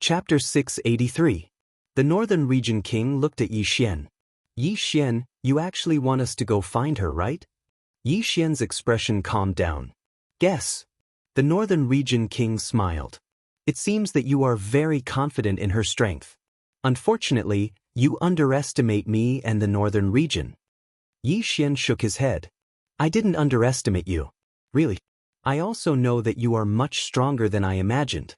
Chapter 683. The Northern Region King looked at Yi Xian. Yi Xian, you actually want us to go find her, right? Yi Xian's expression calmed down. Guess. The Northern Region King smiled. It seems that you are very confident in her strength. Unfortunately, you underestimate me and the Northern Region. Yi Xian shook his head. I didn't underestimate you. Really. I also know that you are much stronger than I imagined.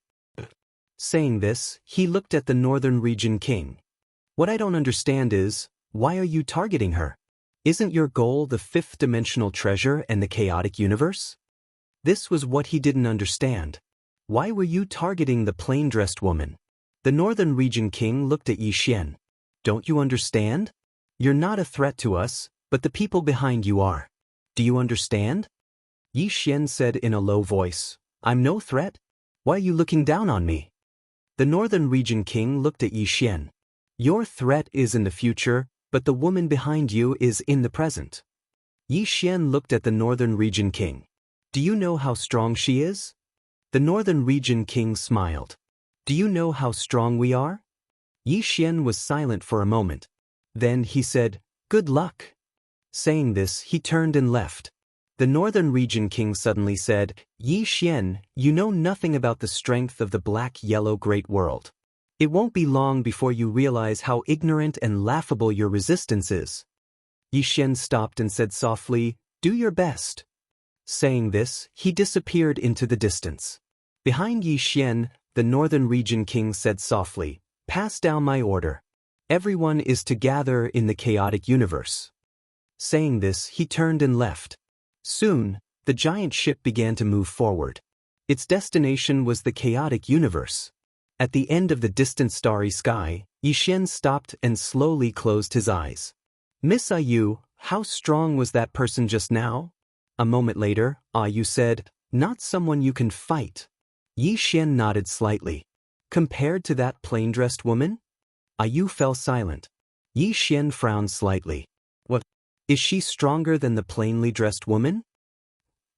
Saying this, he looked at the Northern Region King. What I don't understand is, why are you targeting her? Isn't your goal the fifth-dimensional treasure and the chaotic universe? This was what he didn't understand. Why were you targeting the plain-dressed woman? The Northern Region King looked at Yi Xian. Don't you understand? You're not a threat to us, but the people behind you are. Do you understand? Yi Xian said in a low voice, I'm no threat? Why are you looking down on me? The Northern Region King looked at Yi Xian. Your threat is in the future, but the woman behind you is in the present. Yi Xian looked at the Northern Region King. Do you know how strong she is? The Northern Region King smiled. Do you know how strong we are? Yi Xian was silent for a moment. Then he said, Good luck. Saying this, he turned and left. The Northern Region King suddenly said, Yi Xian, you know nothing about the strength of the black-yellow great world. It won't be long before you realize how ignorant and laughable your resistance is. Yi Xian stopped and said softly, Do your best. Saying this, he disappeared into the distance. Behind Yi Xian, the Northern Region King said softly, Pass down my order. Everyone is to gather in the chaotic universe. Saying this, he turned and left. Soon, the giant ship began to move forward. Its destination was the chaotic universe. At the end of the distant starry sky, Yi Xian stopped and slowly closed his eyes. Miss Ayu, how strong was that person just now? A moment later, Ayu said, Not someone you can fight. Yi Xian nodded slightly. Compared to that plain-dressed woman? Ayu fell silent. Yi Xian frowned slightly. What? Is she stronger than the plainly dressed woman?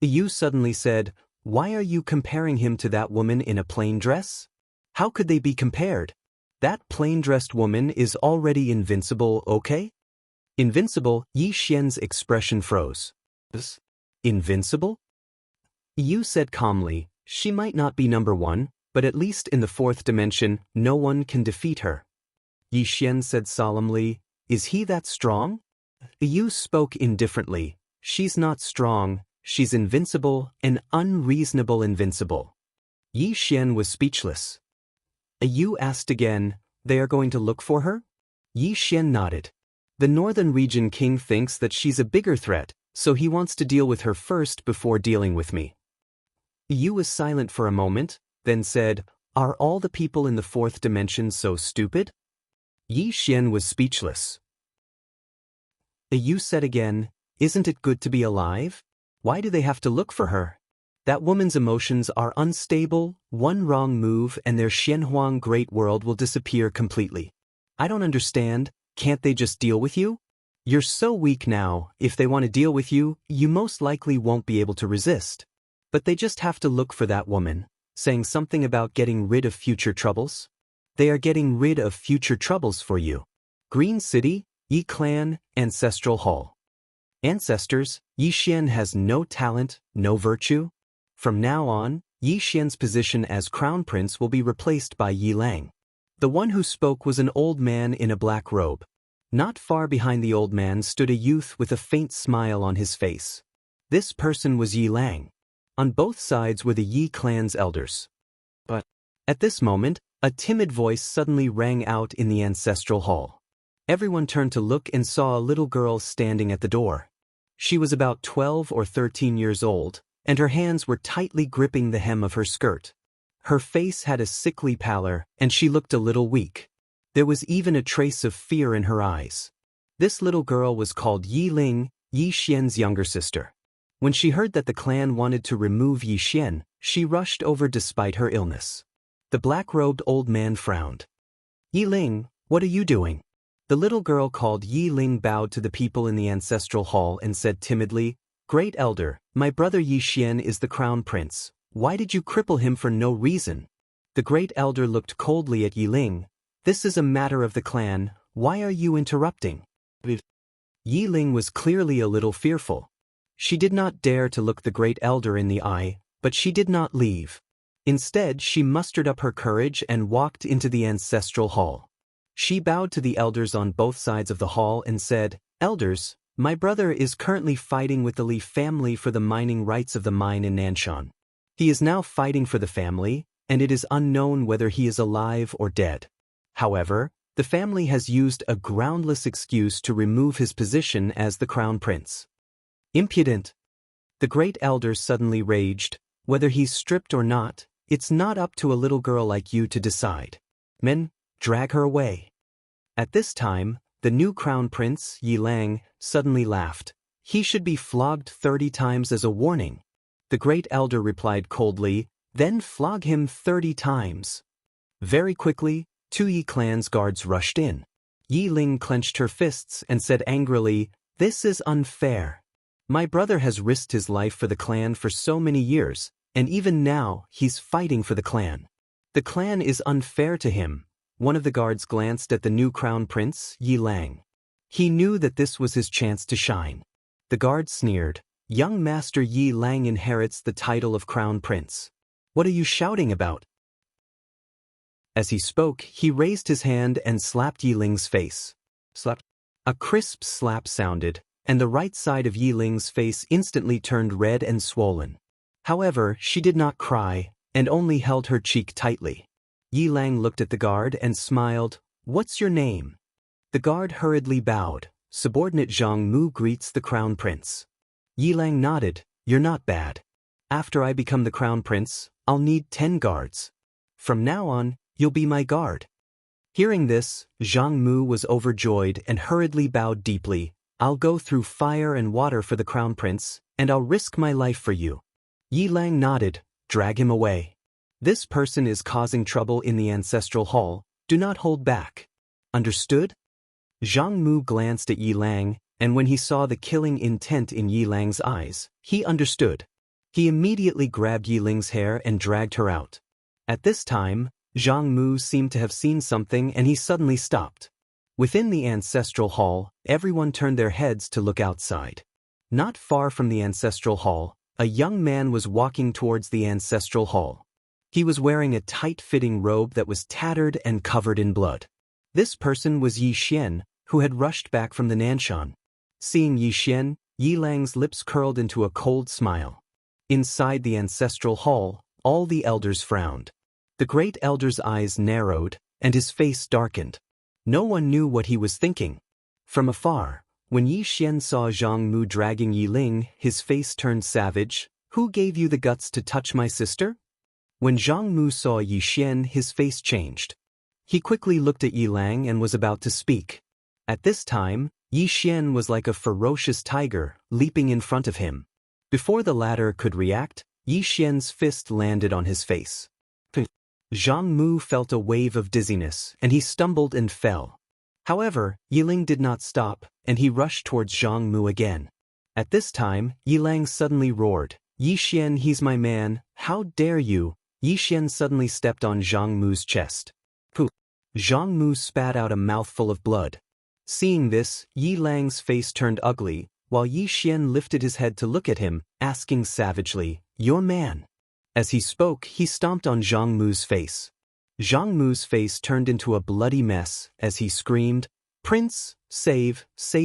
Ayu suddenly said, Why are you comparing him to that woman in a plain dress? How could they be compared? That plain-dressed woman is already invincible, okay? Invincible? Yi Xian's expression froze. Invincible? Ayu said calmly, She might not be number one, but at least in the fourth dimension, no one can defeat her. Yi Xian said solemnly, Is he that strong? Ayu spoke indifferently, She's not strong, she's invincible, and unreasonable invincible. Yi Xian was speechless. Ayu asked again, They are going to look for her? Yi Xian nodded. The Northern Region King thinks that she's a bigger threat, so he wants to deal with her first before dealing with me. Ayu was silent for a moment, then said, Are all the people in the fourth dimension so stupid? Yi Xian was speechless. Ayu said again, Isn't it good to be alive? Why do they have to look for her? That woman's emotions are unstable, one wrong move and their Xianhuang great world will disappear completely. I don't understand, can't they just deal with you? You're so weak now, if they want to deal with you, you most likely won't be able to resist. But they just have to look for that woman, saying something about getting rid of future troubles. They are getting rid of future troubles for you. Green City, Yi Clan, Ancestral Hall. Ancestors, Yi Xian has no talent, no virtue. From now on, Yi Xian's position as crown prince will be replaced by Yi Lang. The one who spoke was an old man in a black robe. Not far behind the old man stood a youth with a faint smile on his face. This person was Yi Lang. On both sides were the Yi clan's elders. But at this moment, a timid voice suddenly rang out in the ancestral hall. Everyone turned to look and saw a little girl standing at the door. She was about 12 or 13 years old, and her hands were tightly gripping the hem of her skirt. Her face had a sickly pallor, and she looked a little weak. There was even a trace of fear in her eyes. This little girl was called Yi Ling, Yi Xian's younger sister. When she heard that the clan wanted to remove Yi Xian, she rushed over despite her illness. The black-robed old man frowned. Yi Ling, what are you doing? The little girl called Yi Ling bowed to the people in the ancestral hall and said timidly, Great Elder, my brother Yi Xian is the crown prince. Why did you cripple him for no reason? The great elder looked coldly at Yi Ling. This is a matter of the clan, why are you interrupting? Yi Ling was clearly a little fearful. She did not dare to look the great elder in the eye, but she did not leave. Instead, she mustered up her courage and walked into the ancestral hall. She bowed to the elders on both sides of the hall and said, "Elders, my brother is currently fighting with the Li family for the mining rights of the mine in Nanshan. He is now fighting for the family, and it is unknown whether he is alive or dead. However, the family has used a groundless excuse to remove his position as the crown prince." Impudent! The great elder suddenly raged. "Whether he's stripped or not, it's not up to a little girl like you to decide. Men, drag her away." At this time, the new crown prince, Yi Lang, suddenly laughed. "He should be flogged 30 times as a warning." The great elder replied coldly, "Then flog him 30 times. Very quickly, 2 Yi clan's guards rushed in. Yi Ling clenched her fists and said angrily, "This is unfair. My brother has risked his life for the clan for so many years, and even now he's fighting for the clan. The clan is unfair to him." One of the guards glanced at the new crown prince, Yi Lang. He knew that this was his chance to shine. The guard sneered, "Young Master Yi Lang inherits the title of crown prince. What are you shouting about?" As he spoke, he raised his hand and slapped Yi Ling's face. Slap. A crisp slap sounded, and the right side of Yi Ling's face instantly turned red and swollen. However, she did not cry, and only held her cheek tightly. Yi Lang looked at the guard and smiled. "What's your name?" The guard hurriedly bowed. "Subordinate Zhang Mu greets the crown prince." Yi Lang nodded. "You're not bad. After I become the crown prince, I'll need 10 guards. From now on, you'll be my guard." Hearing this, Zhang Mu was overjoyed and hurriedly bowed deeply. "I'll go through fire and water for the crown prince, and I'll risk my life for you." Yi Lang nodded. "Drag him away. This person is causing trouble in the ancestral hall. Do not hold back. Understood?" Zhang Mu glanced at Yi Lang, and when he saw the killing intent in Yi Lang's eyes, he understood. He immediately grabbed Yi Ling's hair and dragged her out. At this time, Zhang Mu seemed to have seen something and he suddenly stopped. Within the ancestral hall, everyone turned their heads to look outside. Not far from the ancestral hall, a young man was walking towards the ancestral hall. He was wearing a tight-fitting robe that was tattered and covered in blood. This person was Yi Xian, who had rushed back from the Nanshan. Seeing Yi Xian, Yi Lang's lips curled into a cold smile. Inside the ancestral hall, all the elders frowned. The great elder's eyes narrowed, and his face darkened. No one knew what he was thinking. From afar, when Yi Xian saw Zhang Mu dragging Yi Ling, his face turned savage. "Who gave you the guts to touch my sister?" When Zhang Mu saw Yi Xian, his face changed. He quickly looked at Yi Lang and was about to speak. At this time, Yi Xian was like a ferocious tiger, leaping in front of him. Before the latter could react, Yi Xian's fist landed on his face. Zhang Mu felt a wave of dizziness, and he stumbled and fell. However, Yi Ling did not stop, and he rushed towards Zhang Mu again. At this time, Yi Lang suddenly roared, "Yi Xian, he's my man, how dare you!" Yi Xian suddenly stepped on Zhang Mu's chest. Pooh! Zhang Mu spat out a mouthful of blood. Seeing this, Yi Lang's face turned ugly, while Yi Xian lifted his head to look at him, asking savagely, "Your man?" As he spoke, he stomped on Zhang Mu's face. Zhang Mu's face turned into a bloody mess as he screamed, "Prince, save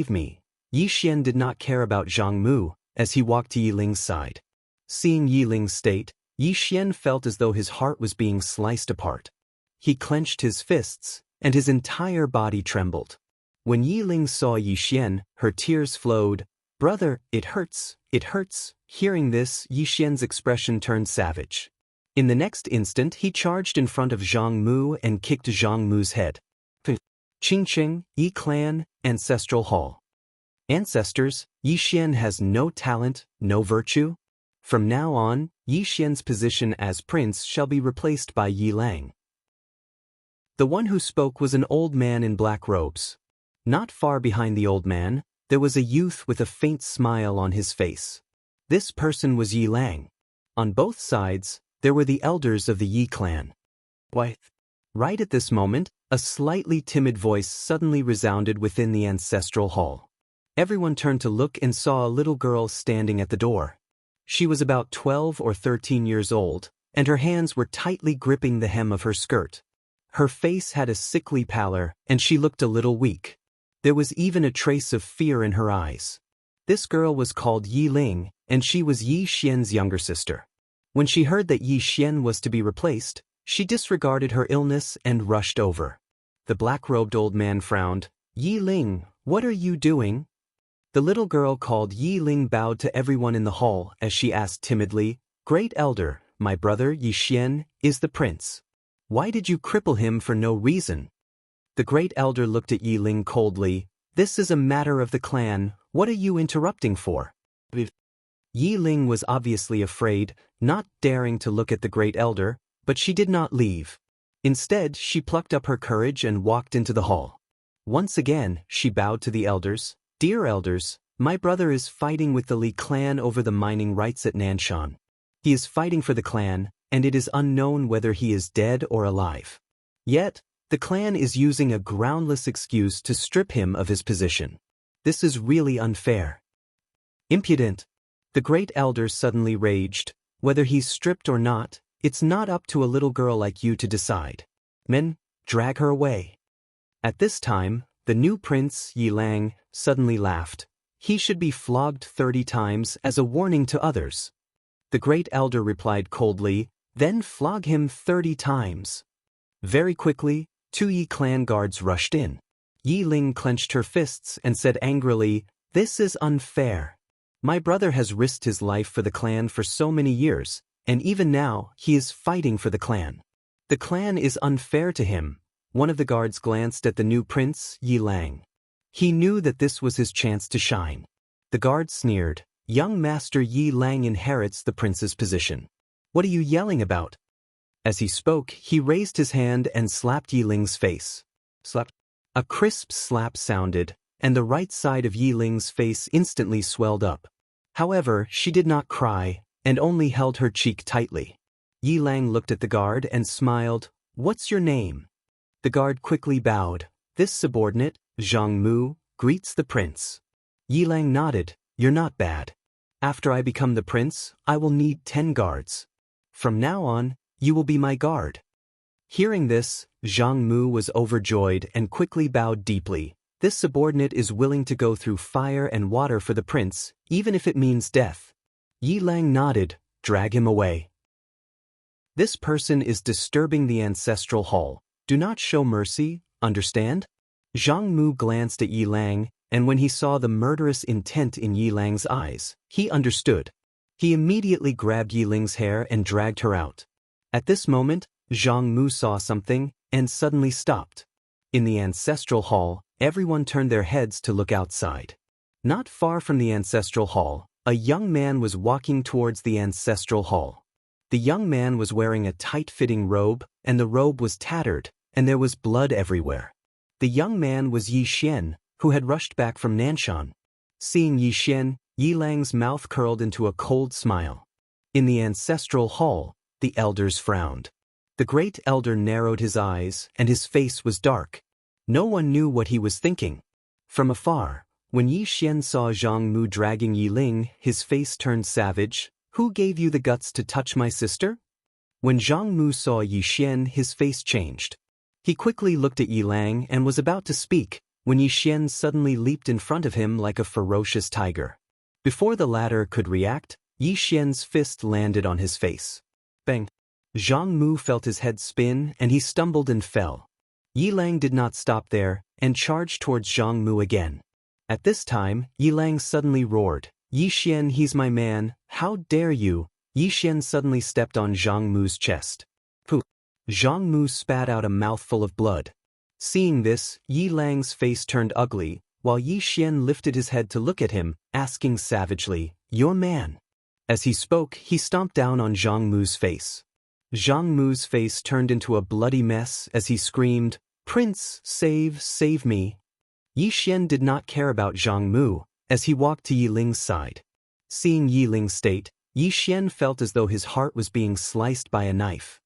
me." Yi Xian did not care about Zhang Mu as he walked to Yi Ling's side. Seeing Yi Ling's state, Yi Xian felt as though his heart was being sliced apart. He clenched his fists, and his entire body trembled. When Yi Ling saw Yi Xian, her tears flowed. "Brother, it hurts, it hurts." Hearing this, Yi Xian's expression turned savage. In the next instant, he charged in front of Zhang Mu and kicked Zhang Mu's head. Qingqing, Yi Clan, Ancestral Hall. Ancestors, Yi Xian has no talent, no virtue. From now on, Yi Xian's position as prince shall be replaced by Yi Lang. The one who spoke was an old man in black robes. Not far behind the old man, there was a youth with a faint smile on his face. This person was Yi Lang. On both sides, there were the elders of the Yi clan. Why? Right at this moment, a slightly timid voice suddenly resounded within the ancestral hall. Everyone turned to look and saw a little girl standing at the door. She was about 12 or 13 years old, and her hands were tightly gripping the hem of her skirt. Her face had a sickly pallor, and she looked a little weak. There was even a trace of fear in her eyes. This girl was called Yi Ling, and she was Yi Xian's younger sister. When she heard that Yi Xian was to be replaced, she disregarded her illness and rushed over. The black-robed old man frowned. "Yi Ling, what are you doing?" The little girl called Yi Ling bowed to everyone in the hall as she asked timidly, "Great Elder, my brother Yi Xian is the prince. Why did you cripple him for no reason?" The Great Elder looked at Yi Ling coldly. "This is a matter of the clan, what are you interrupting for?" Yi Ling was obviously afraid, not daring to look at the Great Elder, but she did not leave. Instead, she plucked up her courage and walked into the hall. Once again, she bowed to the elders. "Dear elders, my brother is fighting with the Li clan over the mining rights at Nanshan. He is fighting for the clan, and it is unknown whether he is dead or alive. Yet, the clan is using a groundless excuse to strip him of his position. This is really unfair." "Impudent!" The Great Elder suddenly raged. "Whether he's stripped or not, it's not up to a little girl like you to decide. Men, drag her away." At this time, the new prince, Yi Lang, suddenly laughed. "He should be flogged 30 times as a warning to others." The Great Elder replied coldly, "Then flog him 30 times. Very quickly, 2 Yi clan guards rushed in. Yi Ling clenched her fists and said angrily, "This is unfair. My brother has risked his life for the clan for so many years, and even now, he is fighting for the clan. The clan is unfair to him." One of the guards glanced at the new prince, Yi Lang. He knew that this was his chance to shine. The guard sneered, "Young Master Yi Lang inherits the prince's position. What are you yelling about?" As he spoke, he raised his hand and slapped Yi Ling's face. Slap. A crisp slap sounded, and the right side of Yi Ling's face instantly swelled up. However, she did not cry, and only held her cheek tightly. Yi Lang looked at the guard and smiled. "What's your name?" The guard quickly bowed. "This subordinate, Zhang Mu, greets the prince." Yi Lang nodded. "You're not bad. After I become the prince, I will need 10 guards. From now on, you will be my guard." Hearing this, Zhang Mu was overjoyed and quickly bowed deeply. This subordinate is willing to go through fire and water for the prince, even if it means death. Yi Lang nodded. "Drag him away. This person is disturbing the ancestral hall. Do not show mercy, understand?" Zhang Mu glanced at Yi Lang, and when he saw the murderous intent in Yi Lang's eyes, he understood. He immediately grabbed Yi Ling's hair and dragged her out. At this moment, Zhang Mu saw something and suddenly stopped. In the ancestral hall, everyone turned their heads to look outside. Not far from the ancestral hall, a young man was walking towards the ancestral hall. The young man was wearing a tight-fitting robe, and the robe was tattered, and there was blood everywhere. The young man was Yi Xian, who had rushed back from Nanshan. Seeing Yi Xian, Yi Lang's mouth curled into a cold smile. In the ancestral hall, the elders frowned. The Great Elder narrowed his eyes, and his face was dark. No one knew what he was thinking. From afar, when Yi Xian saw Zhang Mu dragging Yi Ling, his face turned savage. "Who gave you the guts to touch my sister?" When Zhang Mu saw Yi Xian, his face changed. He quickly looked at Yi Lang and was about to speak, when Yi Xian suddenly leaped in front of him like a ferocious tiger. Before the latter could react, Yi Xian's fist landed on his face. Bang! Zhang Mu felt his head spin and he stumbled and fell. Yi Lang did not stop there and charged towards Zhang Mu again. At this time, Yi Lang suddenly roared, "Yi Xian, he's my man, how dare you!" Yi Xian suddenly stepped on Zhang Mu's chest. Pooh! Zhang Mu spat out a mouthful of blood. Seeing this, Yi Lang's face turned ugly, while Yi Xian lifted his head to look at him, asking savagely, "Your man?" As he spoke, he stomped down on Zhang Mu's face. Zhang Mu's face turned into a bloody mess as he screamed, "Prince, save me!" Yi Xian did not care about Zhang Mu, as he walked to Yi Ling's side. Seeing Yi Ling's state, Yi Xian felt as though his heart was being sliced by a knife.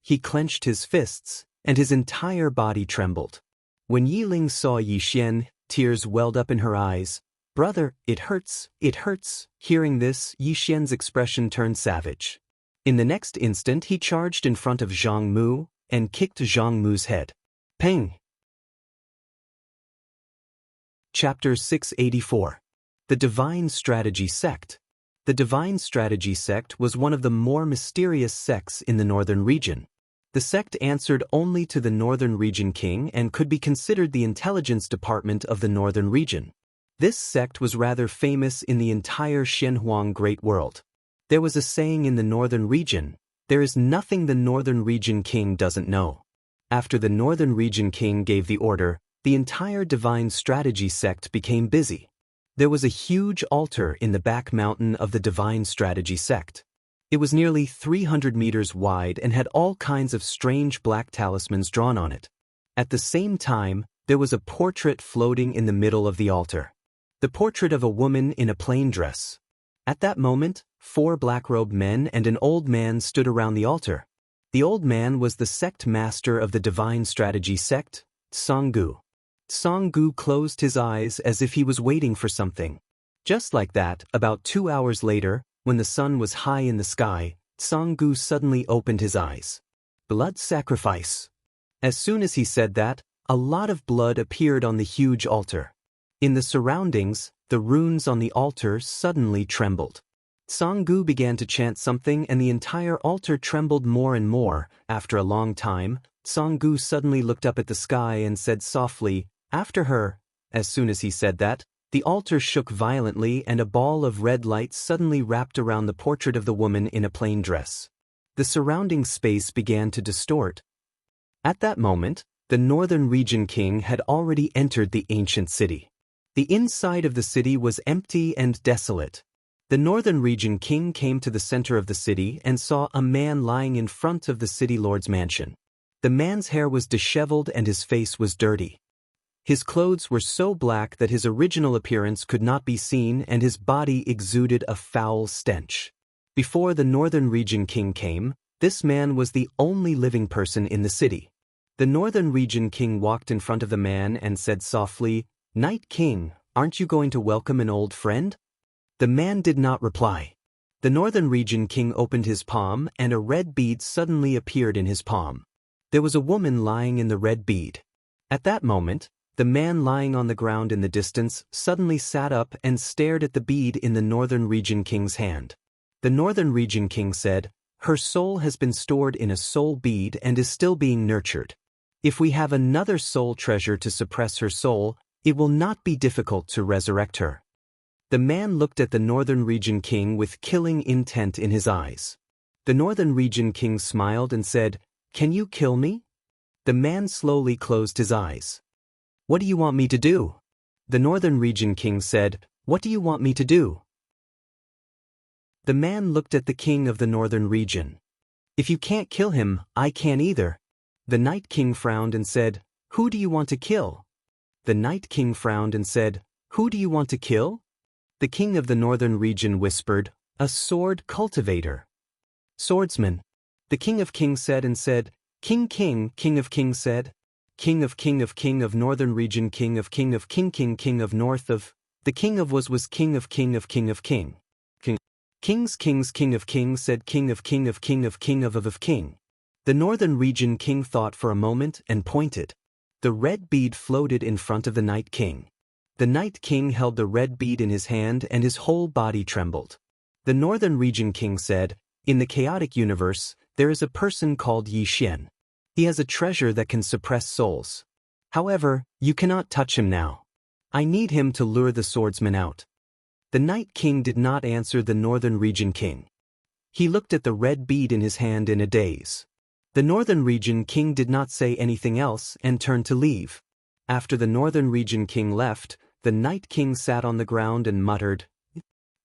he clenched his fists, and his entire body trembled. When Yiling saw Yixian, tears welled up in her eyes. "Brother, it hurts, it hurts." Hearing this, Yixian's expression turned savage. In the next instant he charged in front of Zhang Mu, and kicked Zhang Mu's head. Peng! Chapter 684. The Divine Strategy Sect. The Divine Strategy Sect was one of the more mysterious sects in the northern region. The sect answered only to the northern region king and could be considered the intelligence department of the northern region. This sect was rather famous in the entire Xinhuang Great World. There was a saying in the northern region, "There is nothing the northern region king doesn't know." After the northern region king gave the order, the entire Divine Strategy sect became busy. There was a huge altar in the back mountain of the Divine Strategy sect. It was nearly 300 meters wide and had all kinds of strange black talismans drawn on it. At the same time, there was a portrait floating in the middle of the altar. The portrait of a woman in a plain dress. At that moment, 4 black-robed men and an old man stood around the altar. The old man was the sect master of the Divine Strategy sect, Songgu. Songgu closed his eyes as if he was waiting for something. Just like that, about 2 hours later, when the sun was high in the sky, Songgu suddenly opened his eyes. Blood sacrifice. As soon as he said that, a lot of blood appeared on the huge altar. In the surroundings, the runes on the altar suddenly trembled. Songgu began to chant something and the entire altar trembled more and more. After a long time, Songgu suddenly looked up at the sky and said softly, "After her." As soon as he said that, the altar shook violently and a ball of red light suddenly wrapped around the portrait of the woman in a plain dress. The surrounding space began to distort. At that moment, the northern region king had already entered the ancient city. The inside of the city was empty and desolate. The northern region king came to the center of the city and saw a man lying in front of the city lord's mansion. The man's hair was disheveled and his face was dirty. His clothes were so black that his original appearance could not be seen and his body exuded a foul stench. Before the northern region king came, this man was the only living person in the city. The northern region king walked in front of the man and said softly, "Night King, aren't you going to welcome an old friend?" The man did not reply. The northern region king opened his palm and a red bead suddenly appeared in his palm. There was a woman lying in the red bead. At that moment, the man lying on the ground in the distance suddenly sat up and stared at the bead in the northern region king's hand. The northern region king said, "Her soul has been stored in a soul bead and is still being nurtured. If we have another soul treasure to suppress her soul, it will not be difficult to resurrect her." The man looked at the northern region king with killing intent in his eyes. The northern region king smiled and said, "Can you kill me?" The man slowly closed his eyes. "What do you want me to do?" The northern region king said, "What do you want me to do?" The man looked at the king of the northern region. "If you can't kill him, I can't either." The night king frowned and said, "Who do you want to kill?" The night king frowned and said, "Who do you want to kill?" The king of the northern region whispered, "A sword cultivator." "Swordsman." The king of kings said and said, "King king." King of kings said, "King of northern region, king of king of north of." The king of was king of king. Kings king of kings said king of king. The northern region king thought for a moment and pointed. The red bead floated in front of the night king. The night king held the red bead in his hand and his whole body trembled. The northern region king said, "In the chaotic universe, there is a person called Yixian. He has a treasure that can suppress souls. However, you cannot touch him now. I need him to lure the swordsman out." The night king did not answer the northern region king. He looked at the red bead in his hand in a daze. The northern region king did not say anything else and turned to leave. After the northern region king left, the night king sat on the ground and muttered,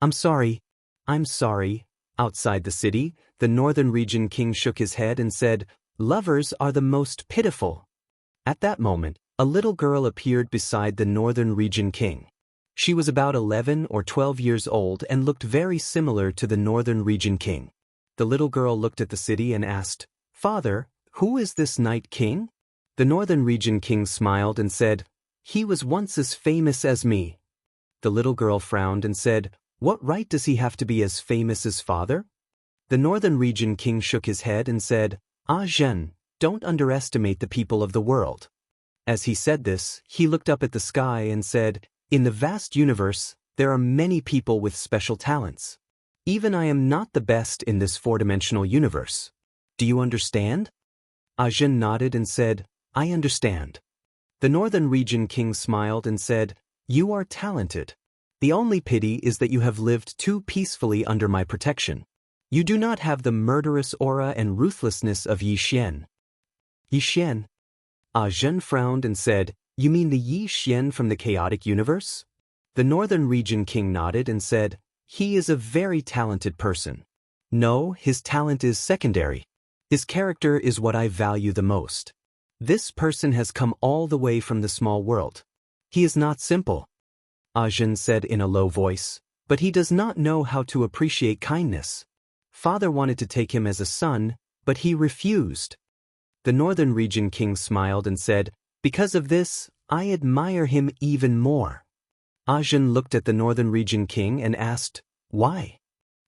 I'm sorry. Outside the city, the northern region king shook his head and said, "Lovers are the most pitiful." At that moment, a little girl appeared beside the northern region king. She was about 11 or 12 years old and looked very similar to the northern region king. The little girl looked at the city and asked, "Father, who is this Night King?" The Northern Region King smiled and said, "He was once as famous as me." The little girl frowned and said, "What right does he have to be as famous as father?" The Northern Region King shook his head and said, "Ah Zhen, don't underestimate the people of the world." As he said this, he looked up at the sky and said, "In the vast universe, there are many people with special talents. Even I am not the best in this four-dimensional universe. Do you understand?" Ajin nodded and said, "I understand." The Northern Region King smiled and said, "You are talented. The only pity is that you have lived too peacefully under my protection. You do not have the murderous aura and ruthlessness of Yi Xian." Yi Xian? Ajin frowned and said, "You mean the Yi Xian from the chaotic universe?" The Northern Region King nodded and said, "He is a very talented person. No, his talent is secondary. His character is what I value the most. This person has come all the way from the small world. He is not simple," Ajin said in a low voice, "but he does not know how to appreciate kindness. Father wanted to take him as a son, but he refused." The Northern Region King smiled and said, "Because of this, I admire him even more." Ajin looked at the Northern Region King and asked, "Why?"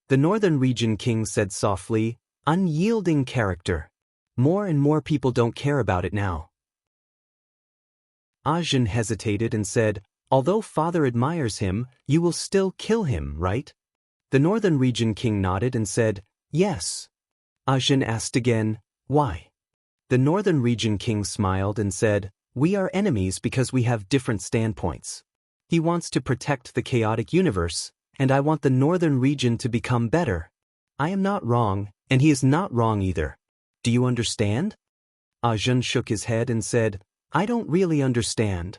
The Northern Region King said softly, "Unyielding character. More and more people don't care about it now." Ajin hesitated and said, "Although father admires him, you will still kill him, right?" The Northern Region King nodded and said, "Yes." Ajin asked again, "Why?" The Northern Region King smiled and said, "We are enemies because we have different standpoints. He wants to protect the chaotic universe, and I want the Northern Region to become better. I am not wrong, and he is not wrong either. Do you understand?" Ajin shook his head and said, "I don't really understand."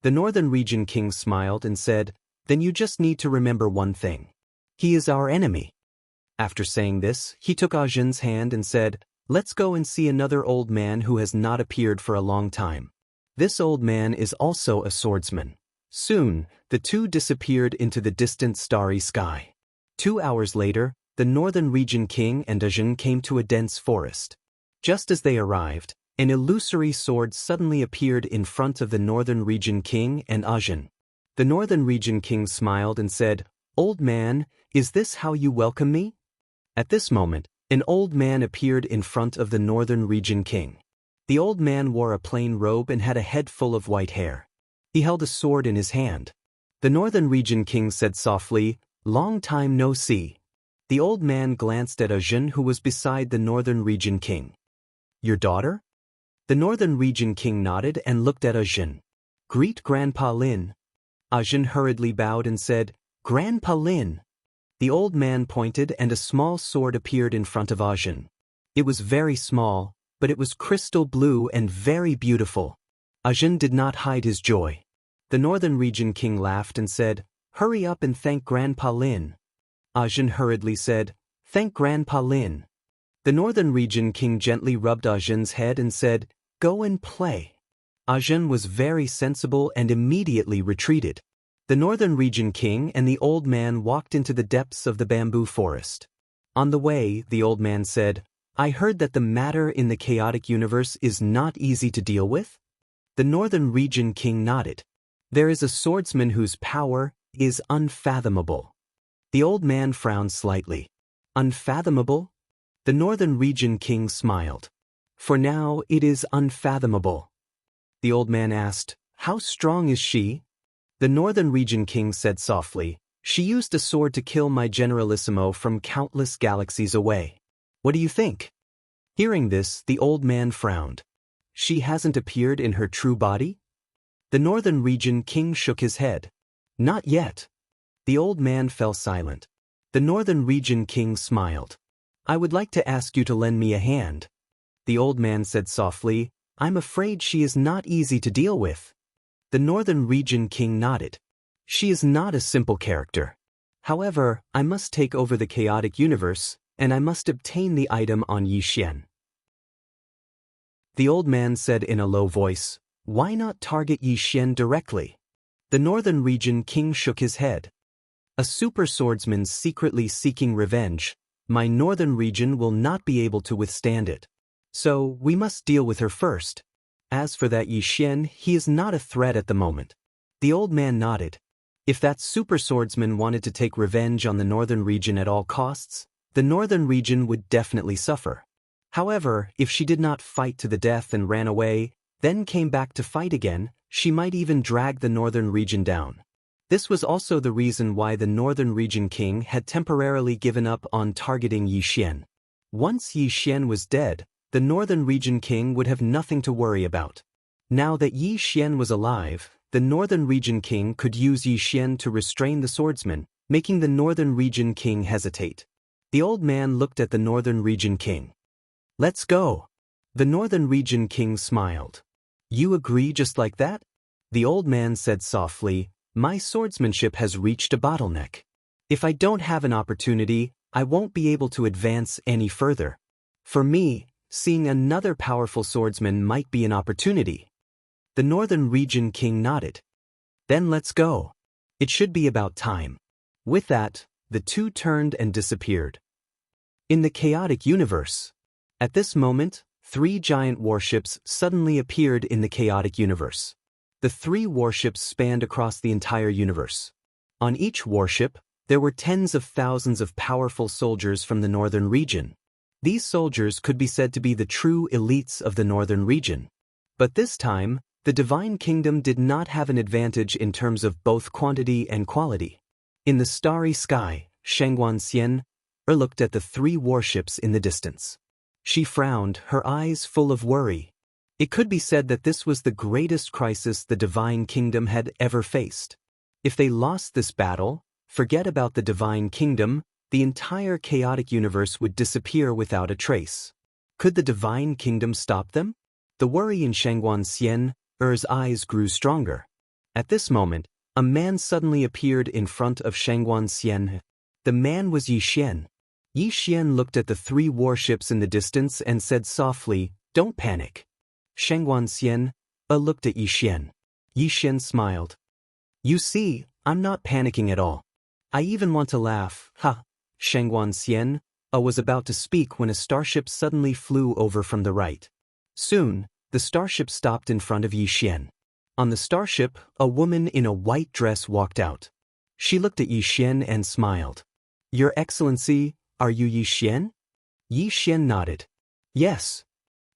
The Northern Region King smiled and said, "Then you just need to remember one thing. He is our enemy." After saying this, he took Ajin's hand and said, "Let's go and see another old man who has not appeared for a long time. This old man is also a swordsman." Soon, the two disappeared into the distant starry sky. 2 hours later, the Northern Region King and Ajin came to a dense forest. Just as they arrived, an illusory sword suddenly appeared in front of the Northern Region King and Ajin. The Northern Region King smiled and said, "Old man, is this how you welcome me?" At this moment, an old man appeared in front of the Northern Region King. The old man wore a plain robe and had a head full of white hair. He held a sword in his hand. The Northern Region King said softly, "Long time no see." The old man glanced at Ajin, who was beside the Northern Region King. "Your daughter?" The Northern Region King nodded and looked at Ajin. "Greet Grandpa Lin." Ajin hurriedly bowed and said, "Grandpa Lin." The old man pointed and a small sword appeared in front of Ajin. It was very small, but it was crystal blue and very beautiful. Ajin did not hide his joy. The Northern Region King laughed and said, "Hurry up and thank Grandpa Lin." Ajin hurriedly said, "Thank Grandpa Lin." The Northern Region King gently rubbed Ajin's head and said, "Go and play." Ajin was very sensible and immediately retreated. The Northern Region King and the old man walked into the depths of the bamboo forest. On the way, the old man said, "I heard that the matter in the chaotic universe is not easy to deal with?" The Northern Region King nodded. "There is a swordsman whose power is unfathomable." The old man frowned slightly. "Unfathomable?" The Northern Region King smiled. "For now, it is unfathomable." The old man asked, "How strong is she?" The Northern Region King said softly, "She used a sword to kill my Generalissimo from countless galaxies away. What do you think?" Hearing this, the old man frowned. "She hasn't appeared in her true body?" The Northern Region King shook his head. "Not yet." The old man fell silent. The Northern Region King smiled. "I would like to ask you to lend me a hand." The old man said softly, "I'm afraid she is not easy to deal with." The Northern Region King nodded. "She is not a simple character. However, I must take over the chaotic universe, and I must obtain the item on Yi Xian." The old man said in a low voice, "Why not target Yi Xian directly?" The Northern Region King shook his head. "A super swordsman secretly seeking revenge. My Northern Region will not be able to withstand it. So, we must deal with her first. As for that Yi Xian, he is not a threat at the moment. The old man nodded. If that super swordsman wanted to take revenge on the northern region at all costs, the northern region would definitely suffer. However, if she did not fight to the death and ran away, then came back to fight again, she might even drag the northern region down. This was also the reason why the northern region king had temporarily given up on targeting Yi Xian. Once Yi Xian was dead, the northern region king would have nothing to worry about. Now that Yi Xian was alive, the northern region king could use Yi Xian to restrain the swordsman, making the northern region king hesitate. The old man looked at the northern region king. Let's go. The northern region king smiled. You agree just like that? The old man said softly, my swordsmanship has reached a bottleneck. If I don't have an opportunity, I won't be able to advance any further. For me, seeing another powerful swordsman might be an opportunity. The northern region king nodded. Then let's go. It should be about time. With that, the two turned and disappeared. In the chaotic universe. At this moment, 3 giant warships suddenly appeared in the chaotic universe. The 3 warships spanned across the entire universe. On each warship, there were tens of thousands of powerful soldiers from the northern region. These soldiers could be said to be the true elites of the northern region. But this time, the Divine Kingdom did not have an advantage in terms of both quantity and quality. In the starry sky, Shangwan Xian looked at the 3 warships in the distance. She frowned, her eyes full of worry. It could be said that this was the greatest crisis the Divine Kingdom had ever faced. If they lost this battle, forget about the Divine Kingdom, the entire chaotic universe would disappear without a trace. Could the Divine Kingdom stop them? The worry in Shangwan Xian's eyes grew stronger. At this moment, a man suddenly appeared in front of Shangwan Xian. The man was Yi Xian. Yi Xian looked at the 3 warships in the distance and said softly, "Don't panic." Shangwan Xian looked at Yi Xian. Yi Xian smiled. You see, I'm not panicking at all. I even want to laugh, ha. Shangwan Xian was about to speak when a starship suddenly flew over from the right. Soon, the starship stopped in front of Yi Xian. On the starship, a woman in a white dress walked out. She looked at Yi Xian and smiled. Your Excellency, are you Yi Xian? Yi Xian nodded. Yes.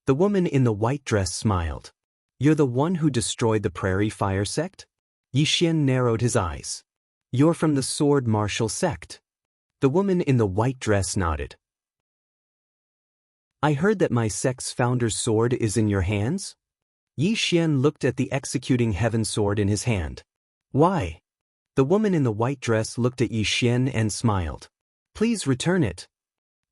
The woman in the white dress smiled. You're the one who destroyed the Prairie Fire sect? Yi Xian narrowed his eyes. You're from the Sword Martial sect. The woman in the white dress nodded. I heard that my sect's founder's sword is in your hands? Yi Xian looked at the executing heaven sword in his hand. Why? The woman in the white dress looked at Yi Xian and smiled. Please return it.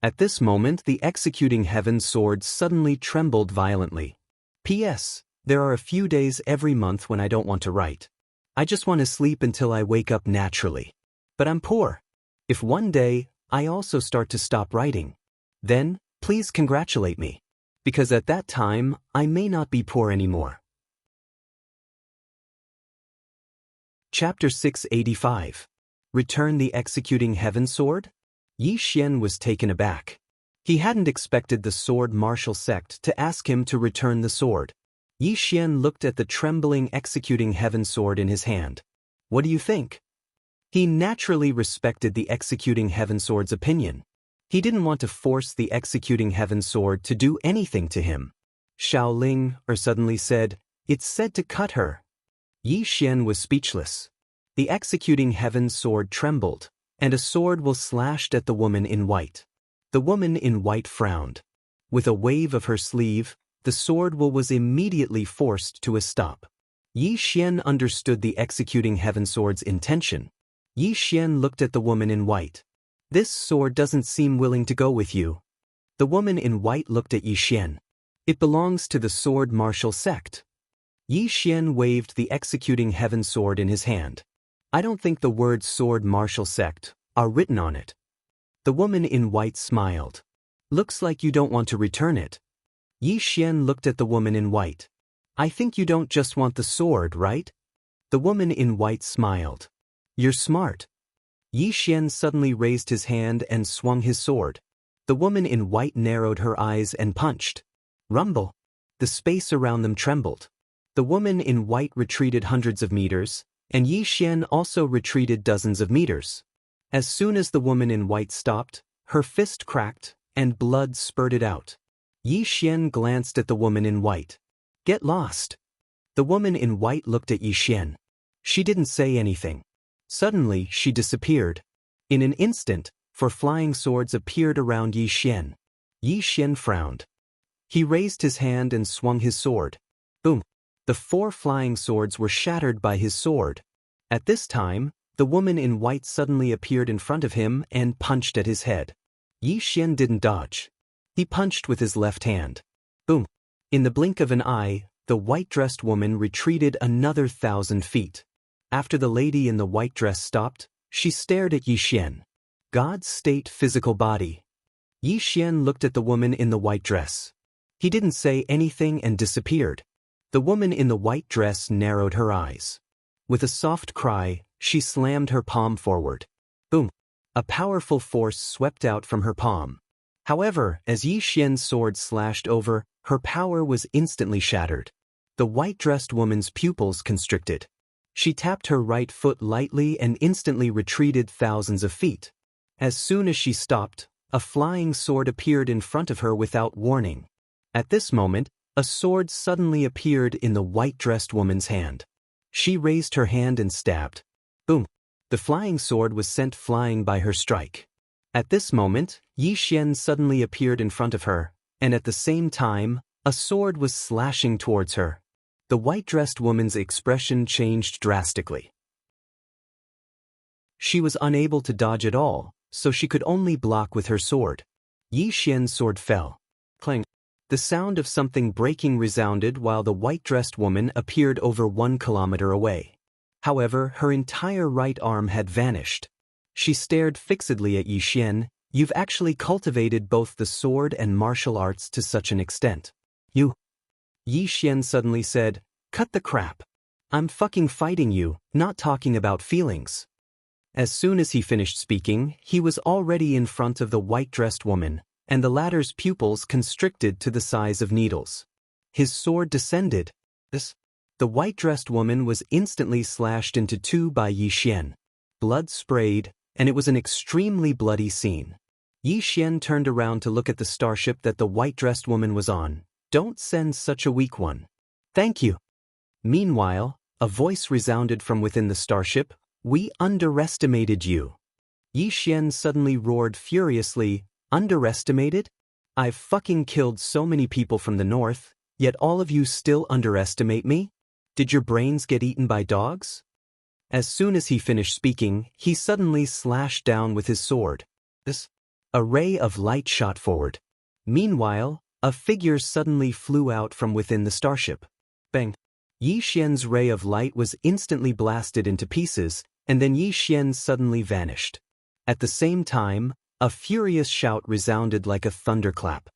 At this moment, the executing heaven sword suddenly trembled violently. P.S. There are a few days every month when I don't want to write. I just want to sleep until I wake up naturally. But I'm poor. If one day, I also start to stop writing, then, please congratulate me. Because at that time, I may not be poor anymore. Chapter 685. Return the Executing Heaven Sword? Yi Xian was taken aback. He hadn't expected the Sword Martial sect to ask him to return the sword. Yi Xian looked at the trembling Executing Heaven Sword in his hand. What do you think? He naturally respected the Executing Heaven Sword's opinion. He didn't want to force the Executing Heaven Sword to do anything to him. Xiaoling suddenly said, It's said to cut her. Yi Xian was speechless. The Executing Heaven Sword trembled, and a sword was slashed at the woman in white. The woman in white frowned. With a wave of her sleeve, the sword was immediately forced to a stop. Yi Xian understood the Executing Heaven Sword's intention. Yi Xian looked at the woman in white. This sword doesn't seem willing to go with you. The woman in white looked at Yi Xian. It belongs to the Sword Martial sect. Yi Xian waved the Executing Heaven Sword in his hand. I don't think the words Sword Martial sect are written on it. The woman in white smiled. Looks like you don't want to return it. Yi Xian looked at the woman in white. I think you don't just want the sword, right? The woman in white smiled. You're smart. Yi Xian suddenly raised his hand and swung his sword. The woman in white narrowed her eyes and punched. Rumble. The space around them trembled. The woman in white retreated hundreds of meters, and Yi Xian also retreated dozens of meters. As soon as the woman in white stopped, her fist cracked, and blood spurted out. Yi Xian glanced at the woman in white. Get lost. The woman in white looked at Yi Xian. She didn't say anything. Suddenly, she disappeared. In an instant, 4 flying swords appeared around Yi Xian. Yi Xian frowned. He raised his hand and swung his sword. Boom! The 4 flying swords were shattered by his sword. At this time, the woman in white suddenly appeared in front of him and punched at his head. Yi Xian didn't dodge. He punched with his left hand. Boom! In the blink of an eye, the white-dressed woman retreated another 1,000 feet. After the lady in the white dress stopped, she stared at Yi Xian. God's state physical body. Yi Xian looked at the woman in the white dress. He didn't say anything and disappeared. The woman in the white dress narrowed her eyes. With a soft cry, she slammed her palm forward. Boom! A powerful force swept out from her palm. However, as Yi Xian's sword slashed over, her power was instantly shattered. The white-dressed woman's pupils constricted. She tapped her right foot lightly and instantly retreated thousands of feet. As soon as she stopped, a flying sword appeared in front of her without warning. At this moment, a sword suddenly appeared in the white-dressed woman's hand. She raised her hand and stabbed. Boom! The flying sword was sent flying by her strike. At this moment, Yi Xian suddenly appeared in front of her, and at the same time, a sword was slashing towards her. The white-dressed woman's expression changed drastically. She was unable to dodge at all, so she could only block with her sword. Yi Xian's sword fell. Clang! The sound of something breaking resounded while the white-dressed woman appeared over 1 kilometer away. However, her entire right arm had vanished. She stared fixedly at Yi Xian. You've actually cultivated both the sword and martial arts to such an extent. You. Yi Xian suddenly said, cut the crap. I'm fucking fighting you, not talking about feelings. As soon as he finished speaking, he was already in front of the white-dressed woman, and the latter's pupils constricted to the size of needles. His sword descended. The white-dressed woman was instantly slashed into 2 by Yi Xian. Blood sprayed, and it was an extremely bloody scene. Yi Xian turned around to look at the starship that the white-dressed woman was on. Don't send such a weak one. Thank you. Meanwhile, a voice resounded from within the starship. We underestimated you. Yi Xian suddenly roared furiously. Underestimated? I've fucking killed so many people from the north, yet all of you still underestimate me? Did your brains get eaten by dogs? As soon as he finished speaking, he suddenly slashed down with his sword. A ray of light shot forward. Meanwhile, a figure suddenly flew out from within the starship. Bang! Yi Xian's ray of light was instantly blasted into pieces, and then Yi Xian suddenly vanished. At the same time, a furious shout resounded like a thunderclap.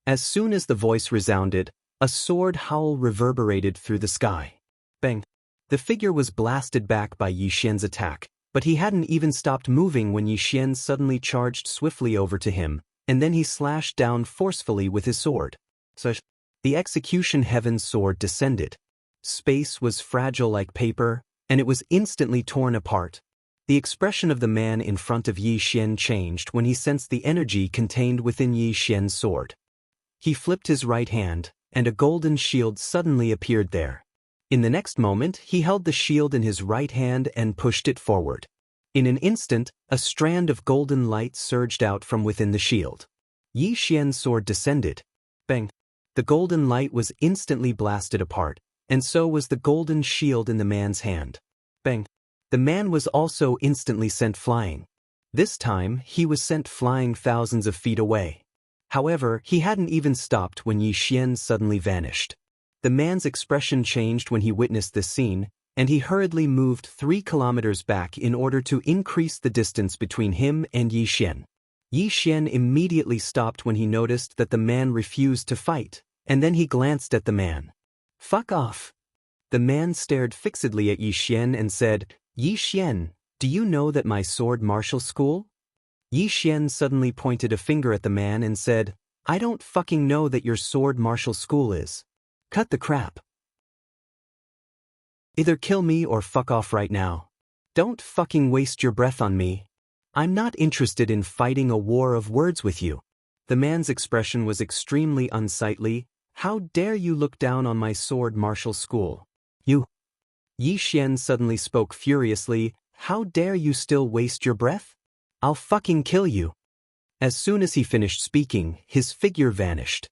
As soon as the voice resounded, a sword howl reverberated through the sky. Bang! The figure was blasted back by Yi Xian's attack, but he hadn't even stopped moving when Yi Xian suddenly charged swiftly over to him, and then he slashed down forcefully with his sword. The execution heaven's sword descended. Space was fragile like paper, and it was instantly torn apart. The expression of the man in front of Yi Xian changed when he sensed the energy contained within Yi Xian's sword. He flipped his right hand, and a golden shield suddenly appeared there. In the next moment, he held the shield in his right hand and pushed it forward. In an instant, a strand of golden light surged out from within the shield. Yi Xian's sword descended. Bang! The golden light was instantly blasted apart, and so was the golden shield in the man's hand. Bang! The man was also instantly sent flying. This time, he was sent flying thousands of feet away. However, he hadn't even stopped when Yi Xian suddenly vanished. The man's expression changed when he witnessed this scene, and he hurriedly moved 3 kilometers back in order to increase the distance between him and Yi Xian. Yi Xian immediately stopped when he noticed that the man refused to fight, and then he glanced at the man. Fuck off. The man stared fixedly at Yi Xian and said, Yi Xian, do you know that my sword martial school? Yi Xian suddenly pointed a finger at the man and said, I don't fucking know that your sword martial school is. Cut the crap. Either kill me or fuck off right now. Don't fucking waste your breath on me. I'm not interested in fighting a war of words with you. The man's expression was extremely unsightly. How dare you look down on my sword martial school? You. Yi Xian suddenly spoke furiously. How dare you still waste your breath? I'll fucking kill you. As soon as he finished speaking, his figure vanished.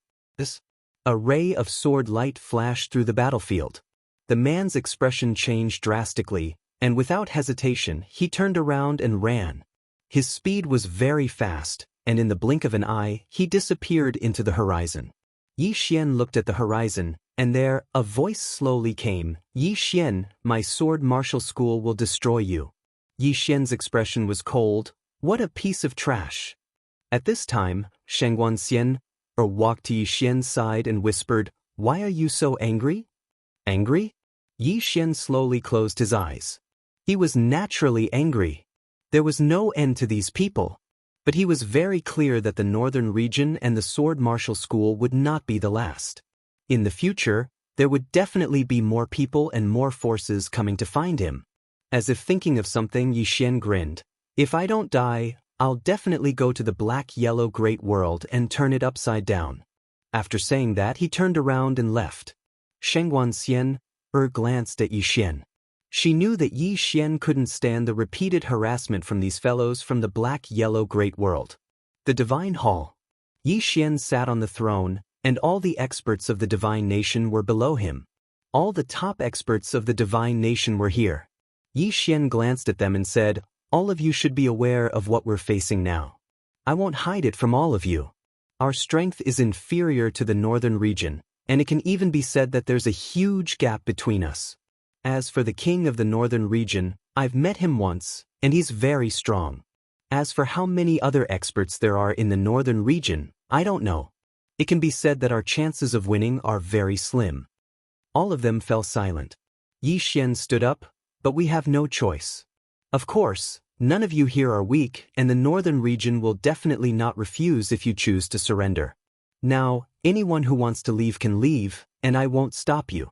A ray of sword light flashed through the battlefield. The man's expression changed drastically, and without hesitation, he turned around and ran. His speed was very fast, and in the blink of an eye, he disappeared into the horizon. Yi Xian looked at the horizon, and there, a voice slowly came. Yi Xian, my sword martial school will destroy you. Yi Xian's expression was cold. What a piece of trash. At this time, Xianxia walked to Yi Xian's side and whispered, Why are you so angry? Angry? Yi Xian slowly closed his eyes. He was naturally angry. There was no end to these people. But he was very clear that the northern region and the sword martial school would not be the last. In the future, there would definitely be more people and more forces coming to find him. As if thinking of something, Yi Xian grinned. If I don't die, I'll definitely go to the black-yellow great world and turn it upside down. After saying that, he turned around and left. Xianxia glanced at Yi Xian. She knew that Yi Xian couldn't stand the repeated harassment from these fellows from the black-yellow great world. The Divine Hall. Yi Xian sat on the throne, and all the experts of the Divine Nation were below him. All the top experts of the Divine Nation were here. Yi Xian glanced at them and said, All of you should be aware of what we're facing now. I won't hide it from all of you. Our strength is inferior to the northern region, and it can even be said that there's a huge gap between us. As for the king of the northern region, I've met him once, and he's very strong. As for how many other experts there are in the northern region, I don't know. It can be said that our chances of winning are very slim. All of them fell silent. Yi Xian stood up, but we have no choice. Of course, none of you here are weak, and the northern region will definitely not refuse if you choose to surrender. Now, anyone who wants to leave can leave, and I won't stop you.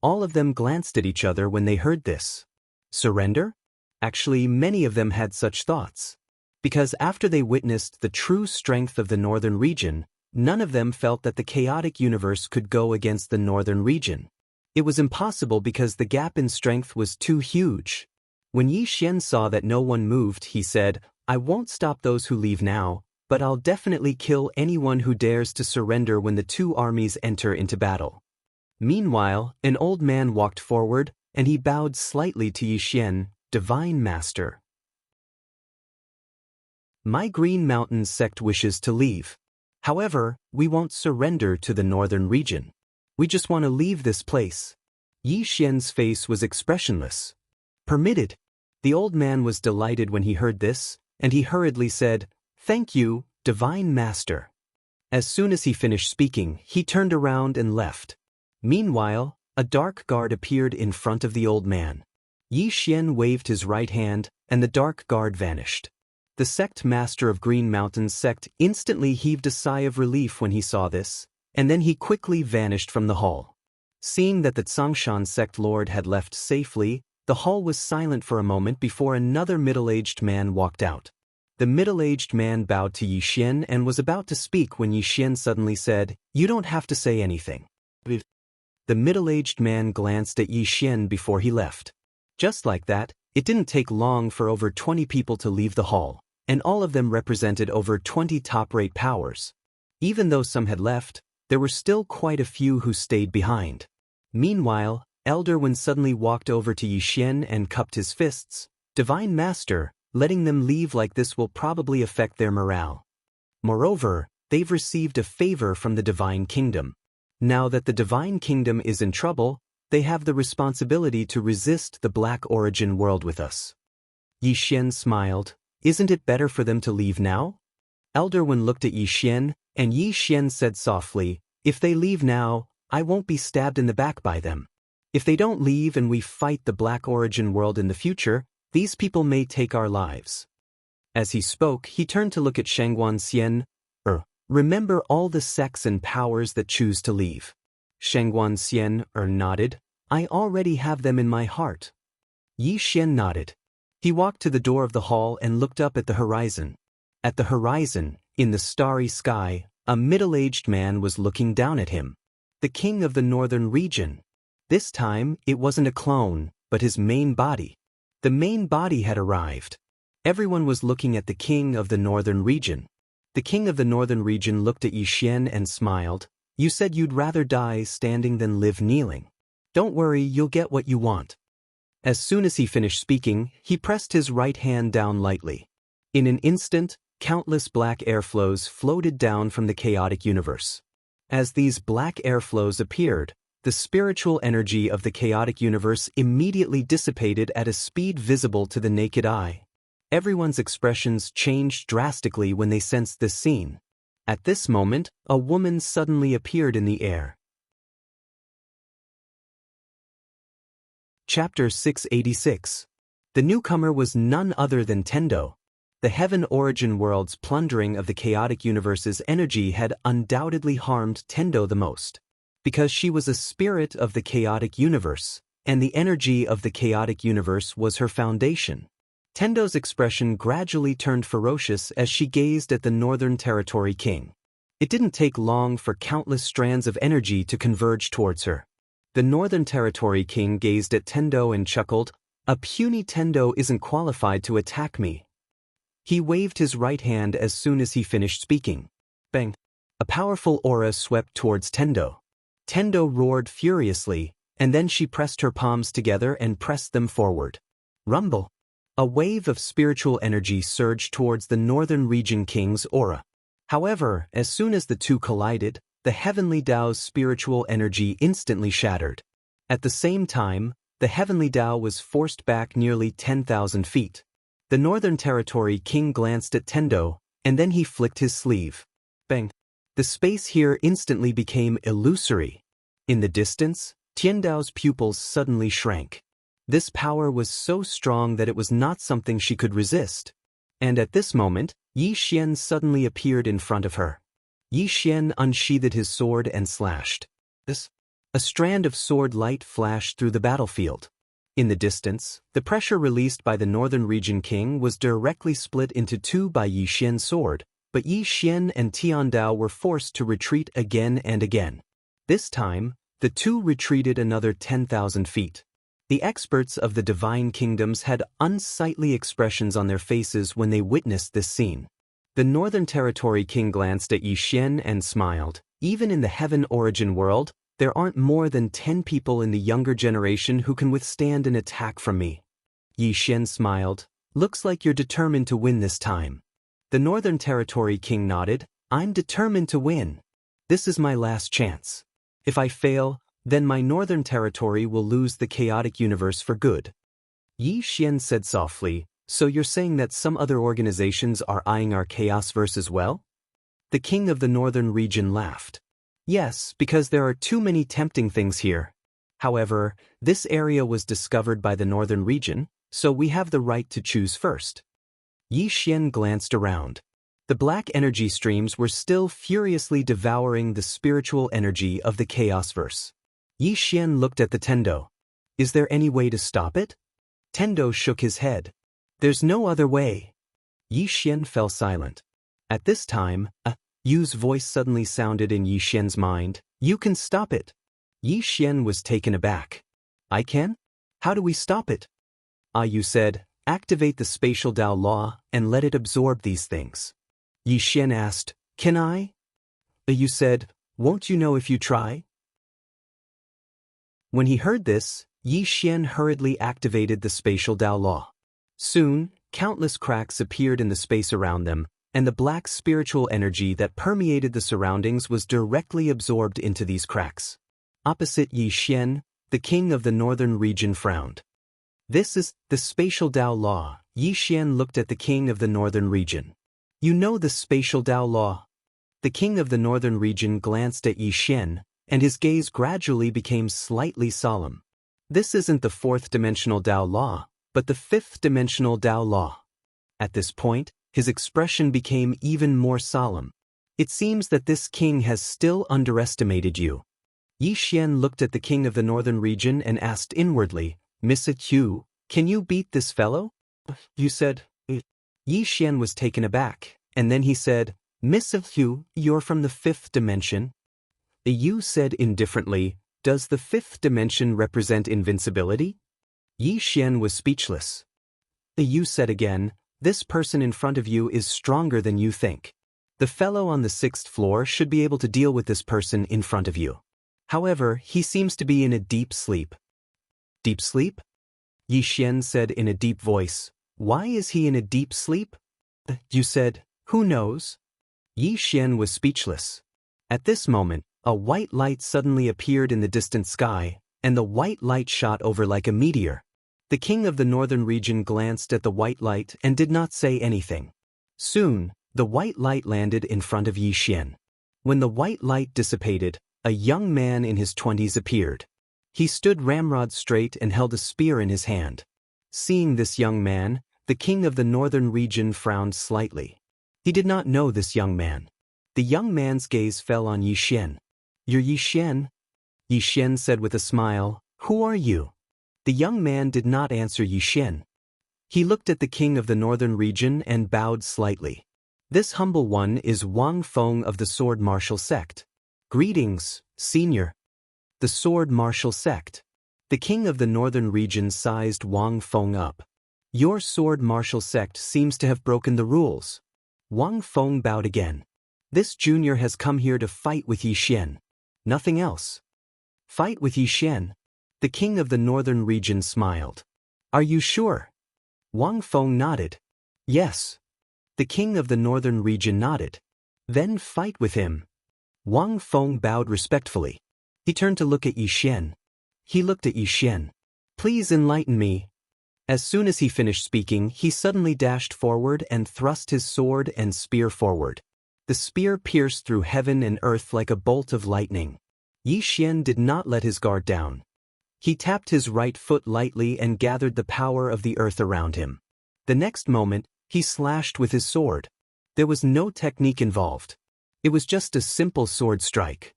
All of them glanced at each other when they heard this. Surrender? Actually, many of them had such thoughts. Because after they witnessed the true strength of the northern region, none of them felt that the chaotic universe could go against the northern region. It was impossible because the gap in strength was too huge. When Yi Xian saw that no one moved, he said, I won't stop those who leave now, but I'll definitely kill anyone who dares to surrender when the two armies enter into battle. Meanwhile, an old man walked forward, and he bowed slightly to Yi Xian, Divine Master. My Green Mountain sect wishes to leave. However, we won't surrender to the northern region. We just want to leave this place. Yi Xian's face was expressionless. Permitted. The old man was delighted when he heard this, and he hurriedly said, Thank you, Divine Master. As soon as he finished speaking, he turned around and left. Meanwhile, a dark guard appeared in front of the old man. Yi Xian waved his right hand, and the dark guard vanished. The sect master of Green Mountain's sect instantly heaved a sigh of relief when he saw this, and then he quickly vanished from the hall. Seeing that the Tsangshan sect lord had left safely, the hall was silent for a moment before another middle-aged man walked out. The middle-aged man bowed to Yi Xian and was about to speak when Yi Xian suddenly said, You don't have to say anything. The middle-aged man glanced at Yi Xian before he left. Just like that, it didn't take long for over 20 people to leave the hall, and all of them represented over 20 top-rate powers. Even though some had left, there were still quite a few who stayed behind. Meanwhile, Elder Wen suddenly walked over to Yi Xian and cupped his fists. Divine Master, letting them leave like this will probably affect their morale. Moreover, they've received a favor from the Divine Kingdom. Now that the Divine Kingdom is in trouble, they have the responsibility to resist the Black Origin world with us. Yi Xian smiled. Isn't it better for them to leave now? Elder Wen looked at Yi Xian, and Yi Xian said softly, If they leave now, I won't be stabbed in the back by them. If they don't leave and we fight the Black Origin world in the future, these people may take our lives. As he spoke, he turned to look at Xianxia, Remember all the sects and powers that choose to leave. Shengguan Xian nodded. I already have them in my heart. Yi Xian nodded. He walked to the door of the hall and looked up at the horizon. At the horizon, in the starry sky, a middle-aged man was looking down at him. The king of the northern region. This time, it wasn't a clone, but his main body. The main body had arrived. Everyone was looking at the king of the northern region. The king of the northern region looked at Yi Xian and smiled. You said you'd rather die standing than live kneeling. Don't worry, you'll get what you want. As soon as he finished speaking, he pressed his right hand down lightly. In an instant, countless black airflows floated down from the chaotic universe. As these black airflows appeared, the spiritual energy of the chaotic universe immediately dissipated at a speed visible to the naked eye. Everyone's expressions changed drastically when they sensed this scene. At this moment, a woman suddenly appeared in the air. Chapter 686. The newcomer was none other than Tendo. The heaven origin world's plundering of the chaotic universe's energy had undoubtedly harmed Tendo the most. Because she was a spirit of the chaotic universe, and the energy of the chaotic universe was her foundation. Tendo's expression gradually turned ferocious as she gazed at the Northern Territory King. It didn't take long for countless strands of energy to converge towards her. The Northern Territory King gazed at Tendo and chuckled, "A puny Tendo isn't qualified to attack me." He waved his right hand as soon as he finished speaking. Bang! A powerful aura swept towards Tendo. Tendo roared furiously, and then she pressed her palms together and pressed them forward. Rumble! A wave of spiritual energy surged towards the Northern Region King's aura. However, as soon as the two collided, the Heavenly Tao's spiritual energy instantly shattered. At the same time, the Heavenly Tao was forced back nearly 10,000 feet. The Northern Territory King glanced at Tendo, and then he flicked his sleeve. Bang! The space here instantly became illusory. In the distance, Tiandao's pupils suddenly shrank. This power was so strong that it was not something she could resist. And at this moment, Yi Xian suddenly appeared in front of her. Yi Xian unsheathed his sword and slashed. A strand of sword light flashed through the battlefield. In the distance, the pressure released by the Northern Region King was directly split into two by Yi Xian's sword, but Yi Xian and Tiandao were forced to retreat again and again. This time, the two retreated another 10,000 feet. The experts of the Divine Kingdoms had unsightly expressions on their faces when they witnessed this scene. The Northern Territory King glanced at Yi Xian and smiled. Even in the Heaven Origin world, there aren't more than 10 people in the younger generation who can withstand an attack from me. Yi Xian smiled. Looks like you're determined to win this time. The Northern Territory King nodded. I'm determined to win. This is my last chance. If I fail, then my Northern Territory will lose the chaotic universe for good. Yi Xian said softly, so you're saying that some other organizations are eyeing our Chaosverse as well? The king of the Northern region laughed. Yes, because there are too many tempting things here. However, this area was discovered by the Northern region, so we have the right to choose first. Yi Xian glanced around. The black energy streams were still furiously devouring the spiritual energy of the Chaosverse. Yi Xian looked at the Tendo. Is there any way to stop it? Tendo shook his head. There's no other way. Yi Xian fell silent. At this time, Yu's voice suddenly sounded in Yi Xian's mind. You can stop it. Yi Xian was taken aback. I can? How do we stop it? Yu said, activate the spatial Tao law and let it absorb these things. Yi Xian asked, can I? Yu said, won't you know if you try? When he heard this, Yi Xian hurriedly activated the spatial Tao law. Soon, countless cracks appeared in the space around them, and the black spiritual energy that permeated the surroundings was directly absorbed into these cracks. Opposite Yi Xian, the king of the northern region frowned. This is the spatial Tao law. Yi Xian looked at the king of the northern region. You know the spatial Tao law? The king of the northern region glanced at Yi Xian, and his gaze gradually became slightly solemn. This isn't the fourth-dimensional Tao law, but the fifth-dimensional Tao law. At this point, his expression became even more solemn. It seems that this king has still underestimated you. Yi Xian looked at the king of the northern region and asked inwardly, Mr. Qiu, can you beat this fellow? You said, Yi Xian was taken aback, and then he said, Mr. Qiu, you're from the fifth dimension? The Yu said indifferently, does the fifth dimension represent invincibility? Yi Xian was speechless. The Yu said again, this person in front of you is stronger than you think. The fellow on the sixth floor should be able to deal with this person in front of you. However, he seems to be in a deep sleep. Deep sleep? Yi Xian said in a deep voice. Why is he in a deep sleep? You said, who knows? Yi Xian was speechless. At this moment, a white light suddenly appeared in the distant sky, and the white light shot over like a meteor. The king of the northern region glanced at the white light and did not say anything. Soon, the white light landed in front of Yi Xian. When the white light dissipated, a young man in his 20s appeared. He stood ramrod straight and held a spear in his hand. Seeing this young man, the king of the northern region frowned slightly. He did not know this young man. The young man's gaze fell on Yi Xian. You're Yi Xian? Yi Xian said with a smile, who are you? The young man did not answer Yi Xian. He looked at the king of the northern region and bowed slightly. This humble one is Wang Feng of the Sword Martial Sect. Greetings, senior. The Sword Martial Sect. The king of the northern region sized Wang Feng up. Your Sword Martial Sect seems to have broken the rules. Wang Feng bowed again. This junior has come here to fight with Yi Xian. Nothing else. Fight with Yi Xian? The king of the northern region smiled. Are you sure? Wang Feng nodded. Yes. The king of the northern region nodded. Then fight with him. Wang Feng bowed respectfully. He turned to look at Yi Xian. He looked at Yi Xian. Please enlighten me. As soon as he finished speaking, he suddenly dashed forward and thrust his sword and spear forward. The spear pierced through heaven and earth like a bolt of lightning. Yi Xian did not let his guard down. He tapped his right foot lightly and gathered the power of the earth around him. The next moment, he slashed with his sword. There was no technique involved. It was just a simple sword strike.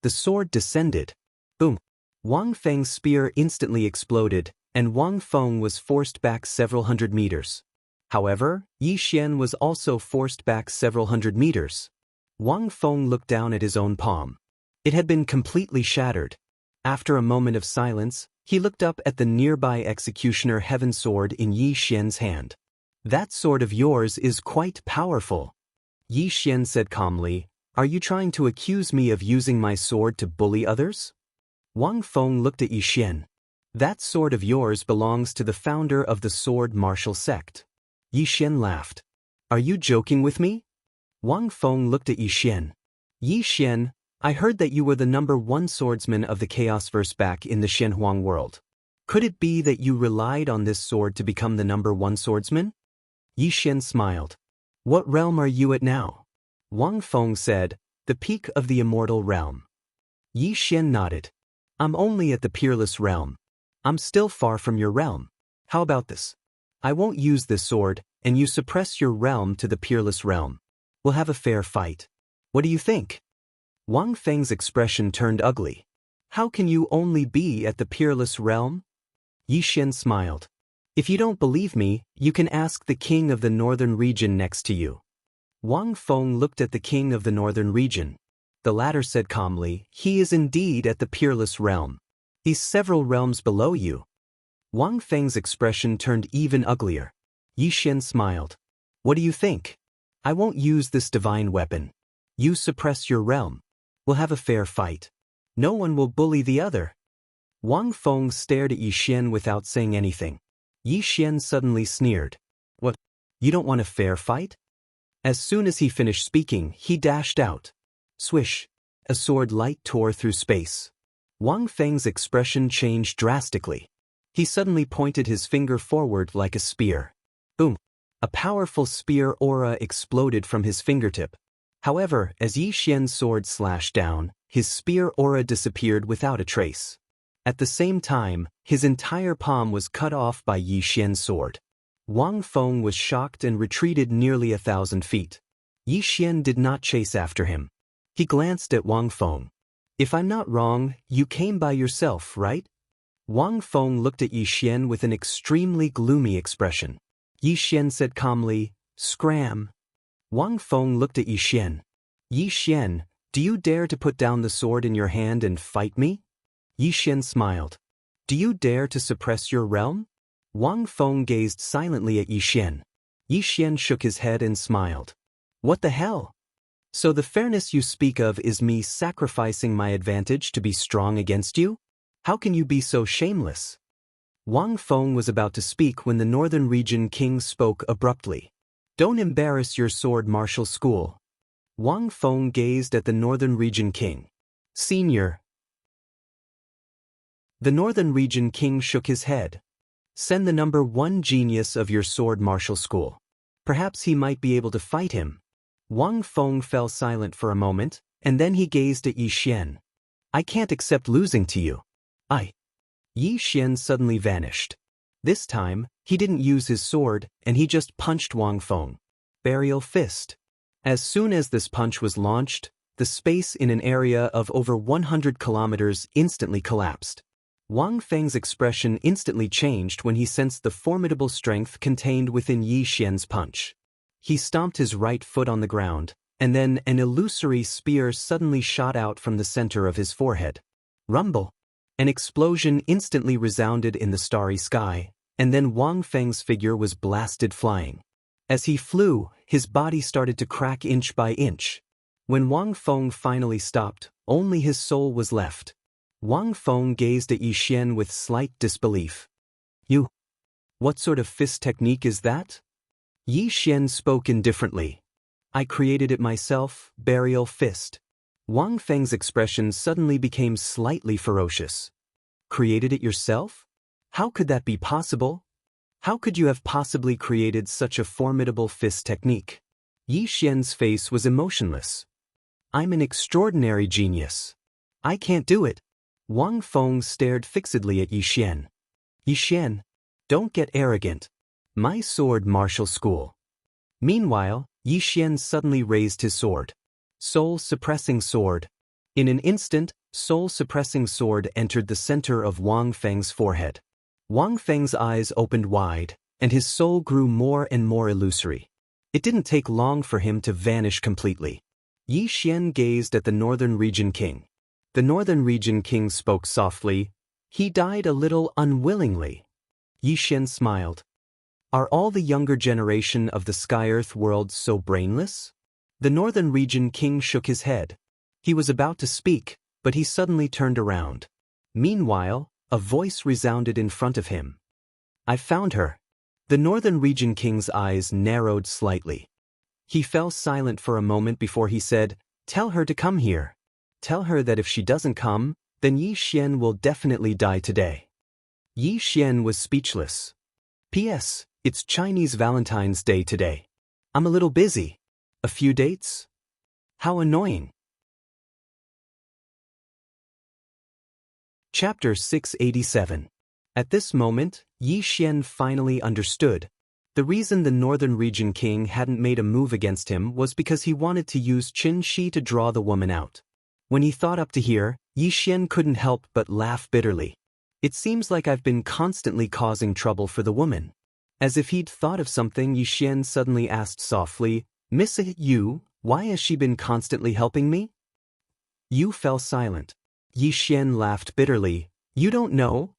The sword descended. Boom. Wang Feng's spear instantly exploded, and Wang Feng was forced back several hundred meters. However, Yi Xian was also forced back several hundred meters. Wang Feng looked down at his own palm. It had been completely shattered. After a moment of silence, he looked up at the nearby executioner heaven sword in Yi Xian's hand. That sword of yours is quite powerful. Yi Xian said calmly, are you trying to accuse me of using my sword to bully others? Wang Feng looked at Yi Xian. That sword of yours belongs to the founder of the Sword Martial Sect. Yi Xian laughed. Are you joking with me? Wang Feng looked at Yi Xian. Yi Xian, I heard that you were the #1 swordsman of the Chaosverse back in the Shenhuang world. Could it be that you relied on this sword to become the #1 swordsman? Yi Xian smiled. What realm are you at now? Wang Feng said, the peak of the immortal realm. Yi Xian nodded. I'm only at the peerless realm. I'm still far from your realm. How about this? I won't use this sword, and you suppress your realm to the peerless realm. We'll have a fair fight. What do you think? Wang Feng's expression turned ugly. How can you only be at the peerless realm? Yi Xian smiled. If you don't believe me, you can ask the king of the northern region next to you. Wang Feng looked at the king of the northern region. The latter said calmly, he is indeed at the peerless realm. He's several realms below you. Wang Feng's expression turned even uglier. Yi Xian smiled. What do you think? I won't use this divine weapon. You suppress your realm. We'll have a fair fight. No one will bully the other. Wang Feng stared at Yi Xian without saying anything. Yi Xian suddenly sneered. What? You don't want a fair fight? As soon as he finished speaking, he dashed out. Swish. A sword light tore through space. Wang Feng's expression changed drastically. He suddenly pointed his finger forward like a spear. Boom. A powerful spear aura exploded from his fingertip. However, as Yi Xian's sword slashed down, his spear aura disappeared without a trace. At the same time, his entire palm was cut off by Yi Xian's sword. Wang Feng was shocked and retreated nearly 1,000 feet. Yi Xian did not chase after him. He glanced at Wang Feng. If I'm not wrong, you came by yourself, right? Wang Feng looked at Yi Xian with an extremely gloomy expression. Yi Xian said calmly, "Scram." Wang Feng looked at Yi Xian. "Yi Xian, do you dare to put down the sword in your hand and fight me?" Yi Xian smiled. "Do you dare to suppress your realm?" Wang Feng gazed silently at Yi Xian. Yi Xian shook his head and smiled. "What the hell? So the fairness you speak of is me sacrificing my advantage to be strong against you? How can you be so shameless?" Wang Feng was about to speak when the Northern Region King spoke abruptly. "Don't embarrass your sword martial school." Wang Feng gazed at the Northern Region King. "Senior." The Northern Region King shook his head. "Send the number 1 genius of your sword martial school. Perhaps he might be able to fight him." Wang Feng fell silent for a moment, and then he gazed at Yi Xian. "I can't accept losing to you." Yi Xian suddenly vanished. This time, he didn't use his sword, and he just punched Wang Feng. Burial fist. As soon as this punch was launched, the space in an area of over 100 kilometers instantly collapsed. Wang Feng's expression instantly changed when he sensed the formidable strength contained within Yi Xian's punch. He stomped his right foot on the ground, and then an illusory spear suddenly shot out from the center of his forehead. Rumble! An explosion instantly resounded in the starry sky, and then Wang Feng's figure was blasted flying. As he flew, his body started to crack inch by inch. When Wang Feng finally stopped, only his soul was left. Wang Feng gazed at Yi Xian with slight disbelief. "You? What sort of fist technique is that?" Yi Xian spoke indifferently. "I created it myself, burial fist." Wang Feng's expression suddenly became slightly ferocious. "Created it yourself? How could that be possible? How could you have possibly created such a formidable fist technique?" Yi Xian's face was emotionless. "I'm an extraordinary genius. I can't do it." Wang Feng stared fixedly at Yi Xian. "Yi Xian, don't get arrogant. My sword martial school." Meanwhile, Yi Xian suddenly raised his sword. Soul-suppressing sword. In an instant, soul-suppressing sword entered the center of Wang Feng's forehead. Wang Feng's eyes opened wide, and his soul grew more and more illusory. It didn't take long for him to vanish completely. Yi Xian gazed at the Northern Region King. The Northern Region King spoke softly. "He died a little unwillingly." Yi Xian smiled. "Are all the younger generation of the Sky-Earth world so brainless?" The Northern Region King shook his head. He was about to speak, but he suddenly turned around. Meanwhile, a voice resounded in front of him. "I found her." The Northern Region King's eyes narrowed slightly. He fell silent for a moment before he said, "Tell her to come here. Tell her that if she doesn't come, then Yi Xian will definitely die today." Yi Xian was speechless. "P.S. It's Chinese Valentine's Day today. I'm a little busy. A few dates? How annoying." Chapter 687. At this moment, Yi Xian finally understood. The reason the Northern Region King hadn't made a move against him was because he wanted to use Qin Shi to draw the woman out. When he thought up to here, Yi Xian couldn't help but laugh bitterly. "It seems like I've been constantly causing trouble for the woman." As if he'd thought of something, Yi Xian suddenly asked softly, "Miss Yu, why has she been constantly helping me?" Yu fell silent. Yi Xian laughed bitterly. "You don't know?"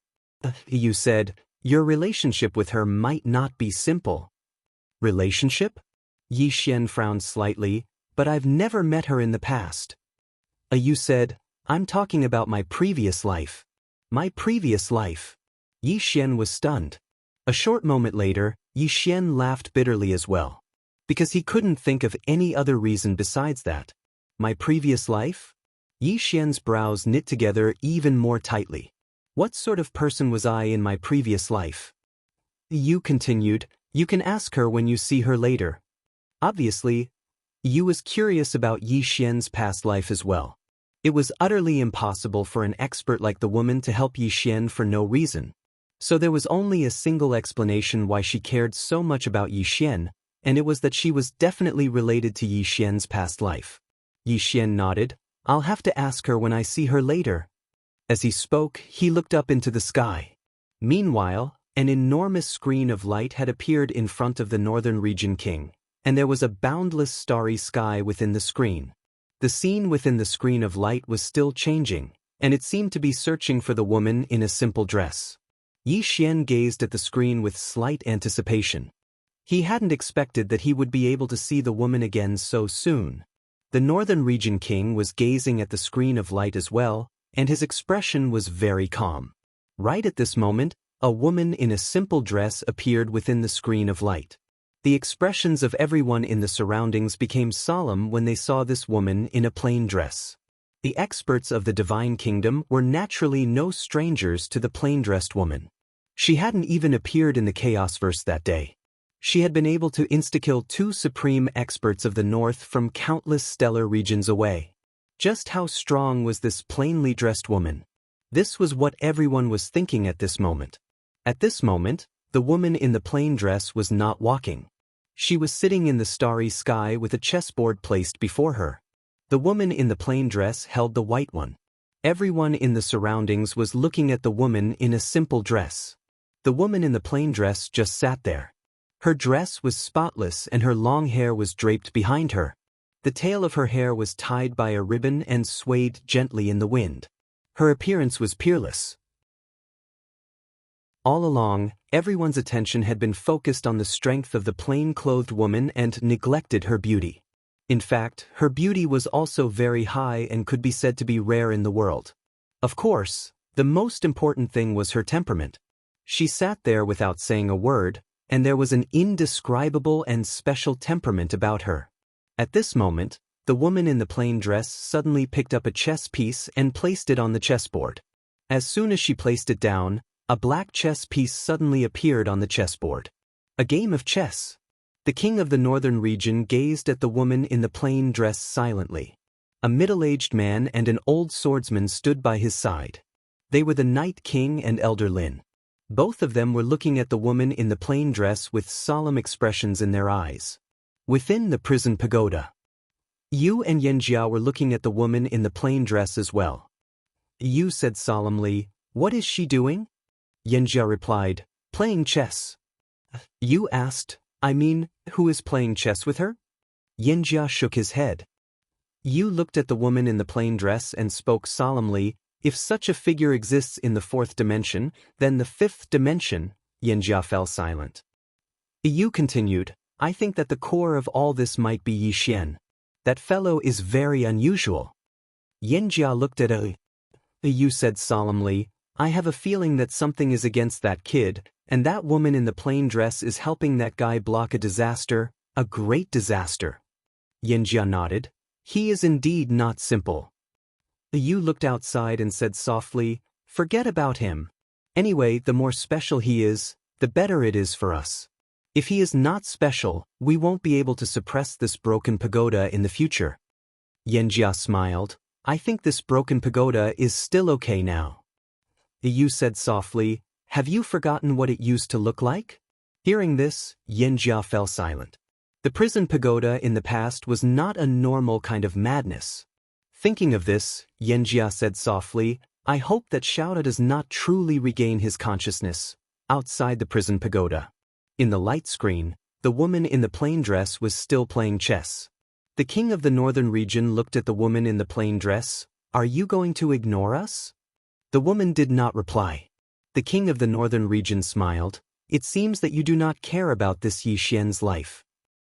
Yu said, "Your relationship with her might not be simple." "Relationship?" Yi Xian frowned slightly. "But I've never met her in the past." Yu said, "I'm talking about my previous life." "My previous life?" Yi Xian was stunned. A short moment later, Yi Xian laughed bitterly as well. Because he couldn't think of any other reason besides that. "My previous life?" Yi Xian's brows knit together even more tightly. "What sort of person was I in my previous life?" Yu continued, "You can ask her when you see her later." Obviously, Yu was curious about Yi Xian's past life as well. It was utterly impossible for an expert like the woman to help Yi Xian for no reason. So there was only a single explanation why she cared so much about Yi Xian, and it was that she was definitely related to Yi Xian's past life. Yi Xian nodded. I'll have to ask her when I see her later. As he spoke, he looked up into the sky. Meanwhile, an enormous screen of light had appeared in front of the Northern Region King, and there was a boundless starry sky within the screen. The scene within the screen of light was still changing, and it seemed to be searching for the woman in a simple dress. Yi Xian gazed at the screen with slight anticipation. He hadn't expected that he would be able to see the woman again so soon. The Northern Region King was gazing at the screen of light as well, and his expression was very calm. Right at this moment, a woman in a simple dress appeared within the screen of light. The expressions of everyone in the surroundings became solemn when they saw this woman in a plain dress. The experts of the Divine Kingdom were naturally no strangers to the plain-dressed woman. She hadn't even appeared in the Chaosverse that day. She had been able to insta-kill 2 supreme experts of the North from countless stellar regions away. Just how strong was this plainly dressed woman? This was what everyone was thinking at this moment. At this moment, the woman in the plain dress was not walking. She was sitting in the starry sky with a chessboard placed before her. The woman in the plain dress held the white one. Everyone in the surroundings was looking at the woman in a simple dress. The woman in the plain dress just sat there. Her dress was spotless and her long hair was draped behind her. The tail of her hair was tied by a ribbon and swayed gently in the wind. Her appearance was peerless. All along, everyone's attention had been focused on the strength of the plain-clothed woman and neglected her beauty. In fact, her beauty was also very high and could be said to be rare in the world. Of course, the most important thing was her temperament. She sat there without saying a word, and there was an indescribable and special temperament about her. At this moment, the woman in the plain dress suddenly picked up a chess piece and placed it on the chessboard. As soon as she placed it down, a black chess piece suddenly appeared on the chessboard. A game of chess. The king of the northern region gazed at the woman in the plain dress silently. A middle-aged man and an old swordsman stood by his side. They were the Night King and Elder Lin. Both of them were looking at the woman in the plain dress with solemn expressions in their eyes. Within the prison pagoda, Yu and Xianxia were looking at the woman in the plain dress as well. Yu said solemnly, "What is she doing?" Xianxia replied, "Playing chess." Yu asked, who is playing chess with her?" Xianxia shook his head. Yu looked at the woman in the plain dress and spoke solemnly, "If such a figure exists in the 4th dimension, then the 5th dimension." Xianxia fell silent. Yu continued, "I think that the core of all this might be Yi Xian. That fellow is very unusual." Xianxia looked at Yu said solemnly, "I have a feeling that something is against that kid, and that woman in the plain dress is helping that guy block a disaster, a great disaster." Xianxia nodded. "He is indeed not simple." Yu looked outside and said softly, "Forget about him. Anyway, the more special he is, the better it is for us. If he is not special, we won't be able to suppress this broken pagoda in the future." Xianxia smiled. "I think this broken pagoda is still okay now." Yu said softly, "Have you forgotten what it used to look like?" Hearing this, Xianxia fell silent. The prison pagoda in the past was not a normal kind of madness. Thinking of this, Xianxia said softly, "I hope that Xiaoda does not truly regain his consciousness." Outside the prison pagoda, in the light screen, the woman in the plain dress was still playing chess. The king of the northern region looked at the woman in the plain dress. "Are you going to ignore us?" The woman did not reply. The king of the northern region smiled. "It seems that you do not care about this Yi Xian's life."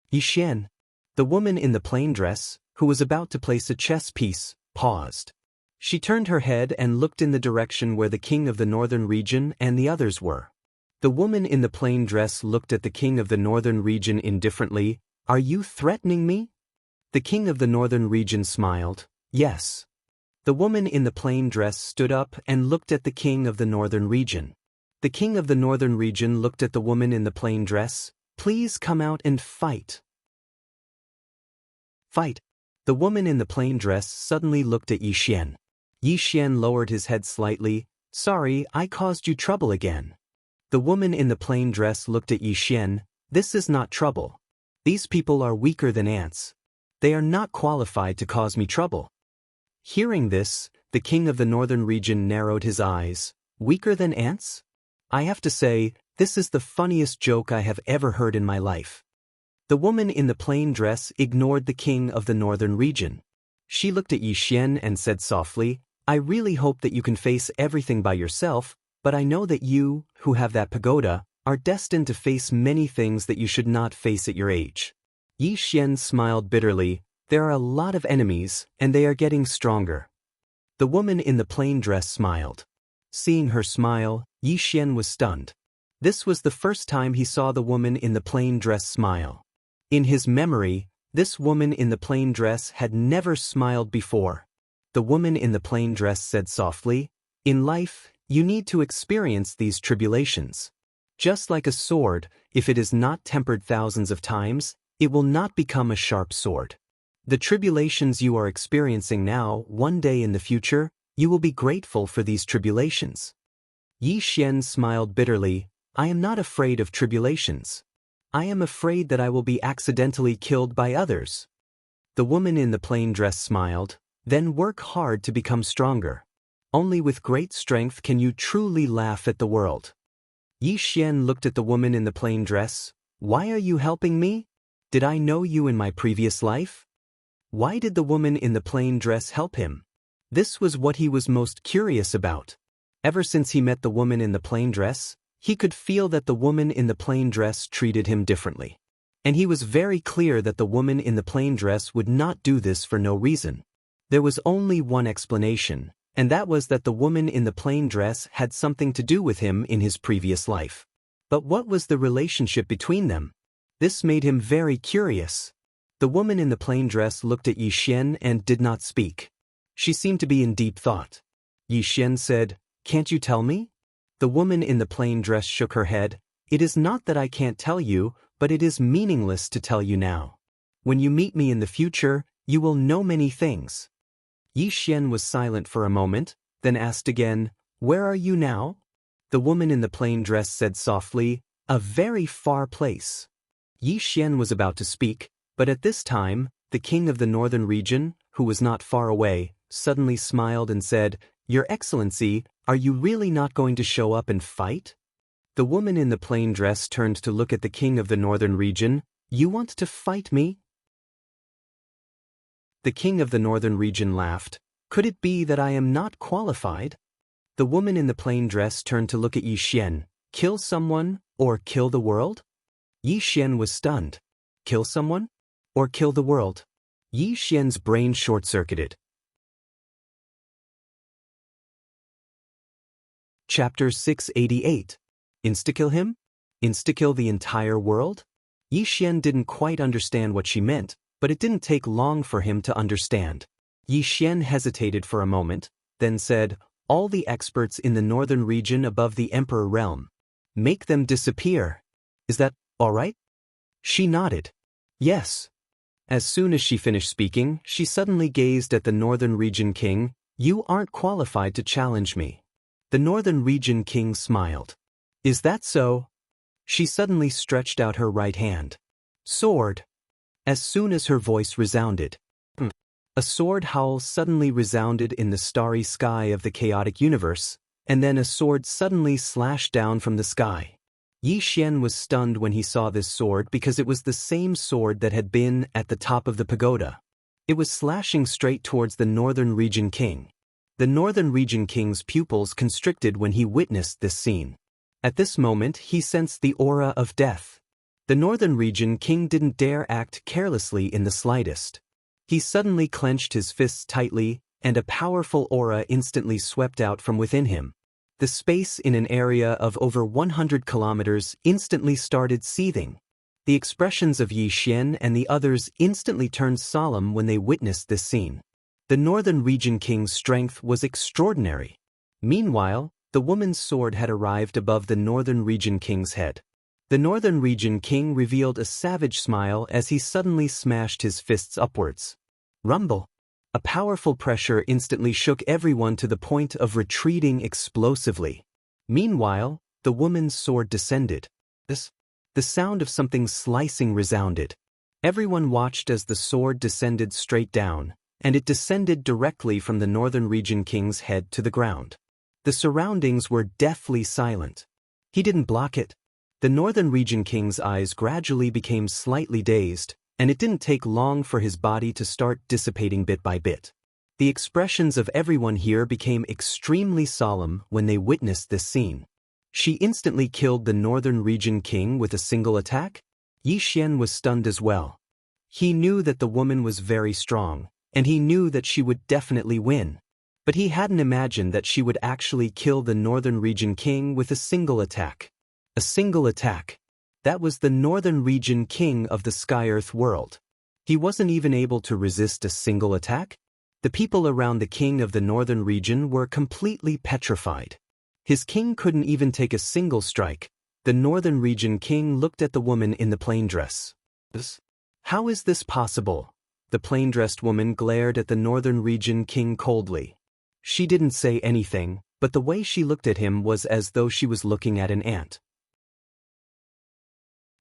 Yi Xian, the woman in the plain dress, who was about to place a chess piece, paused. She turned her head and looked in the direction where the king of the northern region and the others were. The woman in the plain dress looked at the king of the northern region indifferently. "Are you threatening me?" The king of the northern region smiled. "Yes." The woman in the plain dress stood up and looked at the king of the northern region. The king of the northern region looked at the woman in the plain dress. "Please come out and fight." Fight. The woman in the plain dress suddenly looked at Yi Xian. Yi Xian lowered his head slightly. "Sorry, I caused you trouble again." The woman in the plain dress looked at Yi Xian. "This is not trouble." These people are weaker than ants. They are not qualified to cause me trouble. Hearing this, the king of the northern region narrowed his eyes. Weaker than ants? I have to say, this is the funniest joke I have ever heard in my life. The woman in the plain dress ignored the king of the northern region. She looked at Yixian and said softly, I really hope that you can face everything by yourself, but I know that you, who have that pagoda, are destined to face many things that you should not face at your age. Yixian smiled bitterly. There are a lot of enemies, and they are getting stronger. The woman in the plain dress smiled. Seeing her smile, Yixian was stunned. This was the first time he saw the woman in the plain dress smile. In his memory, this woman in the plain dress had never smiled before. The woman in the plain dress said softly, In life, you need to experience these tribulations. Just like a sword, if it is not tempered thousands of times, it will not become a sharp sword. The tribulations you are experiencing now, one day in the future, you will be grateful for these tribulations. Yixian smiled bitterly. I am not afraid of tribulations. I am afraid that I will be accidentally killed by others. The woman in the plain dress smiled. Then work hard to become stronger. Only with great strength can you truly laugh at the world. Yixian looked at the woman in the plain dress. Why are you helping me? Did I know you in my previous life? Why did the woman in the plain dress help him? This was what he was most curious about. Ever since he met the woman in the plain dress, he could feel that the woman in the plain dress treated him differently. And he was very clear that the woman in the plain dress would not do this for no reason. There was only one explanation, and that was that the woman in the plain dress had something to do with him in his previous life. But what was the relationship between them? This made him very curious. The woman in the plain dress looked at Yixian and did not speak. She seemed to be in deep thought. Yixian said, Can't you tell me? The woman in the plain dress shook her head. It is not that I can't tell you, but it is meaningless to tell you now. When you meet me in the future, you will know many things. Yixian was silent for a moment, then asked again, Where are you now? The woman in the plain dress said softly, A very far place. Yixian was about to speak, but at this time, the king of the northern region, who was not far away, suddenly smiled and said, Your Excellency, are you really not going to show up and fight? The woman in the plain dress turned to look at the king of the northern region. You want to fight me? The king of the northern region laughed. Could it be that I am not qualified? The woman in the plain dress turned to look at Yixian. Kill someone or kill the world? Yixian was stunned. Kill someone or kill the world? Yixian's brain short-circuited. Chapter 688. Insta-kill him? Insta-kill the entire world? Yixian didn't quite understand what she meant, but it didn't take long for him to understand. Yixian hesitated for a moment, then said, All the experts in the northern region above the Emperor realm. Make them disappear. Is that all right? She nodded. Yes. As soon as she finished speaking, she suddenly gazed at the northern region king. You aren't qualified to challenge me. The northern region king smiled. Is that so? She suddenly stretched out her right hand. Sword. As soon as her voice resounded. A sword howl suddenly resounded in the starry sky of the chaotic universe, and then a sword suddenly slashed down from the sky. Yixian was stunned when he saw this sword because it was the same sword that had been at the top of the pagoda. It was slashing straight towards the northern region king. The northern region king's pupils constricted when he witnessed this scene. At this moment he sensed the aura of death. The northern region king didn't dare act carelessly in the slightest. He suddenly clenched his fists tightly, and a powerful aura instantly swept out from within him. The space in an area of over 100 kilometers instantly started seething. The expressions of Yixian and the others instantly turned solemn when they witnessed this scene. The northern region king's strength was extraordinary. Meanwhile, the woman's sword had arrived above the northern region king's head. The northern region king revealed a savage smile as he suddenly smashed his fists upwards. Rumble! A powerful pressure instantly shook everyone to the point of retreating explosively. Meanwhile, the woman's sword descended. The sound of something slicing resounded. Everyone watched as the sword descended straight down, and it descended directly from the Northern Region King's head to the ground. The surroundings were deathly silent. He didn't block it. The Northern Region King's eyes gradually became slightly dazed, and it didn't take long for his body to start dissipating bit by bit. The expressions of everyone here became extremely solemn when they witnessed this scene. She instantly killed the Northern Region King with a single attack? Xian was stunned as well. He knew that the woman was very strong, and he knew that she would definitely win. But he hadn't imagined that she would actually kill the Northern Region King with a single attack. A single attack. That was the Northern Region King of the Sky-Earth world. He wasn't even able to resist a single attack? The people around the king of the Northern Region were completely petrified. His king couldn't even take a single strike. The Northern Region King looked at the woman in the plain dress. How is this possible? The plain-dressed woman glared at the Northern Region King coldly. She didn't say anything, but the way she looked at him was as though she was looking at an ant.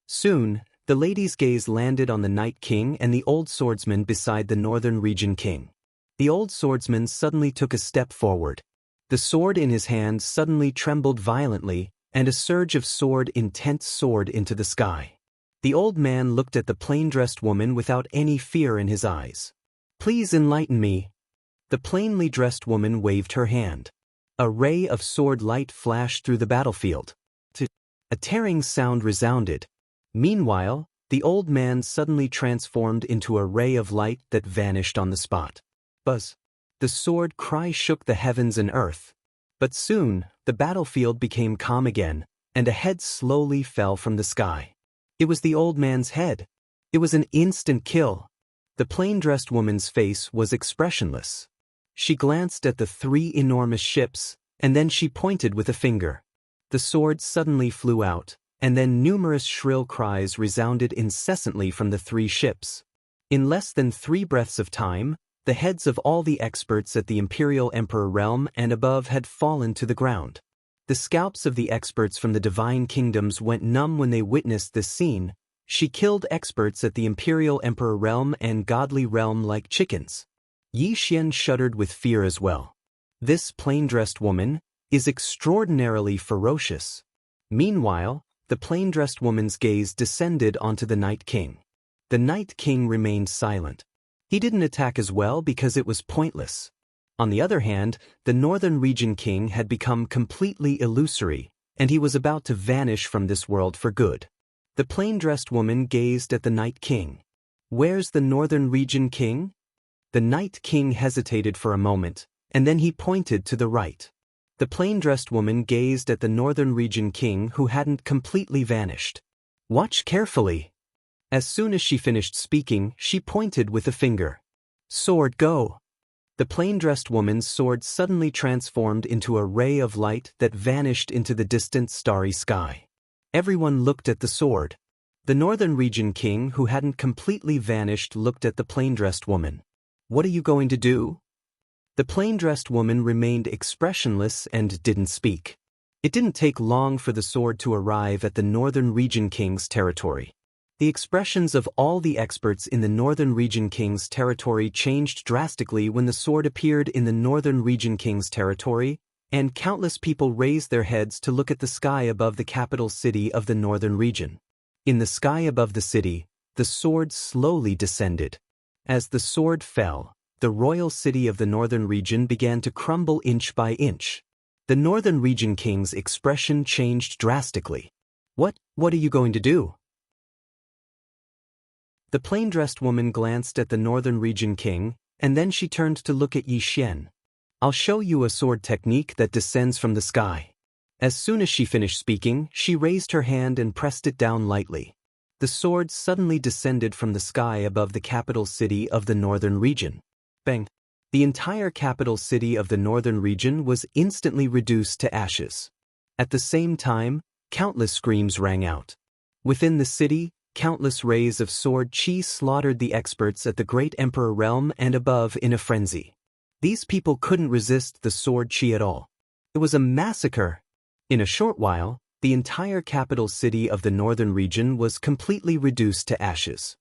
Soon, the lady's gaze landed on the Night King and the old swordsman beside the Northern Region King. The old swordsman suddenly took a step forward. The sword in his hand suddenly trembled violently, and a surge of intense sword into the sky. The old man looked at the plain-dressed woman without any fear in his eyes. "Please enlighten me." The plainly dressed woman waved her hand. A ray of sword light flashed through the battlefield. A tearing sound resounded. Meanwhile, the old man suddenly transformed into a ray of light that vanished on the spot. Buzz. The sword cry shook the heavens and earth. But soon, the battlefield became calm again, and a head slowly fell from the sky. It was the old man's head. It was an instant kill. The plain-dressed woman's face was expressionless. She glanced at the 3 enormous ships, and then she pointed with a finger. The sword suddenly flew out, and then numerous shrill cries resounded incessantly from the 3 ships. In less than 3 breaths of time, the heads of all the experts at the Imperial Emperor realm and above had fallen to the ground. The scalps of the experts from the divine kingdoms went numb when they witnessed this scene. She killed experts at the Imperial Emperor realm and godly realm like chickens. Xian shuddered with fear as well. This plain-dressed woman is extraordinarily ferocious. Meanwhile, the plain-dressed woman's gaze descended onto the Night King. The Night King remained silent. He didn't attack as well because it was pointless. On the other hand, the Northern Region King had become completely illusory, and he was about to vanish from this world for good. The plain-dressed woman gazed at the Night King. "Where's the Northern Region King?" The Night King hesitated for a moment, and then he pointed to the right. The plain-dressed woman gazed at the Northern Region King who hadn't completely vanished. "Watch carefully." As soon as she finished speaking, she pointed with a finger. "Sword, go." The plain-dressed woman's sword suddenly transformed into a ray of light that vanished into the distant starry sky. Everyone looked at the sword. The Northern Region King who hadn't completely vanished looked at the plain-dressed woman. "What are you going to do?" The plain-dressed woman remained expressionless and didn't speak. It didn't take long for the sword to arrive at the Northern Region King's territory. The expressions of all the experts in the Northern Region King's territory changed drastically when the sword appeared in the Northern Region King's territory, and countless people raised their heads to look at the sky above the capital city of the Northern Region. In the sky above the city, the sword slowly descended. As the sword fell, the royal city of the Northern Region began to crumble inch by inch. The Northern Region King's expression changed drastically. What are you going to do?" The plain-dressed woman glanced at the Northern Region King, and then she turned to look at Xian. "I'll show you a sword technique that descends from the sky." As soon as she finished speaking, she raised her hand and pressed it down lightly. The sword suddenly descended from the sky above the capital city of the Northern Region. Bang! The entire capital city of the Northern Region was instantly reduced to ashes. At the same time, countless screams rang out. Within the city, countless rays of sword chi slaughtered the experts at the Great Emperor realm and above in a frenzy. These people couldn't resist the sword chi at all. It was a massacre. In a short while, the entire capital city of the Northern Region was completely reduced to ashes.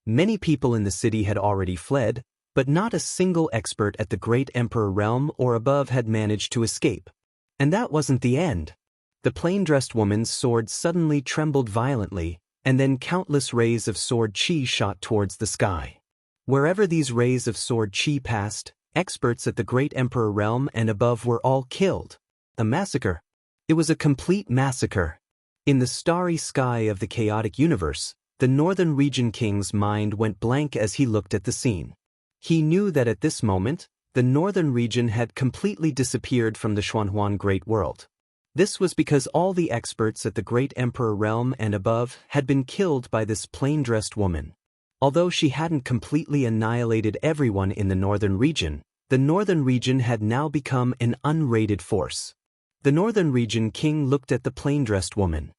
Many people in the city had already fled, but not a single expert at the Great Emperor realm or above had managed to escape. And that wasn't the end. The plain-dressed woman's sword suddenly trembled violently, and then countless rays of sword chi shot towards the sky. Wherever these rays of sword chi passed, experts at the Great Emperor realm and above were all killed. A massacre. It was a complete massacre. In the starry sky of the chaotic universe, the Northern Region King's mind went blank as he looked at the scene. He knew that at this moment, the Northern Region had completely disappeared from the Xuanhuan Great World. This was because all the experts at the Great Emperor realm and above had been killed by this plain-dressed woman. Although she hadn't completely annihilated everyone in the Northern Region, the Northern Region had now become an unrated force. The Northern Region King looked at the plain-dressed woman.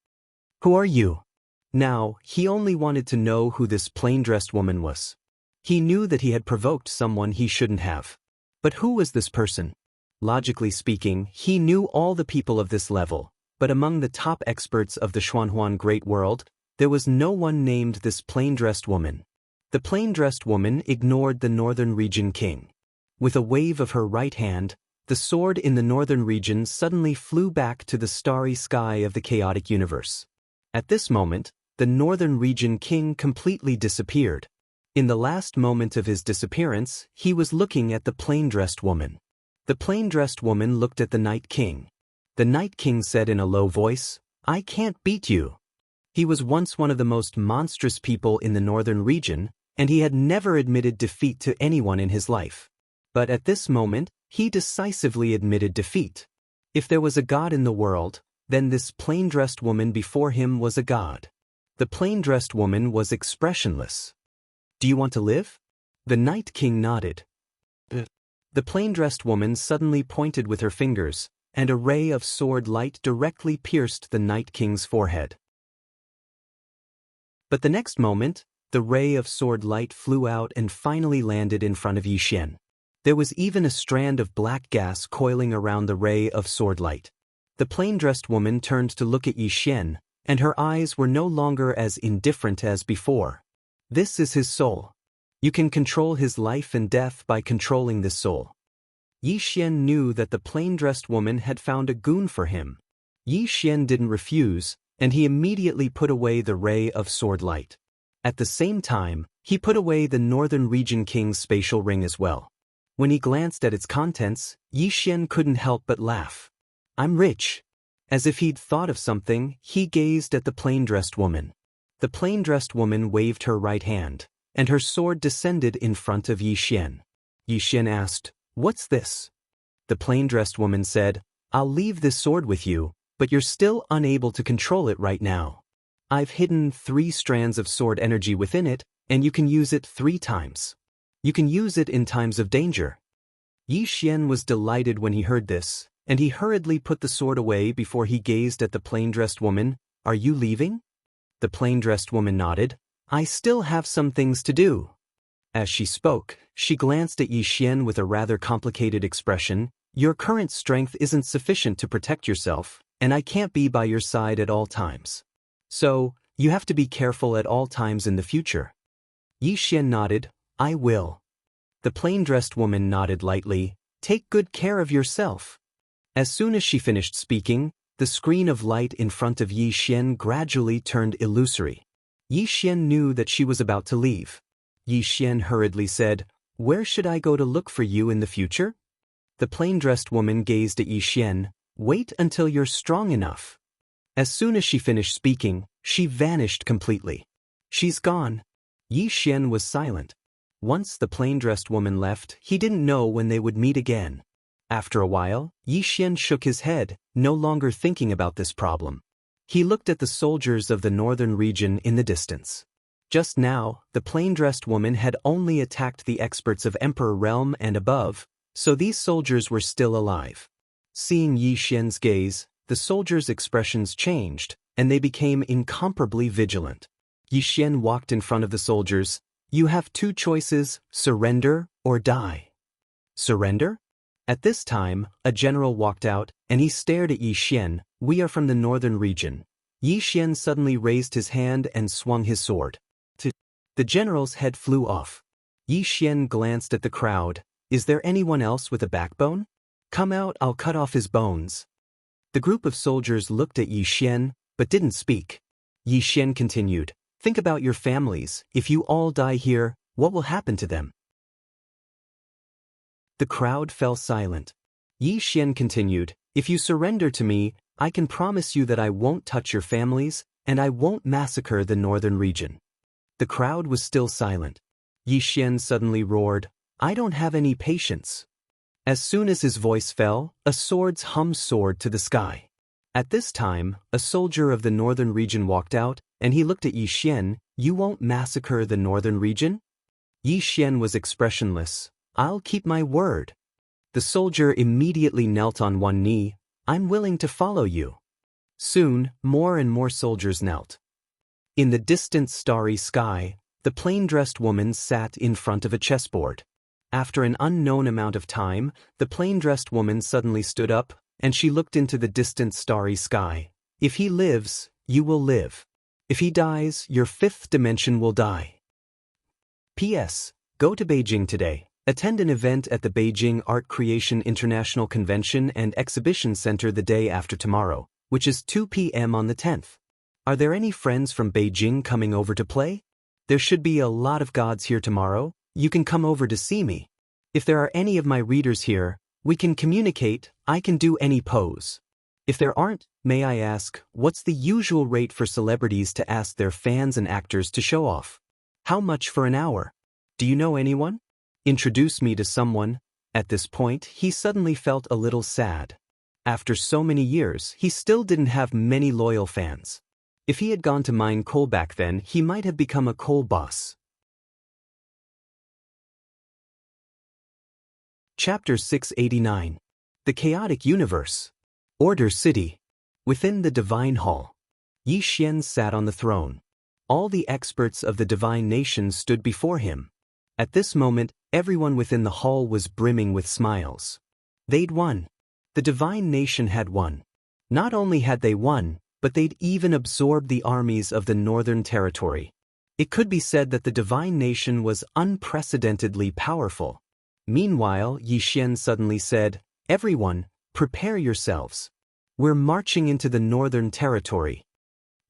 "Who are you?" Now, he only wanted to know who this plain-dressed woman was. He knew that he had provoked someone he shouldn't have. But who was this person? Logically speaking, he knew all the people of this level, but among the top experts of the Xuanhuan Great World, there was no one named this plain-dressed woman. The plain-dressed woman ignored the Northern Region King. With a wave of her right hand, the sword in the Northern Region suddenly flew back to the starry sky of the chaotic universe. At this moment, the Northern Region King completely disappeared. In the last moment of his disappearance, he was looking at the plain-dressed woman. The plain-dressed woman looked at the Night King. The Night King said in a low voice, "I can't beat you." He was once one of the most monstrous people in the Northern Region, and he had never admitted defeat to anyone in his life. But at this moment, he decisively admitted defeat. If there was a god in the world, then this plain-dressed woman before him was a god. The plain-dressed woman was expressionless. "Do you want to live?" The Night King nodded. The plain-dressed woman suddenly pointed with her fingers, and a ray of sword light directly pierced the Night King's forehead. But the next moment, the ray of sword light flew out and finally landed in front of Yixian. There was even a strand of black gas coiling around the ray of sword light. The plain-dressed woman turned to look at Yixian, and her eyes were no longer as indifferent as before. "This is his soul. You can control his life and death by controlling this soul." Yixian knew that the plain-dressed woman had found a goon for him. Yixian didn't refuse, and he immediately put away the ray of sword light. At the same time, he put away the Northern Region King's spatial ring as well. When he glanced at its contents, Yixian couldn't help but laugh. "I'm rich." As if he'd thought of something, he gazed at the plain-dressed woman. The plain-dressed woman waved her right hand, and her sword descended in front of Yixian. Yixian asked, "What's this?" The plain-dressed woman said, "I'll leave this sword with you, but you're still unable to control it right now. I've hidden 3 strands of sword energy within it, and you can use it 3 times. You can use it in times of danger." Yixian was delighted when he heard this, and he hurriedly put the sword away before he gazed at the plain-dressed woman. "Are you leaving?" The plain-dressed woman nodded. "I still have some things to do." As she spoke, she glanced at Yixian with a rather complicated expression. "Your current strength isn't sufficient to protect yourself, and I can't be by your side at all times. So, you have to be careful at all times in the future." Yixian nodded. "I will." The plain-dressed woman nodded lightly. "Take good care of yourself." As soon as she finished speaking, the screen of light in front of Yixian gradually turned illusory. Yixian knew that she was about to leave. Yixian hurriedly said, "Where should I go to look for you in the future?" The plain-dressed woman gazed at Yixian. "Wait until you're strong enough." As soon as she finished speaking, she vanished completely. "She's gone." Yixian was silent. Once the plain-dressed woman left, he didn't know when they would meet again. After a while, Yixian shook his head, no longer thinking about this problem. He looked at the soldiers of the Northern Region in the distance. Just now, the plain-dressed woman had only attacked the experts of Emperor Realm and above, so these soldiers were still alive. Seeing Yixian's gaze, the soldiers' expressions changed, and they became incomparably vigilant. Yixian walked in front of the soldiers. "You have 2 choices, surrender or die." "Surrender?" At this time, a general walked out, and he stared at Yixian. "We are from the Northern Region." Yixian suddenly raised his hand and swung his sword. The general's head flew off. Yi Xian glanced at the crowd. Is there anyone else with a backbone? Come out, I'll cut off his bones. The group of soldiers looked at Yi Xian, but didn't speak. Yi Xian continued, think about your families. If you all die here, what will happen to them? The crowd fell silent. Yi Xian continued, if you surrender to me, I can promise you that I won't touch your families, and I won't massacre the northern region. The crowd was still silent. Yi Xian suddenly roared, I don't have any patience. As soon as his voice fell, a sword's hum soared to the sky. At this time, a soldier of the northern region walked out, and he looked at Yi Xian, you won't massacre the northern region? Yi Xian was expressionless. I'll keep my word. The soldier immediately knelt on one knee. I'm willing to follow you. Soon, more and more soldiers knelt. In the distant starry sky, the plain-dressed woman sat in front of a chessboard. After an unknown amount of time, the plain-dressed woman suddenly stood up, and she looked into the distant starry sky. If he lives, you will live. If he dies, your fifth dimension will die. P.S. Go to Beijing today. Attend an event at the Beijing Art Creation International Convention and Exhibition Center the day after tomorrow, which is 2 p.m. on the 10th. Are there any friends from Beijing coming over to play? There should be a lot of gods here tomorrow. You can come over to see me. If there are any of my readers here, we can communicate. I can do any pose. If there aren't, may I ask, what's the usual rate for celebrities to ask their fans and actors to show off? How much for an hour? Do you know anyone? Introduce me to someone. At this point, he suddenly felt a little sad. After so many years, he still didn't have many loyal fans. If he had gone to mine coal back then, he might have become a coal boss. Chapter 689. The Chaotic Universe. Order City. Within the Divine Hall, Yi Xian sat on the throne. All the experts of the divine nation stood before him. At this moment, everyone within the hall was brimming with smiles. They'd won. The divine nation had won. Not only had they won, but they'd even absorbed the armies of the Northern Territory. It could be said that the divine nation was unprecedentedly powerful. Meanwhile, Yi Xian suddenly said, everyone, prepare yourselves. We're marching into the Northern Territory.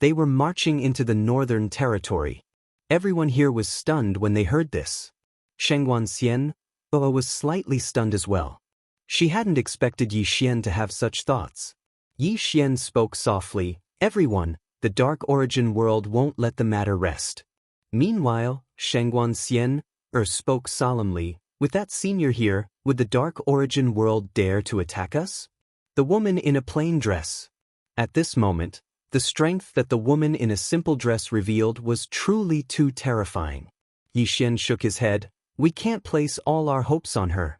They were marching into the Northern Territory. Everyone here was stunned when they heard this. Xianxia was slightly stunned as well. She hadn't expected Yi Xian to have such thoughts. Yi Xian spoke softly, everyone, the Dark Origin world won't let the matter rest. Meanwhile, Xianxia spoke solemnly, with that senior here, would the Dark Origin world dare to attack us? The woman in a plain dress. At this moment, the strength that the woman in a simple dress revealed was truly too terrifying. Yi Xian shook his head. We can't place all our hopes on her.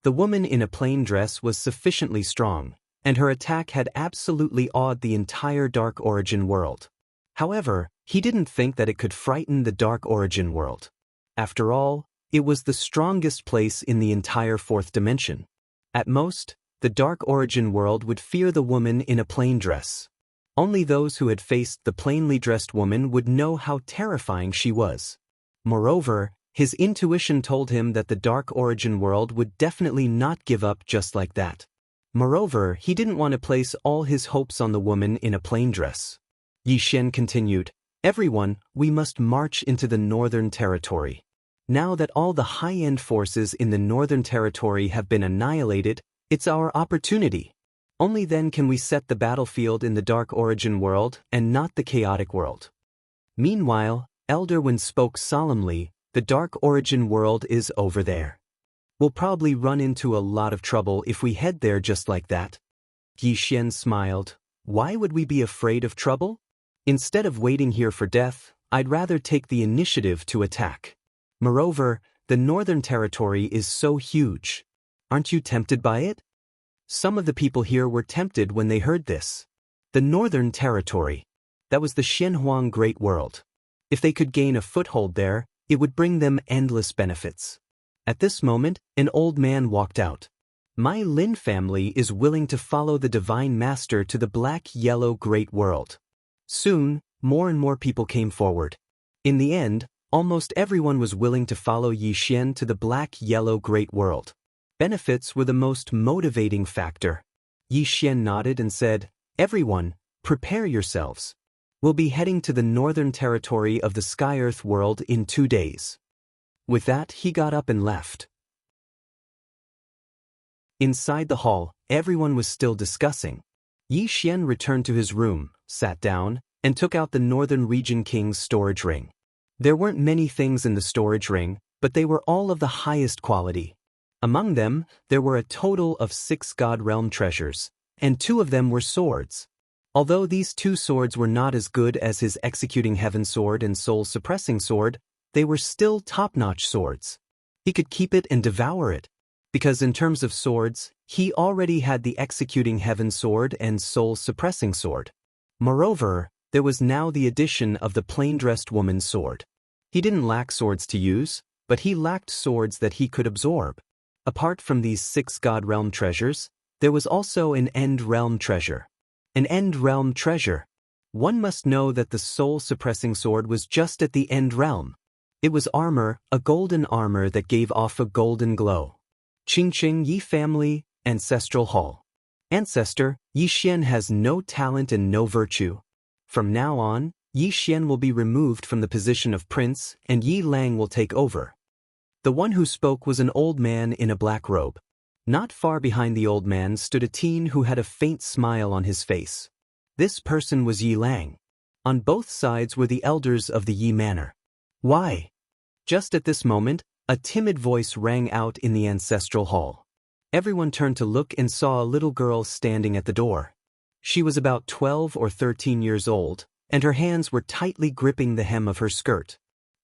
The woman in a plain dress was sufficiently strong, and her attack had absolutely awed the entire Dark Origin world. However, he didn't think that it could frighten the Dark Origin world. After all, it was the strongest place in the entire fourth dimension. At most, the Dark Origin world would fear the woman in a plain dress. Only those who had faced the plainly dressed woman would know how terrifying she was. Moreover, his intuition told him that the Dark Origin world would definitely not give up just like that. Moreover, he didn't want to place all his hopes on the woman in a plain dress. Yi Xian continued, everyone, we must march into the Northern Territory. Now that all the high-end forces in the Northern Territory have been annihilated, it's our opportunity. Only then can we set the battlefield in the Dark Origin world and not the chaotic world. Meanwhile, Elder Wen spoke solemnly, the Dark Origin world is over there. We'll probably run into a lot of trouble if we head there just like that. Yi Xian smiled. Why would we be afraid of trouble? Instead of waiting here for death, I'd rather take the initiative to attack. Moreover, the Northern Territory is so huge. Aren't you tempted by it? Some of the people here were tempted when they heard this. The Northern Territory. That was the Shenhuang Great World. If they could gain a foothold there, it would bring them endless benefits. At this moment, an old man walked out. My Lin family is willing to follow the Divine Master to the Black-Yellow Great World. Soon, more and more people came forward. In the end, Almost everyone was willing to follow Yi Xian to the black-yellow great world. Benefits were the most motivating factor. Yi Xian nodded and said, "Everyone, prepare yourselves. We'll be heading to the northern territory of the Sky-Earth world in 2 days." With that, he got up and left. Inside the hall, everyone was still discussing. Yi Xian returned to his room, sat down, and took out the Northern Region King's storage ring. There weren't many things in the storage ring, but they were all of the highest quality. Among them, there were a total of 6 God Realm treasures, and 2 of them were swords. Although these 2 swords were not as good as his Executing Heaven sword and Soul Suppressing sword, they were still top-notch swords. He could keep it and devour it, because in terms of swords, he already had the Executing Heaven sword and Soul Suppressing sword. Moreover, there was now the addition of the plain-dressed woman's sword. He didn't lack swords to use, but he lacked swords that he could absorb. Apart from these 6 God Realm treasures, there was also an End Realm treasure. An End Realm treasure. One must know that the soul-suppressing sword was just at the End Realm. It was armor, a golden armor that gave off a golden glow. Qingqing Yi family, Ancestral Hall. Ancestor, Yi Xian has no talent and no virtue. From now on, Yi Xian will be removed from the position of prince and Yi Lang will take over. The one who spoke was an old man in a black robe. Not far behind the old man stood a teen who had a faint smile on his face. This person was Yi Lang. On both sides were the elders of the Yi Manor. "Why?" Just at this moment, a timid voice rang out in the ancestral hall. Everyone turned to look and saw a little girl standing at the door. She was about 12 or 13 years old, and her hands were tightly gripping the hem of her skirt.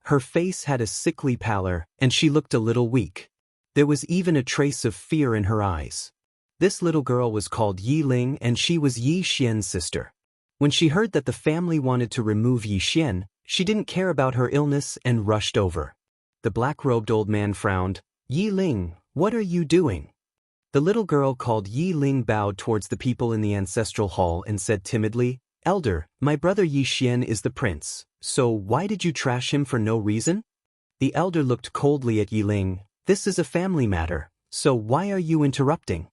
Her face had a sickly pallor, and she looked a little weak. There was even a trace of fear in her eyes. This little girl was called Yi Ling, and she was Yi Xian's sister. When she heard that the family wanted to remove Yi Xian, she didn't care about her illness and rushed over. The black-robed old man frowned. "Yi Ling, what are you doing?" The little girl called Yi Ling bowed towards the people in the ancestral hall and said timidly, "Elder, my brother Yi Xian is the prince, so why did you trash him for no reason?" The elder looked coldly at Yi Ling. "This is a family matter, so why are you interrupting?"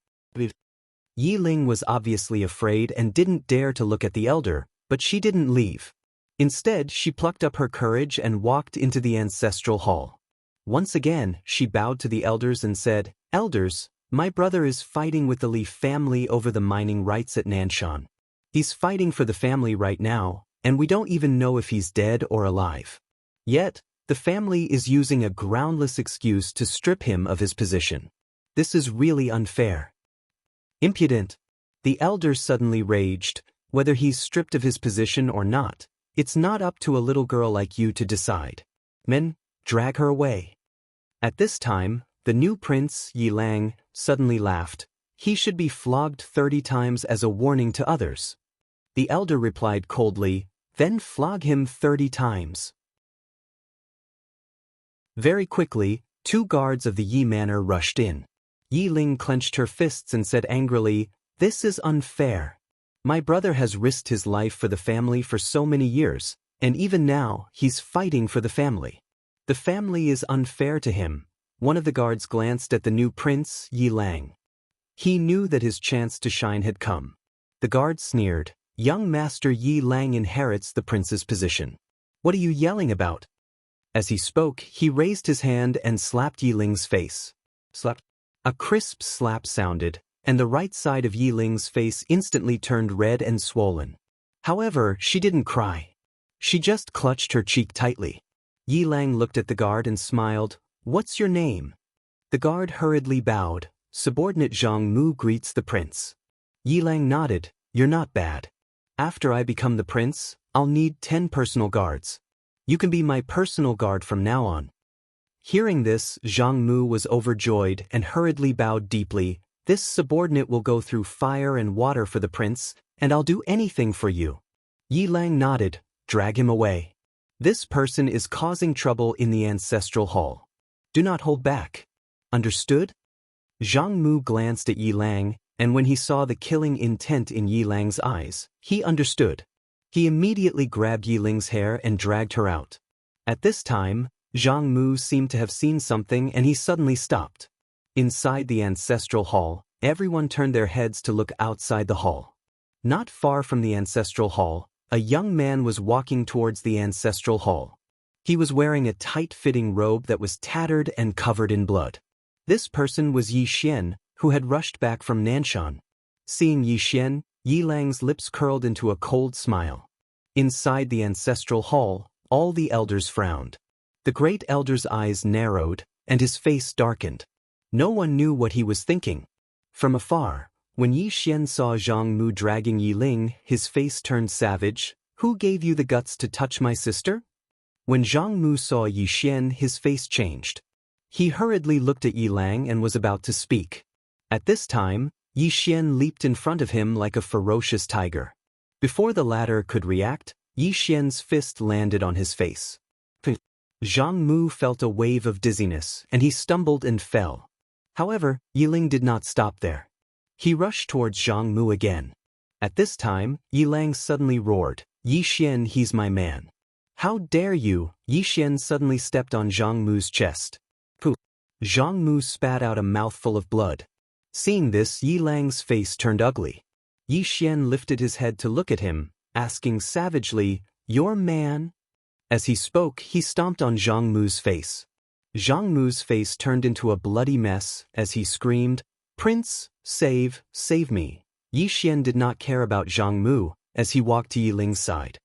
Yi Ling was obviously afraid and didn't dare to look at the elder, but she didn't leave. Instead, she plucked up her courage and walked into the ancestral hall. Once again, she bowed to the elders and said, "Elders, my brother is fighting with the Li family over the mining rights at Nanshan. He's fighting for the family right now, and we don't even know if he's dead or alive. Yet, the family is using a groundless excuse to strip him of his position. This is really unfair." "Impudent!" The elder suddenly raged. "Whether he's stripped of his position or not, it's not up to a little girl like you to decide. Men, drag her away." At this time, the new prince, Yi Lang, suddenly laughed. "He should be flogged 30 times as a warning to others." The elder replied coldly, "Then flog him 30 times. Very quickly, 2 guards of the Yi Manor rushed in. Yi Ling clenched her fists and said angrily, "This is unfair. My brother has risked his life for the family for so many years, and even now, he's fighting for the family. The family is unfair to him." One of the guards glanced at the new prince, Yi Lang. He knew that his chance to shine had come. The guard sneered, "Young Master Yi Lang inherits the prince's position. What are you yelling about?" As he spoke, he raised his hand and slapped Yi Ling's face. Slap. A crisp slap sounded, and the right side of Yi Ling's face instantly turned red and swollen. However, she didn't cry. She just clutched her cheek tightly. Yi Lang looked at the guard and smiled. "What's your name?" The guard hurriedly bowed. "Subordinate Zhang Mu greets the prince." Yi Lang nodded. "You're not bad. After I become the prince, I'll need 10 personal guards. You can be my personal guard from now on." Hearing this, Zhang Mu was overjoyed and hurriedly bowed deeply. "This subordinate will go through fire and water for the prince, and I'll do anything for you." Yi Lang nodded. "Drag him away. This person is causing trouble in the ancestral hall. Do not hold back. Understood?" Zhang Mu glanced at Yi Lang, and when he saw the killing intent in Yi Lang's eyes, he understood. He immediately grabbed Yi Ling's hair and dragged her out. At this time, Zhang Mu seemed to have seen something and he suddenly stopped. Inside the ancestral hall, everyone turned their heads to look outside the hall. Not far from the ancestral hall, a young man was walking towards the ancestral hall. He was wearing a tight-fitting robe that was tattered and covered in blood. This person was Yi Xian, who had rushed back from Nanshan. Seeing Yi Xian, Yi Lang's lips curled into a cold smile. Inside the ancestral hall, all the elders frowned. The great elder's eyes narrowed, and his face darkened. No one knew what he was thinking. From afar, when Yi Xian saw Zhang Mu dragging Yi Ling, his face turned savage. "Who gave you the guts to touch my sister?" When Zhang Mu saw Yi Xian, his face changed. He hurriedly looked at Yi Lang and was about to speak. At this time, Yi Xian leaped in front of him like a ferocious tiger. Before the latter could react, Yi Xian's fist landed on his face. Zhang Mu felt a wave of dizziness, and he stumbled and fell. However, Yi Ling did not stop there. He rushed towards Zhang Mu again. At this time, Yi Lang suddenly roared, "Yi Xian, he's my man." "How dare you?" Yi Xian suddenly stepped on Zhang Mu's chest. Pooh! Zhang Mu spat out a mouthful of blood. Seeing this, Yi Lang's face turned ugly. Yi Xian lifted his head to look at him, asking savagely, "Your man?" As he spoke, he stomped on Zhang Mu's face. Zhang Mu's face turned into a bloody mess as he screamed, "Prince, save me." Yi Xian did not care about Zhang Mu as he walked to Yi Ling's side.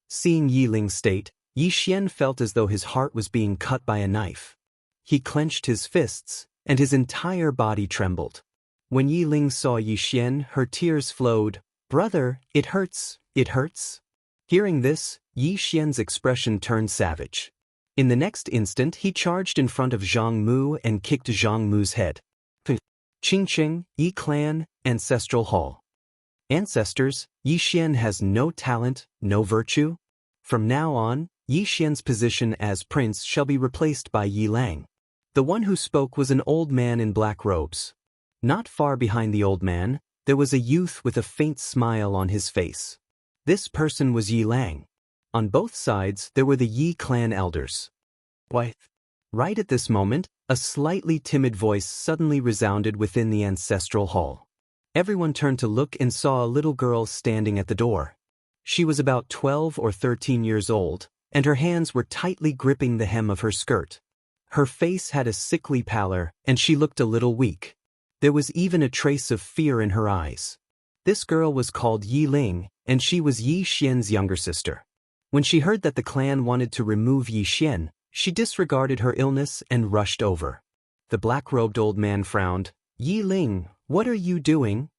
Seeing Yi Ling's state, Yi Xian felt as though his heart was being cut by a knife. He clenched his fists, and his entire body trembled. When Yi Ling saw Yi Xian, her tears flowed. "Brother, it hurts, it hurts." Hearing this, Yi Xian's expression turned savage. In the next instant, he charged in front of Zhang Mu and kicked Zhang Mu's head. Qingqing, Yi Clan, Ancestral Hall. Ancestors, Yi Xian has no talent, no virtue. From now on, Yi Xian's position as prince shall be replaced by Yi Lang. The one who spoke was an old man in black robes. Not far behind the old man, there was a youth with a faint smile on his face. This person was Yi Lang. On both sides, there were the Yi clan elders. "What?" Right at this moment, a slightly timid voice suddenly resounded within the ancestral hall. Everyone turned to look and saw a little girl standing at the door. She was about 12 or 13 years old, and her hands were tightly gripping the hem of her skirt. Her face had a sickly pallor, and she looked a little weak. There was even a trace of fear in her eyes. This girl was called Yi Ling, and she was Yi Xian's younger sister. When she heard that the clan wanted to remove Yi Xian, she disregarded her illness and rushed over. The black-robed old man frowned. "Yi Ling, what are you doing?"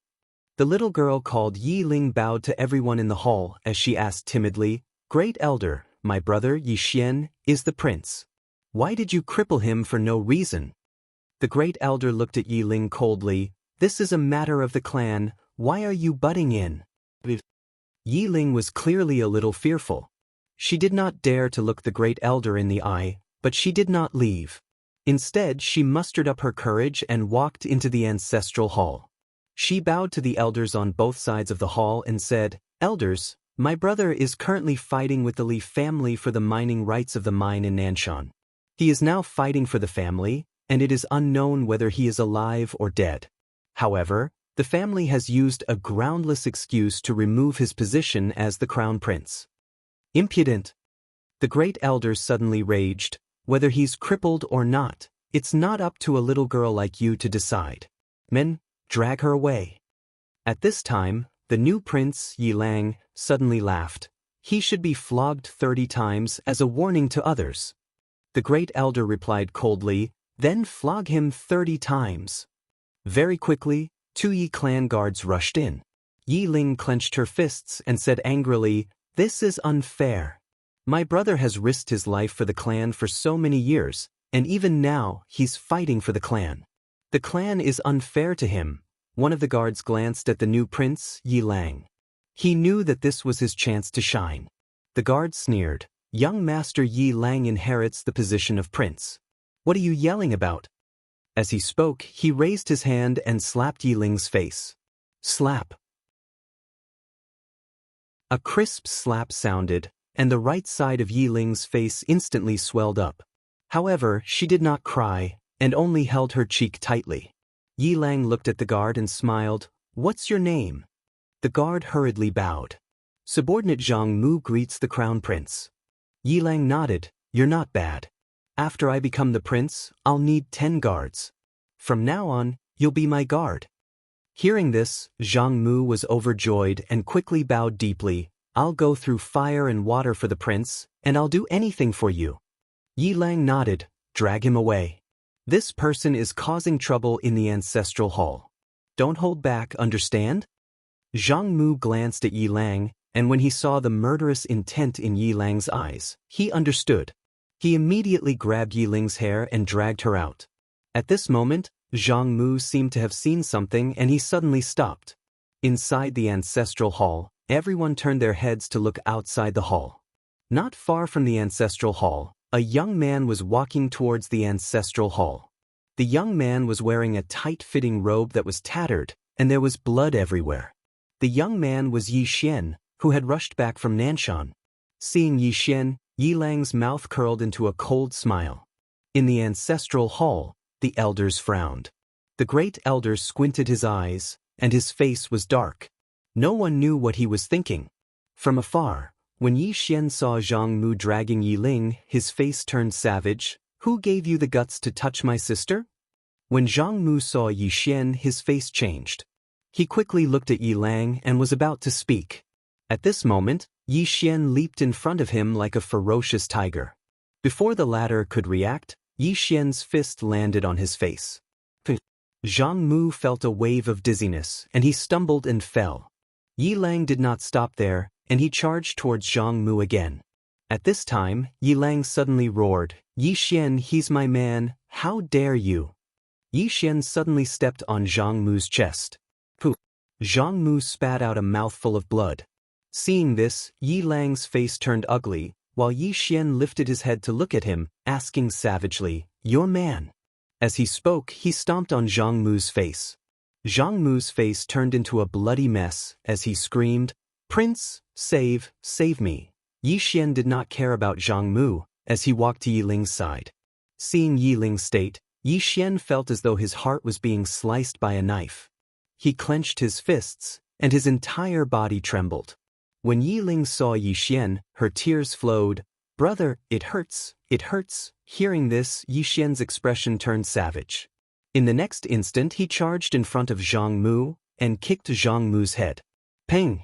The little girl called Yi Ling bowed to everyone in the hall as she asked timidly, "Great elder, my brother Yi Xian is the prince. Why did you cripple him for no reason?" The great elder looked at Yi Ling coldly. "This is a matter of the clan. Why are you butting in?" Yi Ling was clearly a little fearful. She did not dare to look the great elder in the eye, but she did not leave. Instead, she mustered up her courage and walked into the ancestral hall. She bowed to the elders on both sides of the hall and said, "Elders, my brother is currently fighting with the Li family for the mining rights of the mine in Nanshan. He is now fighting for the family, and it is unknown whether he is alive or dead. However, the family has used a groundless excuse to remove his position as the crown prince." Impudent! The great elders suddenly raged. "Whether he's crippled or not, it's not up to a little girl like you to decide. Men, drag her away." At this time, the new prince, Yi Lang, suddenly laughed. "He should be flogged 30 times as a warning to others." The great elder replied coldly, "Then flog him 30 times. Very quickly, 2 Yi clan guards rushed in. Yi Ling clenched her fists and said angrily, "This is unfair. My brother has risked his life for the clan for so many years, and even now he's fighting for the clan. The clan is unfair to him." One of the guards glanced at the new prince, Yi Lang. He knew that this was his chance to shine. The guard sneered, "Young Master Yi Lang inherits the position of prince. What are you yelling about?" As he spoke, he raised his hand and slapped Yi Ling's face. Slap! A crisp slap sounded, and the right side of Yi Ling's face instantly swelled up. However, she did not cry, and only held her cheek tightly. Yi Lang looked at the guard and smiled. "What's your name?" The guard hurriedly bowed. "Subordinate Zhang Mu greets the crown prince." Yi Lang nodded. "You're not bad. After I become the prince, I'll need 10 guards. From now on, you'll be my guard." Hearing this, Zhang Mu was overjoyed and quickly bowed deeply. "I'll go through fire and water for the prince, and I'll do anything for you." Yi Lang nodded. "Drag him away. This person is causing trouble in the ancestral hall. Don't hold back, understand?" Zhang Mu glanced at Yi Lang, and when he saw the murderous intent in Yi Lang's eyes, he understood. He immediately grabbed Yi Ling's hair and dragged her out. At this moment, Zhang Mu seemed to have seen something and he suddenly stopped. Inside the ancestral hall, everyone turned their heads to look outside the hall. Not far from the ancestral hall, a young man was walking towards the ancestral hall. The young man was wearing a tight-fitting robe that was tattered, and there was blood everywhere. The young man was Yi Xian, who had rushed back from Nanshan. Seeing Yi Xian, Yi Lang's mouth curled into a cold smile. In the ancestral hall, the elders frowned. The great elder squinted his eyes, and his face was dark. No one knew what he was thinking. From afar, when Yi Xian saw Zhang Mu dragging Yi Ling, his face turned savage. "Who gave you the guts to touch my sister?" When Zhang Mu saw Yi Xian, his face changed. He quickly looked at Yi Lang and was about to speak. At this moment, Yi Xian leaped in front of him like a ferocious tiger. Before the latter could react, Yi Xian's fist landed on his face. Zhang Mu felt a wave of dizziness, and he stumbled and fell. Yi Lang did not stop there, and he charged towards Zhang Mu again. At this time, Yi Lang suddenly roared, "Yi Xian, he's my man, how dare you!" Yi Xian suddenly stepped on Zhang Mu's chest. Pooh! Zhang Mu spat out a mouthful of blood. Seeing this, Yi Lang's face turned ugly, while Yi Xian lifted his head to look at him, asking savagely, "Your man." As he spoke, he stomped on Zhang Mu's face. Zhang Mu's face turned into a bloody mess as he screamed, "Prince, save me." Yi Xian did not care about Zhang Mu as he walked to Yi Ling's side. Seeing Yi Ling's state, Yi Xian felt as though his heart was being sliced by a knife. He clenched his fists, and his entire body trembled. When Yi Ling saw Yi Xian, her tears flowed. "Brother, it hurts, it hurts." Hearing this, Yi Xian's expression turned savage. In the next instant, he charged in front of Zhang Mu and kicked Zhang Mu's head. Ping!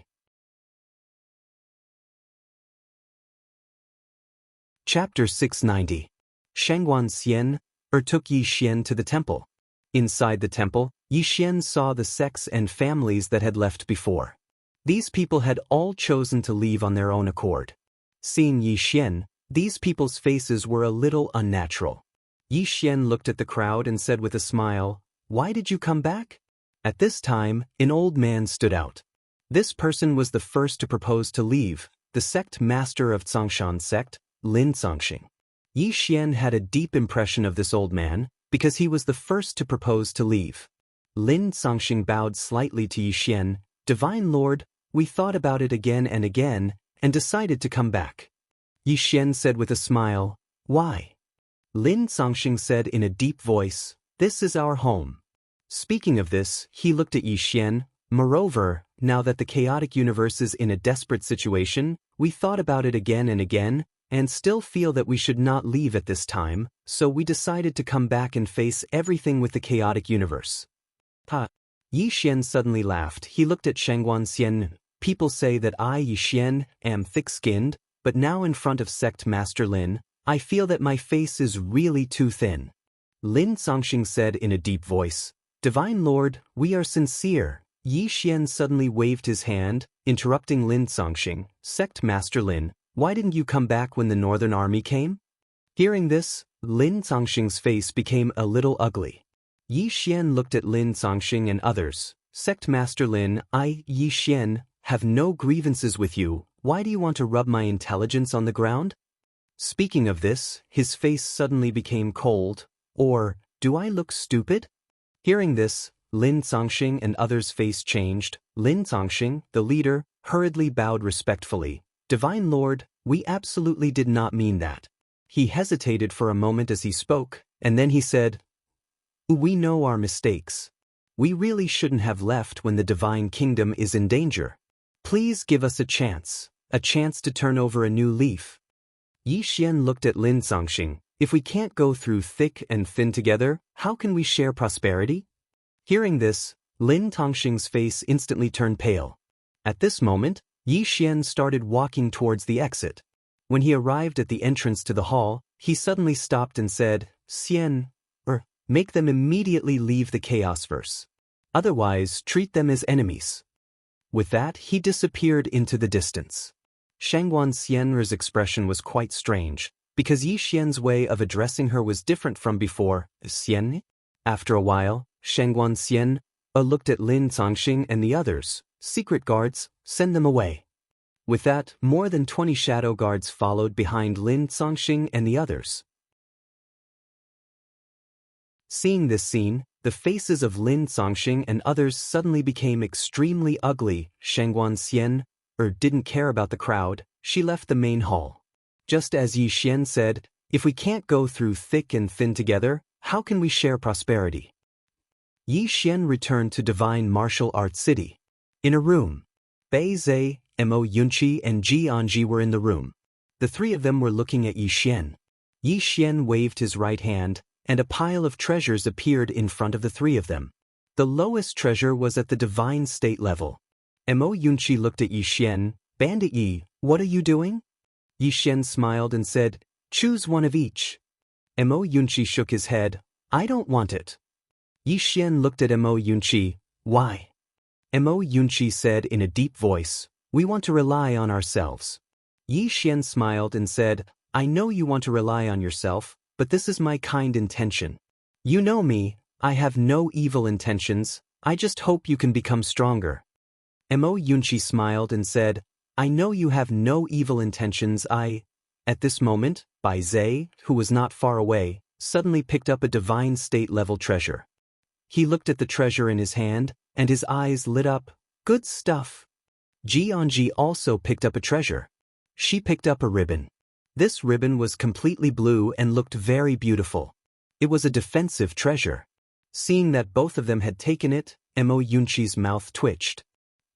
Chapter 690. Shangguan Xian, took Yi Xian to the temple. Inside the temple, Yi Xian saw the sects and families that had left before. These people had all chosen to leave on their own accord. Seeing Yi Xian, these people's faces were a little unnatural. Yi Xian looked at the crowd and said with a smile, "Why did you come back?" At this time, an old man stood out. This person was the first to propose to leave, the sect master of Zhongshan sect, Lin Zongxing. Yi Xian had a deep impression of this old man, because he was the first to propose to leave. Lin Zongxing bowed slightly to Yi Xian. "Divine Lord, we thought about it again and again, and decided to come back." Yi Xian said with a smile, "Why?" Lin Zongxing said in a deep voice, "This is our home." Speaking of this, he looked at Yi Xian. "Moreover, now that the chaotic universe is in a desperate situation, we thought about it again and again, and still feel that we should not leave at this time, so we decided to come back and face everything with the chaotic universe." Ha! Yi Xian suddenly laughed. He looked at Shangguan Xian. "People say that I, Yi Xian, am thick-skinned, but now in front of sect master Lin, I feel that my face is really too thin." Lin Zongxing said in a deep voice, "Divine Lord, we are sincere." Yi Xian suddenly waved his hand, interrupting Lin Zongxing. "Sect master Lin, why didn't you come back when the Northern Army came?" Hearing this, Lin Zongxing's face became a little ugly. Yi Xian looked at Lin Zongxing and others. "Sect master Lin, I, Yi Xian, have no grievances with you. Why do you want to rub my intelligence on the ground?" Speaking of this, his face suddenly became cold. "Or, do I look stupid?" Hearing this, Lin Zongxing and others' face changed. Lin Zongxing, the leader, hurriedly bowed respectfully. "Divine Lord, We absolutely did not mean that. He hesitated for a moment as he spoke, and then he said, We know our mistakes. We really shouldn't have left when the divine kingdom is in danger. Please give us a chance to turn over a new leaf. Yi Xian looked at Lin Zongxing. If we can't go through thick and thin together, how can we share prosperity? Hearing this, Lin Zongxing's face instantly turned pale. At this moment, Yi Xian started walking towards the exit. When he arrived at the entrance to the hall, he suddenly stopped and said, Make them immediately leave the chaos verse. Otherwise, treat them as enemies. With that, he disappeared into the distance. Shangguan Xian'er's expression was quite strange, because Yi Xian's way of addressing her was different from before. Xian? After a while, Shangguan Xian looked at Lin Zongxing and the others. Secret guards, send them away. With that, more than 20 shadow guards followed behind Lin Zongxing and the others. Seeing this scene, the faces of Lin Zongxing and others suddenly became extremely ugly. Shangguan Xian didn't care about the crowd. She left the main hall. Just as Yi Xian said, if we can't go through thick and thin together, how can we share prosperity? Yi Xian returned to Divine Martial Arts City. In a room, Bei Zhe, Mo Yunqi and Ji Anji were in the room. The three of them were looking at Yi Xian. Yi Xian waved his right hand, and a pile of treasures appeared in front of the three of them. The lowest treasure was at the divine state level. Mo Yunqi looked at Yi Xian. Bandit Yi, what are you doing? Yi Xian smiled and said, choose one of each. Mo Yunqi shook his head. I don't want it. Yi Xian looked at Mo Yunqi. Why? Mo Yunqi said in a deep voice, we want to rely on ourselves. Yi Xian smiled and said, I know you want to rely on yourself, but this is my kind intention. You know me, I have no evil intentions, I just hope you can become stronger. Mo Yunqi smiled and said, I know you have no evil intentions. At this moment, Bai Zhe, who was not far away, suddenly picked up a divine state-level treasure. He looked at the treasure in his hand, and his eyes lit up. Good stuff. Ji Anji also picked up a treasure. She picked up a ribbon. This ribbon was completely blue and looked very beautiful. It was a defensive treasure. Seeing that both of them had taken it, Mo Yunqi's mouth twitched.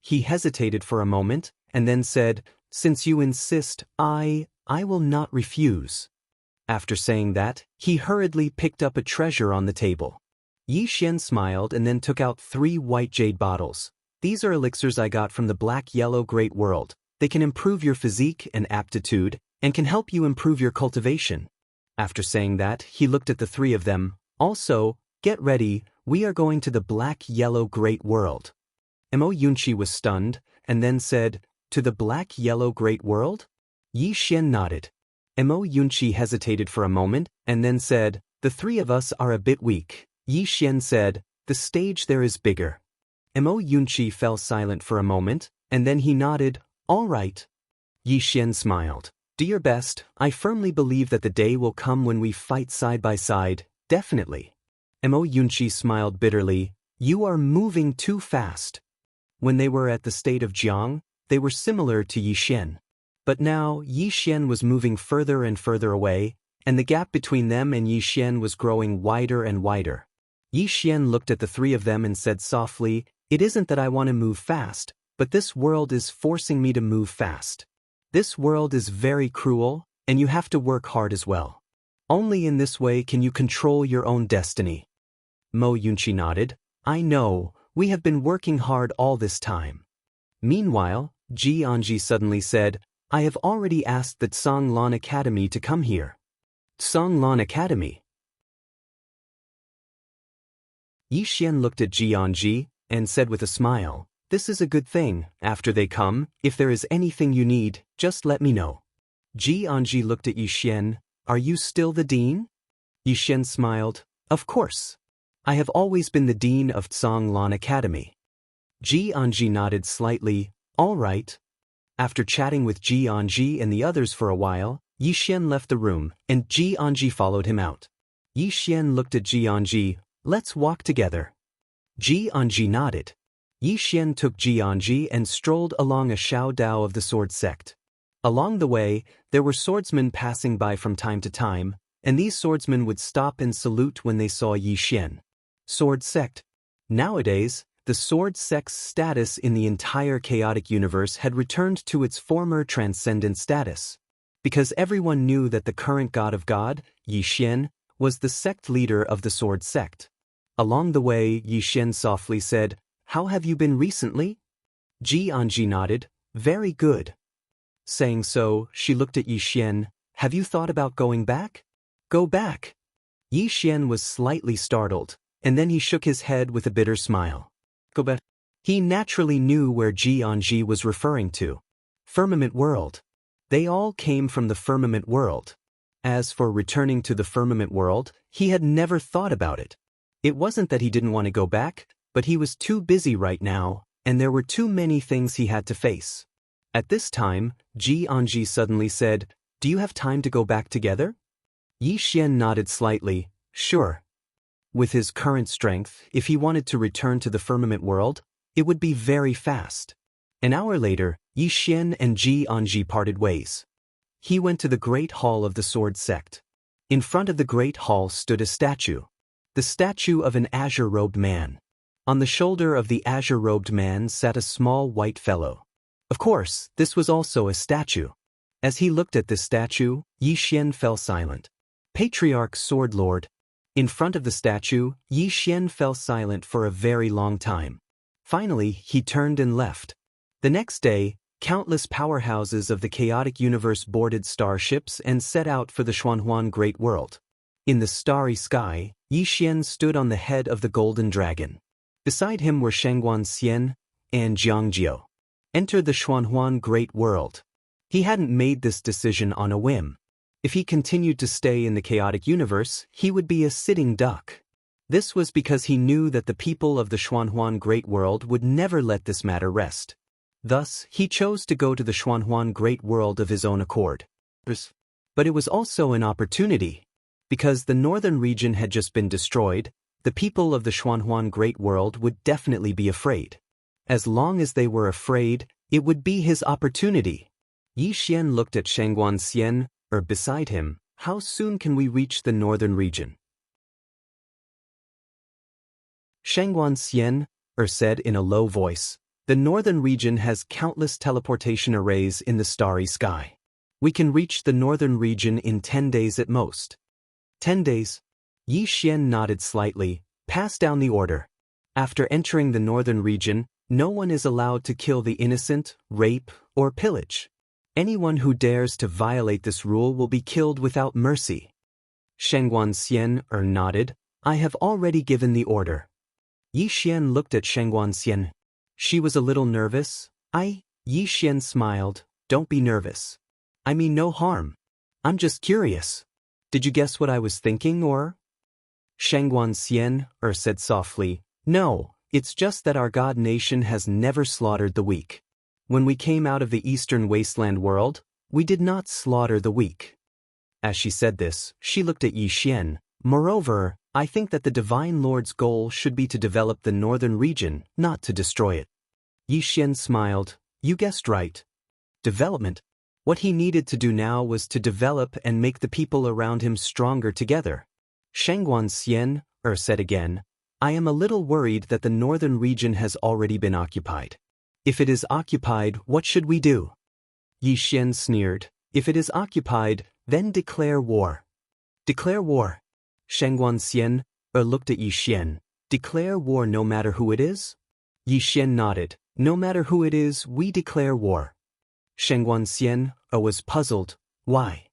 He hesitated for a moment, and then said, since you insist, I will not refuse. After saying that, he hurriedly picked up a treasure on the table. Yi Xian smiled and then took out 3 white jade bottles. These are elixirs I got from the Black-Yellow Great World. They can improve your physique and aptitude, and can help you improve your cultivation. After saying that, he looked at the 3 of them. Also, get ready, we are going to the Black-Yellow Great World. Mo Yunqi was stunned, and then said, to the Black-Yellow Great World? Yi Xian nodded. Mo Yunqi hesitated for a moment, and then said, the 3 of us are a bit weak. Yi Xian said, the stage there is bigger. Mo Yunqi fell silent for a moment, and then he nodded, all right. Yi Xian smiled. Do your best, I firmly believe that the day will come when we fight side by side, definitely. Mo Yunqi smiled bitterly, you are moving too fast. When they were at the state of Jiang, they were similar to Yi Xian. But now, Yi Xian was moving further and further away, and the gap between them and Yi Xian was growing wider and wider. Yi Xian looked at the 3 of them and said softly, it isn't that I want to move fast, but this world is forcing me to move fast. This world is very cruel, and you have to work hard as well. Only in this way can you control your own destiny. Mo Yunqi nodded, I know, we have been working hard all this time. Meanwhile, Ji Anji suddenly said, I have already asked the Song Lan Academy to come here. Song Lan Academy? Yi Xian looked at Ji Anji, and said with a smile, this is a good thing, after they come, if there is anything you need, just let me know. Ji Anji looked at Yi Xian, are you still the dean? Yi Xian smiled, of course. I have always been the dean of Song Lan Academy. Ji Anji nodded slightly, all right. After chatting with Ji Anji and the others for a while, Yi Xian left the room, and Ji Anji followed him out. Yi Xian looked at Ji Anji, let's walk together. Ji Anji nodded. Yi Xian took Ji Anji and strolled along a Shao Dao of the Sword Sect. Along the way, there were swordsmen passing by from time to time, and these swordsmen would stop and salute when they saw Yi Xian. Sword sect. Nowadays, the sword sect's status in the entire chaotic universe had returned to its former transcendent status. Because everyone knew that the current god of God, Yi Xian, was the sect leader of the sword sect. Along the way, Yi Xian softly said, "How have you been recently?" Xianxia nodded, "Very good." Saying so, she looked at Yi Xian, "Have you thought about going back?" "Go back?" Yi Xian was slightly startled, and then he shook his head with a bitter smile. Go back. He naturally knew where Xianxia was referring to. Firmament world. They all came from the firmament world. As for returning to the firmament world, he had never thought about it. It wasn't that he didn't want to go back, but he was too busy right now, and there were too many things he had to face. At this time, Xianxia suddenly said, "Do you have time to go back together?" Yi Xian nodded slightly, "Sure." With his current strength, if he wanted to return to the firmament world, it would be very fast. An hour later, Yi Xian and Xianxia parted ways. He went to the Great Hall of the Sword Sect. In front of the Great Hall stood a statue. The statue of an azure-robed man. On the shoulder of the azure-robed man sat a small white fellow. Of course, this was also a statue. As he looked at this statue, Yi Xian fell silent. Patriarch Sword Lord. In front of the statue, Yi Xian fell silent for a very long time. Finally, he turned and left. The next day, countless powerhouses of the chaotic universe boarded starships and set out for the Xuanhuan Great World. In the starry sky, Yi Xian stood on the head of the golden dragon. Beside him were Xianxia and Xianxia. Enter the Xuanhuan Great World. He hadn't made this decision on a whim. If he continued to stay in the chaotic universe, he would be a sitting duck. This was because he knew that the people of the Xuanhuan Great World would never let this matter rest. Thus, he chose to go to the Xuanhuan Great World of his own accord. But it was also an opportunity. Because the northern region had just been destroyed, the people of the Xuanhuan Great World would definitely be afraid. As long as they were afraid, it would be his opportunity. Yi Xian looked at Xianxia, beside him. "How soon can we reach the northern region?" Xianxia said in a low voice, "The northern region has countless teleportation arrays in the starry sky. We can reach the northern region in 10 days at most." 10 days? Yi Xian nodded slightly, "Pass down the order. After entering the northern region, no one is allowed to kill the innocent, rape, or pillage. Anyone who dares to violate this rule will be killed without mercy." Xianxia nodded, "I have already given the order." Yi Xian looked at Xianxia. She was a little nervous. Yi Xian smiled, "Don't be nervous. I mean no harm. I'm just curious. Did you guess what I was thinking, or?" Xianxia said softly, "No, it's just that our god nation has never slaughtered the weak. When we came out of the eastern wasteland world, we did not slaughter the weak." As she said this, she looked at Yi Xian. "Moreover, I think that the Divine Lord's goal should be to develop the northern region, not to destroy it." Yi Xian smiled, "You guessed right. Development. What he needed to do now was to develop and make the people around him stronger together." Xianxia said again, "I am a little worried that the northern region has already been occupied. If it is occupied, what should we do?" Yi Xian sneered, "If it is occupied, then declare war." "Declare war?" Xianxia looked at Yi Xian. "Declare war no matter who it is?" Yi Xian nodded. "No matter who it is, we declare war." Xianxia was puzzled. Why?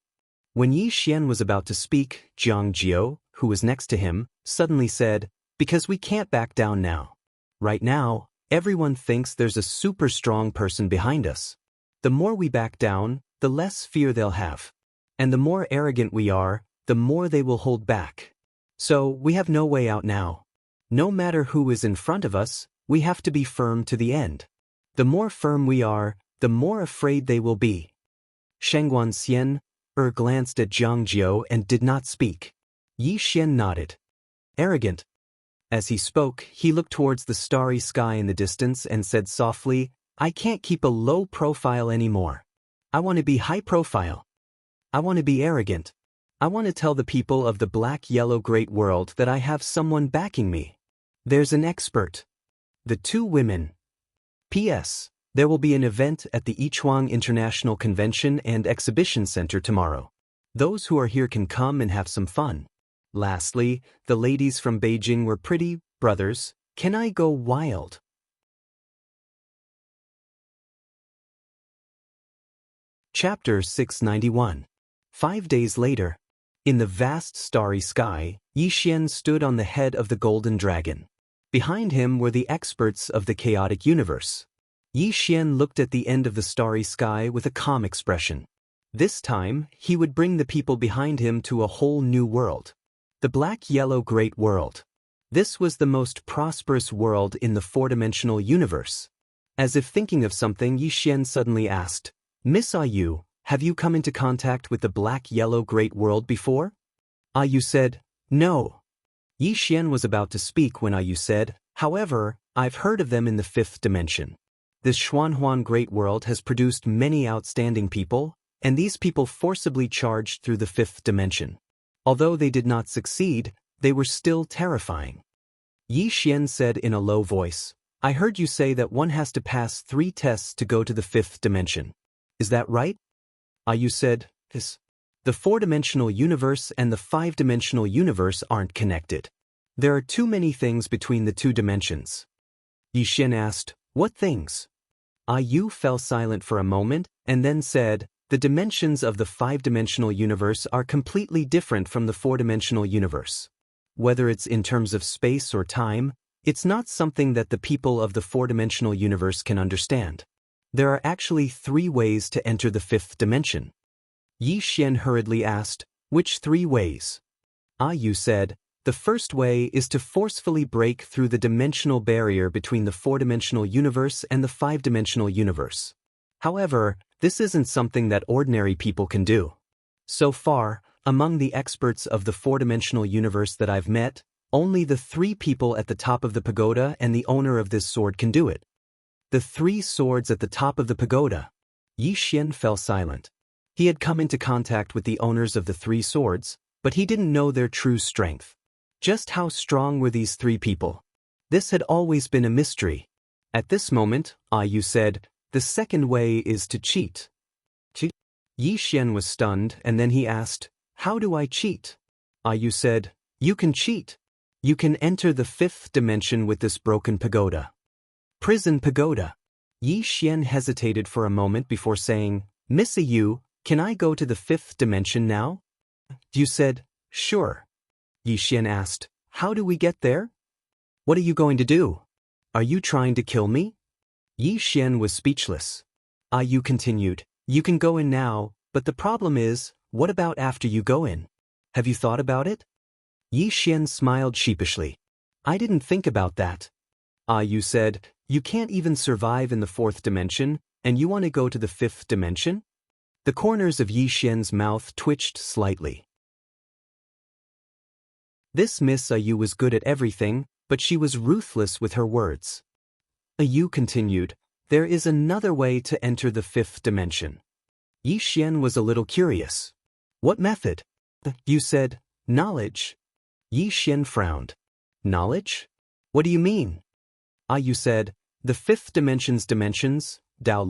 When Yi Xian was about to speak, Xianxia, who was next to him, suddenly said, "Because we can't back down now. Right now, everyone thinks there's a super strong person behind us. The more we back down, the less fear they'll have. And the more arrogant we are, the more they will hold back. So we have no way out now. No matter who is in front of us, we have to be firm to the end. The more firm we are, the more afraid they will be." Xianxia glanced at Xianxia and did not speak. Yi Xian nodded. "Arrogant." As he spoke, he looked towards the starry sky in the distance and said softly, "I can't keep a low profile anymore. I want to be high profile. I want to be arrogant. I want to tell the people of the black-yellow great world that I have someone backing me. There's an expert. The two women. P.S. There will be an event at the Yichuang International Convention and Exhibition Center tomorrow. Those who are here can come and have some fun. Lastly, the ladies from Beijing were pretty. Brothers, can I go wild? Chapter 691. 5 days later. In the vast starry sky, Yixian stood on the head of the golden dragon. Behind him were the experts of the chaotic universe. Yixian looked at the end of the starry sky with a calm expression. This time, he would bring the people behind him to a whole new world. The black-yellow great world. This was the most prosperous world in the four-dimensional universe. As if thinking of something, Yixian suddenly asked, Miss Ayu, have you come into contact with the black-yellow great world before? Ayu said, no. Yixian was about to speak when Ayu said, however, I've heard of them in the fifth dimension. This Xuanhuan great world has produced many outstanding people, and these people forcibly charged through the fifth dimension. Although they did not succeed, they were still terrifying. Yixian said in a low voice, I heard you say that one has to pass 3 tests to go to the fifth dimension. Is that right? Ayu said, yes. The four-dimensional universe and the five-dimensional universe aren't connected. There are too many things between the 2 dimensions. Yixian asked, what things? Ayu fell silent for a moment and then said, the dimensions of the five-dimensional universe are completely different from the four-dimensional universe. Whether it's in terms of space or time, it's not something that the people of the four-dimensional universe can understand. There are actually 3 ways to enter the fifth dimension. Yixian hurriedly asked, which 3 ways? Ayu said, the first way is to forcefully break through the dimensional barrier between the four-dimensional universe and the five-dimensional universe. However, this isn't something that ordinary people can do. So far, among the experts of the four-dimensional universe that I've met, only the 3 people at the top of the pagoda and the owner of this sword can do it. The 3 swords at the top of the pagoda. Yixian fell silent. He had come into contact with the owners of the 3 swords, but he didn't know their true strength. Just how strong were these 3 people? This had always been a mystery. At this moment, Ayu said, the second way is to cheat. Cheat? Yixian was stunned and then he asked, how do I cheat? Ayu said, you can cheat. You can enter the fifth dimension with this broken pagoda. Prison pagoda. Yixian hesitated for a moment before saying, Miss Ayu, can I go to the fifth dimension now? You said, sure. Yixian asked, how do we get there? What are you going to do? Are you trying to kill me? Yixian was speechless. Ayu continued, you can go in now, but the problem is, what about after you go in? Have you thought about it? Yixian smiled sheepishly. I didn't think about that. Ayu said, you can't even survive in the fourth dimension, and you want to go to the fifth dimension? The corners of Yixian's mouth twitched slightly. This Miss Ayu was good at everything, but she was ruthless with her words. Ayu continued, there is another way to enter the fifth dimension. Yixian was a little curious. What method? You said, knowledge. Yixian frowned. Knowledge? What do you mean? Ayu said, the fifth dimension's dimensions, Dao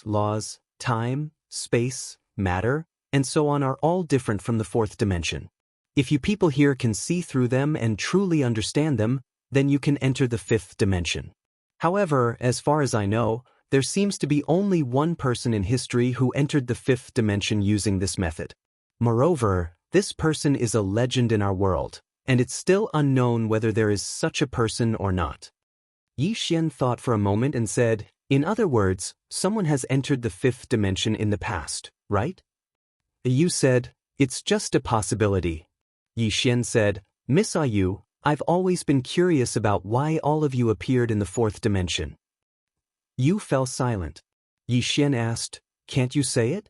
laws, time, space, matter, and so on are all different from the fourth dimension. If you people here can see through them and truly understand them, then you can enter the fifth dimension. However, as far as I know, there seems to be only one person in history who entered the fifth dimension using this method. Moreover, this person is a legend in our world, and it's still unknown whether there is such a person or not. Yixian thought for a moment and said, in other words, someone has entered the fifth dimension in the past, right? Ayu said, it's just a possibility. Yixian said, Miss Ayu, I've always been curious about why all of you appeared in the fourth dimension. Yu fell silent. Yixian asked, can't you say it?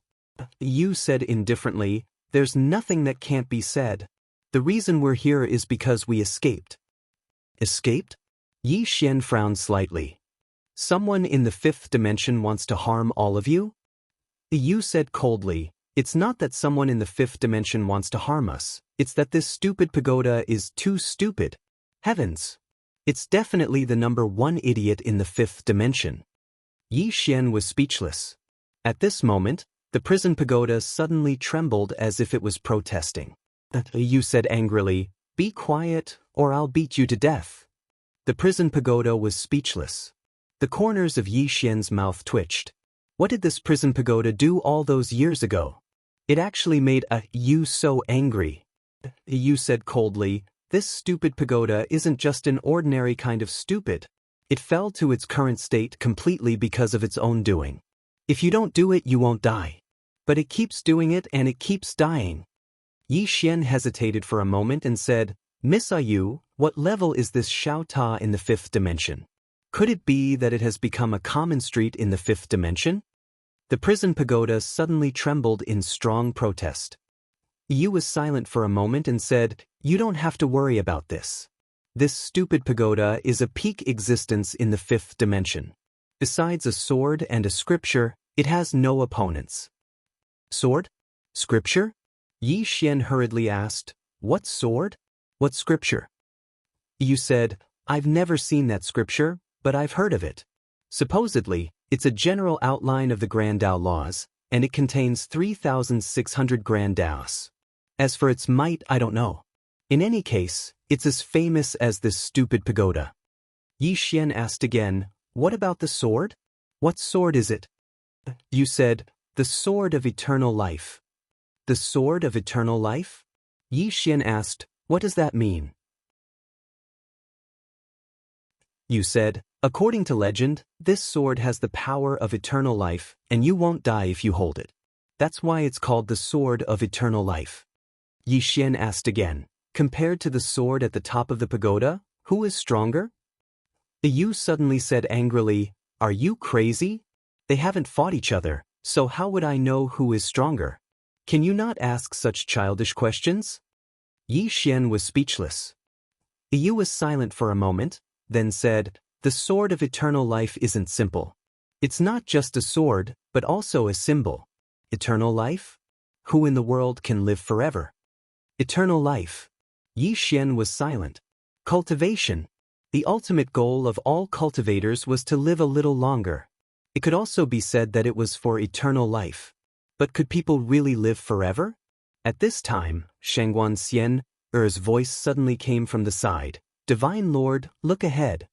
Yu said indifferently, there's nothing that can't be said. The reason we're here is because we escaped. Escaped? Yixian frowned slightly. Someone in the fifth dimension wants to harm all of you? Yu said coldly, "It's not that someone in the fifth dimension wants to harm us, it's that this stupid pagoda is too stupid. Heavens! It's definitely the number one idiot in the fifth dimension." Yi Xian was speechless. At this moment, the prison pagoda suddenly trembled as if it was protesting. Yu said angrily, "Be quiet, or I'll beat you to death." The prison pagoda was speechless. The corners of Yi Xian's mouth twitched. What did this prison pagoda do all those years ago? It actually made Yu so angry. Yu said coldly, "This stupid pagoda isn't just an ordinary kind of stupid. It fell to its current state completely because of its own doing. If you don't do it, you won't die. But it keeps doing it and it keeps dying." Yi Xian hesitated for a moment and said, "Miss Yu, what level is this Xiao Ta in the fifth dimension? Could it be that it has become a common street in the fifth dimension?" The prison pagoda suddenly trembled in strong protest. Yu was silent for a moment and said, "You don't have to worry about this. This stupid pagoda is a peak existence in the fifth dimension. Besides a sword and a scripture, it has no opponents." "Sword? Scripture?" Yi Xian hurriedly asked, "What sword? What scripture?" Yu said, "I've never seen that scripture, but I've heard of it. Supposedly, it's a general outline of the Grand Dao laws, and it contains 3,600 Grand Daos. As for its might, I don't know. In any case, it's as famous as this stupid pagoda." Yi Xian asked again, "What about the sword? What sword is it?" Yu said, "The sword of eternal life." "The sword of eternal life?" Yi Xian asked, "What does that mean?" Yu said, "According to legend, this sword has the power of eternal life, and you won't die if you hold it. That's why it's called the sword of eternal life." Yi Xian asked again, "Compared to the sword at the top of the pagoda, who is stronger?" Yu suddenly said angrily, "Are you crazy? They haven't fought each other, so how would I know who is stronger? Can you not ask such childish questions?" Yi Xian was speechless. Yu was silent for a moment, then said, "The sword of eternal life isn't simple. It's not just a sword, but also a symbol. Eternal life? Who in the world can live forever? Eternal life." Yi Xian was silent. Cultivation. The ultimate goal of all cultivators was to live a little longer. It could also be said that it was for eternal life. But could people really live forever? At this time, Shangguan Xian's voice suddenly came from the side. "Divine Lord, look ahead."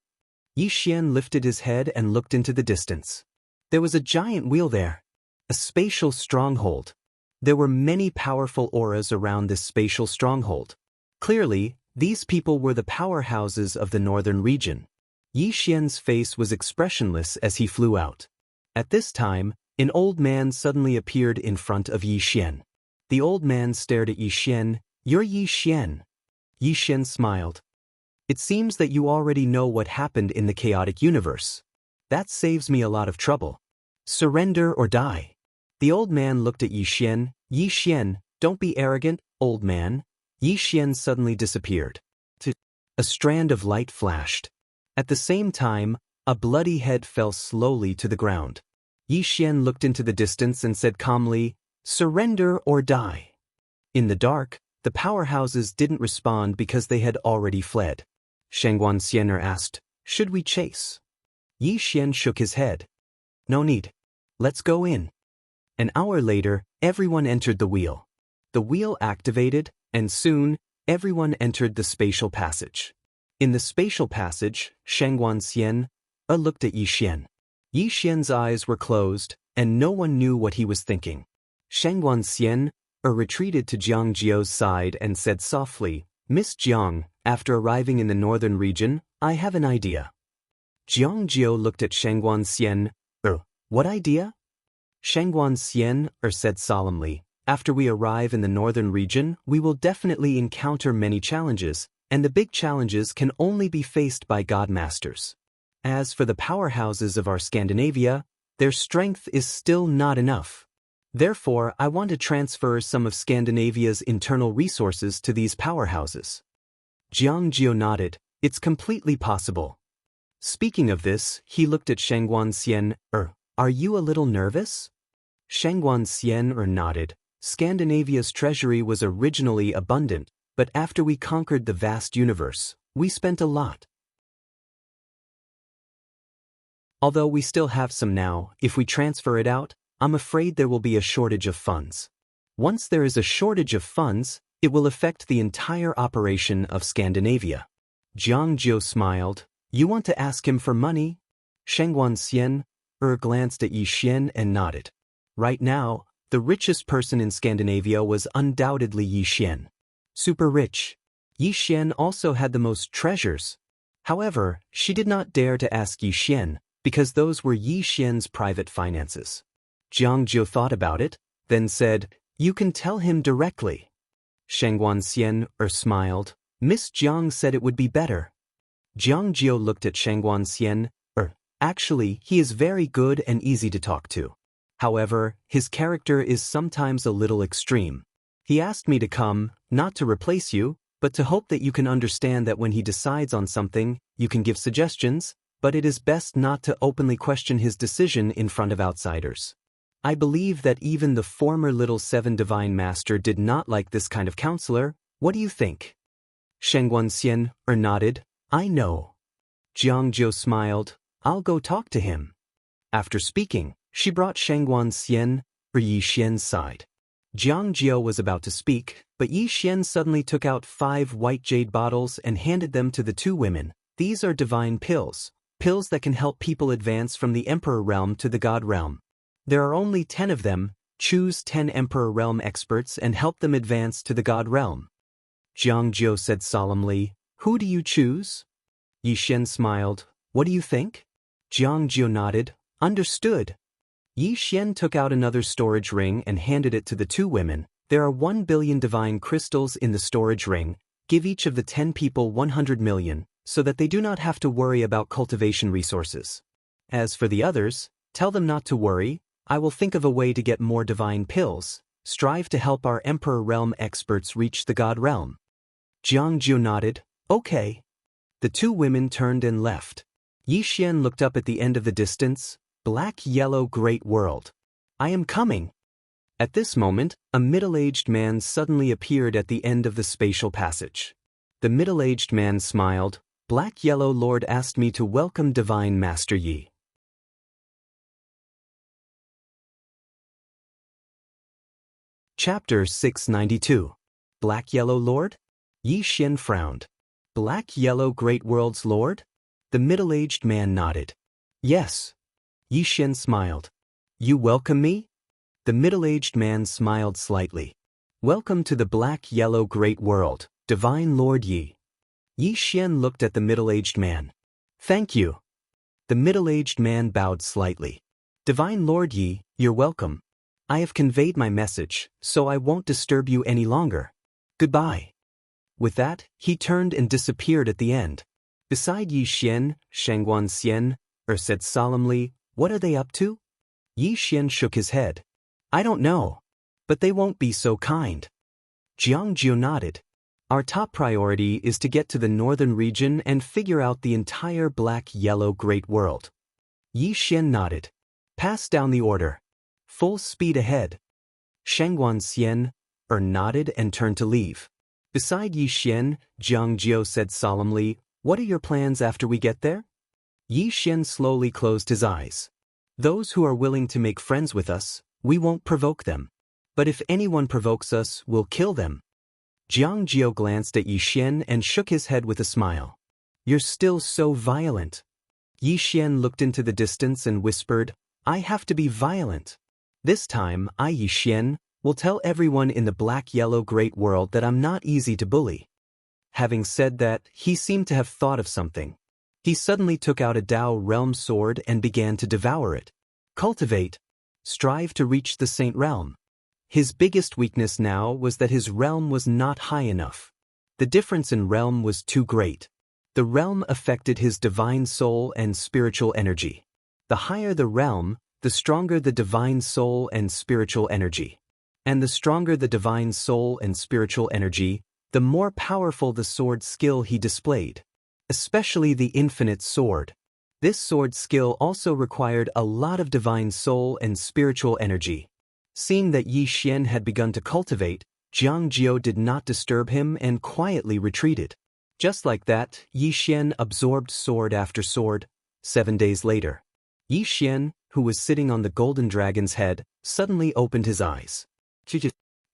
Yi Xian lifted his head and looked into the distance. There was a giant wheel there. A spatial stronghold. There were many powerful auras around this spatial stronghold. Clearly, these people were the powerhouses of the northern region. Yi Xian's face was expressionless as he flew out. At this time, an old man suddenly appeared in front of Yi Xian. The old man stared at Yi Xian. "You're Yi Xian." Yi Xian smiled. "It seems that you already know what happened in the chaotic universe. That saves me a lot of trouble. Surrender or die." The old man looked at Yi Xian. "Yi Xian, don't be arrogant, old man." Yi Xian suddenly disappeared. A strand of light flashed. At the same time, a bloody head fell slowly to the ground. Yi Xian looked into the distance and said calmly, "Surrender or die." In the dark, the powerhouses didn't respond because they had already fled. Shangguan Xian'er asked, "Should we chase?" Yi Xian shook his head. "No need. Let's go in." An hour later, everyone entered the wheel. The wheel activated, and soon, everyone entered the spatial passage. In the spatial passage, Shangguan Xian'er looked at Yi Xian. Yi Xian's eyes were closed, and no one knew what he was thinking. Shangguan Xian'er retreated to Jiang Jiao's side and said softly, "Miss Jiang, after arriving in the northern region, I have an idea." Jiang Jiao looked at Shangguan Xian'er. "What idea?" Shangguan Xian'er said solemnly, "After we arrive in the northern region, we will definitely encounter many challenges, and the big challenges can only be faced by God Masters. As for the powerhouses of our Scandinavia, their strength is still not enough. Therefore, I want to transfer some of Scandinavia's internal resources to these powerhouses." Jiang Jiao nodded. "It's completely possible." Speaking of this, he looked at Shangguan Xian'er. "Are you a little nervous?" Shangguan Xian nodded. Scandinavia's treasury was originally abundant, but after we conquered the vast universe, we spent a lot. Although we still have some now, if we transfer it out, I'm afraid there will be a shortage of funds. Once there is a shortage of funds, it will affect the entire operation of Scandinavia. Jiang Jiu smiled. You want to ask him for money? Shangguan Xian glanced at Yi Xian and nodded. Right now, the richest person in Scandinavia was undoubtedly Yi Xian. Super rich. Yi Xian also had the most treasures. However, she did not dare to ask Yi Xian, because those were Yi Xian's private finances. Jiang Jiu thought about it, then said, You can tell him directly. Shangguan Xian smiled. Miss Jiang said it would be better. Jiang Jiu looked at Shangguan Xian. Actually, he is very good and easy to talk to. However, his character is sometimes a little extreme. He asked me to come, not to replace you, but to hope that you can understand that when he decides on something, you can give suggestions, but it is best not to openly question his decision in front of outsiders. I believe that even the former Little Seven Divine Master did not like this kind of counselor. What do you think? Shangguan Xian nodded. I know. Jiang Jiu smiled. I'll go talk to him. After speaking, she brought Shangguan Xian Yi Xian's side. Jiang Jiu was about to speak, but Yi Xian suddenly took out 5 white jade bottles and handed them to the 2 women. These are divine pills, pills that can help people advance from the Emperor realm to the God realm. There are only 10 of them. Choose 10 Emperor realm experts and help them advance to the God realm. Jiang Jiu said solemnly, Who do you choose? Yi Xian smiled. What do you think? Jiang Jiu nodded. Understood. Yi Xian took out another storage ring and handed it to the 2 women. There are 1 billion divine crystals in the storage ring. Give each of the 10 people 100 million, so that they do not have to worry about cultivation resources. As for the others, tell them not to worry. I will think of a way to get more divine pills. Strive to help our Emperor realm experts reach the God realm. Jiang Jiu nodded. Okay. The 2 women turned and left. Yi Xian looked up at the end of the distance. Black yellow great world. I am coming. At this moment, a middle-aged man suddenly appeared at the end of the spatial passage. The middle-aged man smiled. Black yellow lord asked me to welcome Divine Master Yi. Chapter 692. Black Yellow Lord? Yi Xian frowned. Black Yellow Great World's Lord? The middle-aged man nodded. Yes. Yi Xian smiled. You welcome me? The middle-aged man smiled slightly. Welcome to the Black Yellow Great World, Divine Lord Yi. Yi Xian looked at the middle-aged man. Thank you. The middle-aged man bowed slightly. Divine Lord Yi, you're welcome. I have conveyed my message, so I won't disturb you any longer. Goodbye. With that, he turned and disappeared at the end. Beside Yi Xian, Shangguan Xian said solemnly, What are they up to? Yi Xian shook his head. I don't know. But they won't be so kind. Jiang Jiu nodded. Our top priority is to get to the northern region and figure out the entire black-yellow great world. Yi Xian nodded. Pass down the order. Full speed ahead. Shangguan Xian nodded and turned to leave. Beside Yi Xian, Jiang Jiu said solemnly, What are your plans after we get there? Yi Xian slowly closed his eyes. Those who are willing to make friends with us, we won't provoke them. But if anyone provokes us, we'll kill them. Jiang Jiu glanced at Yi Xian and shook his head with a smile. You're still so violent. Yi Xian looked into the distance and whispered, I have to be violent. This time, I, Yi Xian, will tell everyone in the black-yellow great world that I'm not easy to bully. Having said that, he seemed to have thought of something. He suddenly took out a Dao realm sword and began to devour it. Cultivate. Strive to reach the Saint realm. His biggest weakness now was that his realm was not high enough. The difference in realm was too great. The realm affected his divine soul and spiritual energy. The higher the realm, the stronger the divine soul and spiritual energy. And the stronger the divine soul and spiritual energy, the more powerful the sword skill he displayed. Especially the infinite sword. This sword skill also required a lot of divine soul and spiritual energy. Seeing that Yi Xian had begun to cultivate, Jiang Jiao did not disturb him and quietly retreated. Just like that, Yi Xian absorbed sword after sword. 7 days later, Yi Xian, who was sitting on the golden dragon's head, suddenly opened his eyes.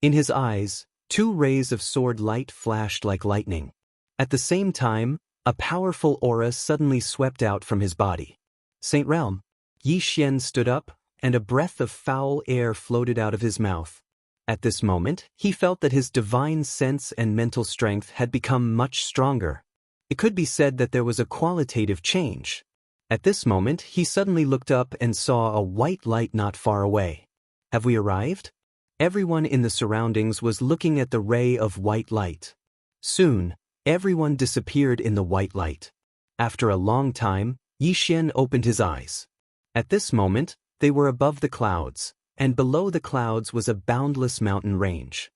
In his eyes, 2 rays of sword light flashed like lightning. At the same time, a powerful aura suddenly swept out from his body. Saint Realm. Yi Xian stood up, and a breath of foul air floated out of his mouth. At this moment, he felt that his divine sense and mental strength had become much stronger. It could be said that there was a qualitative change. At this moment, he suddenly looked up and saw a white light not far away. Have we arrived? Everyone in the surroundings was looking at the ray of white light. Soon, everyone disappeared in the white light. After a long time, Yi Xian opened his eyes. At this moment, they were above the clouds, and below the clouds was a boundless mountain range.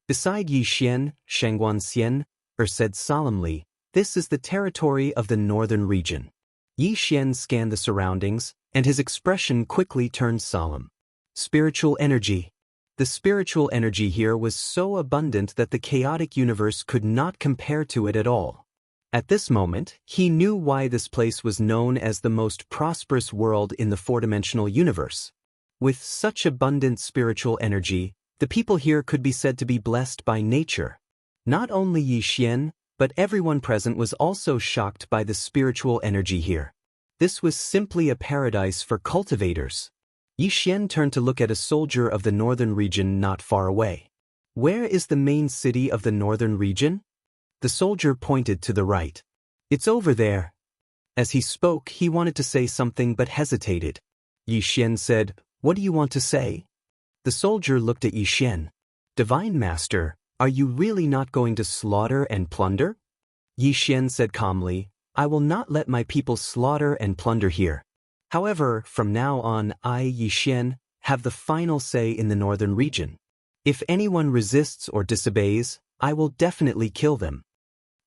Beside Yi Xian, Xianxia said solemnly, "This is the territory of the northern region." Yi Xian scanned the surroundings, and his expression quickly turned solemn. Spiritual energy. The spiritual energy here was so abundant that the chaotic universe could not compare to it at all. At this moment, he knew why this place was known as the most prosperous world in the four-dimensional universe. With such abundant spiritual energy, the people here could be said to be blessed by nature. Not only Yi Xian, but everyone present was also shocked by the spiritual energy here. This was simply a paradise for cultivators. Yi Xian turned to look at a soldier of the northern region not far away. Where is the main city of the northern region? The soldier pointed to the right. It's over there. As he spoke, he wanted to say something but hesitated. Yi Xian said, "What do you want to say?" The soldier looked at Yi Xian. "Divine Master, are you really not going to slaughter and plunder?" Yi Xian said calmly, "I will not let my people slaughter and plunder here. However, from now on, I, Yi Xian, have the final say in the northern region. If anyone resists or disobeys, I will definitely kill them."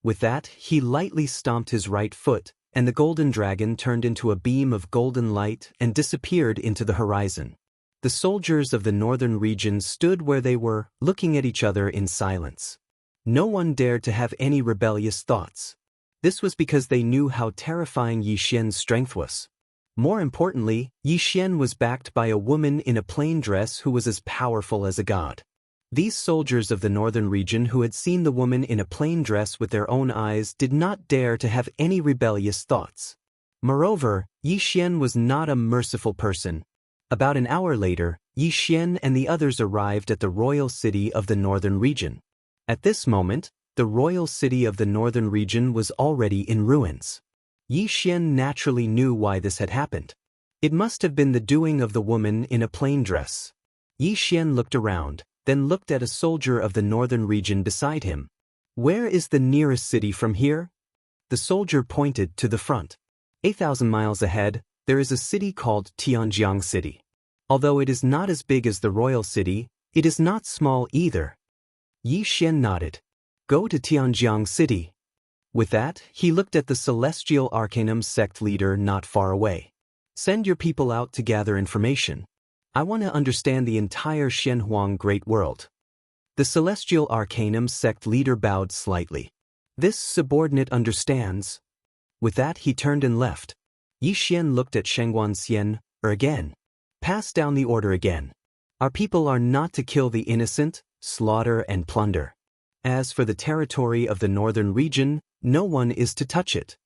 With that, he lightly stomped his right foot, and the golden dragon turned into a beam of golden light and disappeared into the horizon. The soldiers of the northern region stood where they were, looking at each other in silence. No one dared to have any rebellious thoughts. This was because they knew how terrifying Yi Xian's strength was. More importantly, Yi Xian was backed by a woman in a plain dress who was as powerful as a god. These soldiers of the northern region who had seen the woman in a plain dress with their own eyes did not dare to have any rebellious thoughts. Moreover, Yi Xian was not a merciful person. About an hour later, Yi Xian and the others arrived at the royal city of the northern region. At this moment, the royal city of the northern region was already in ruins. Yi Xian naturally knew why this had happened. It must have been the doing of the woman in a plain dress. Yi Xian looked around, then looked at a soldier of the northern region beside him. "Where is the nearest city from here?" The soldier pointed to the front. 8,000 miles ahead, there is a city called Tianjiang City. Although it is not as big as the royal city, it is not small either. Yi Xian nodded. "Go to Tianjiang City." With that, he looked at the Celestial Arcanum sect leader not far away. "Send your people out to gather information. I want to understand the entire Shenhuang Great World." The Celestial Arcanum sect leader bowed slightly. "This subordinate understands." With that, he turned and left. Yi Xian looked at Xianxia again. "Pass down the order again. Our people are not to kill the innocent, slaughter and plunder. As for the territory of the northern region, no one is to touch it."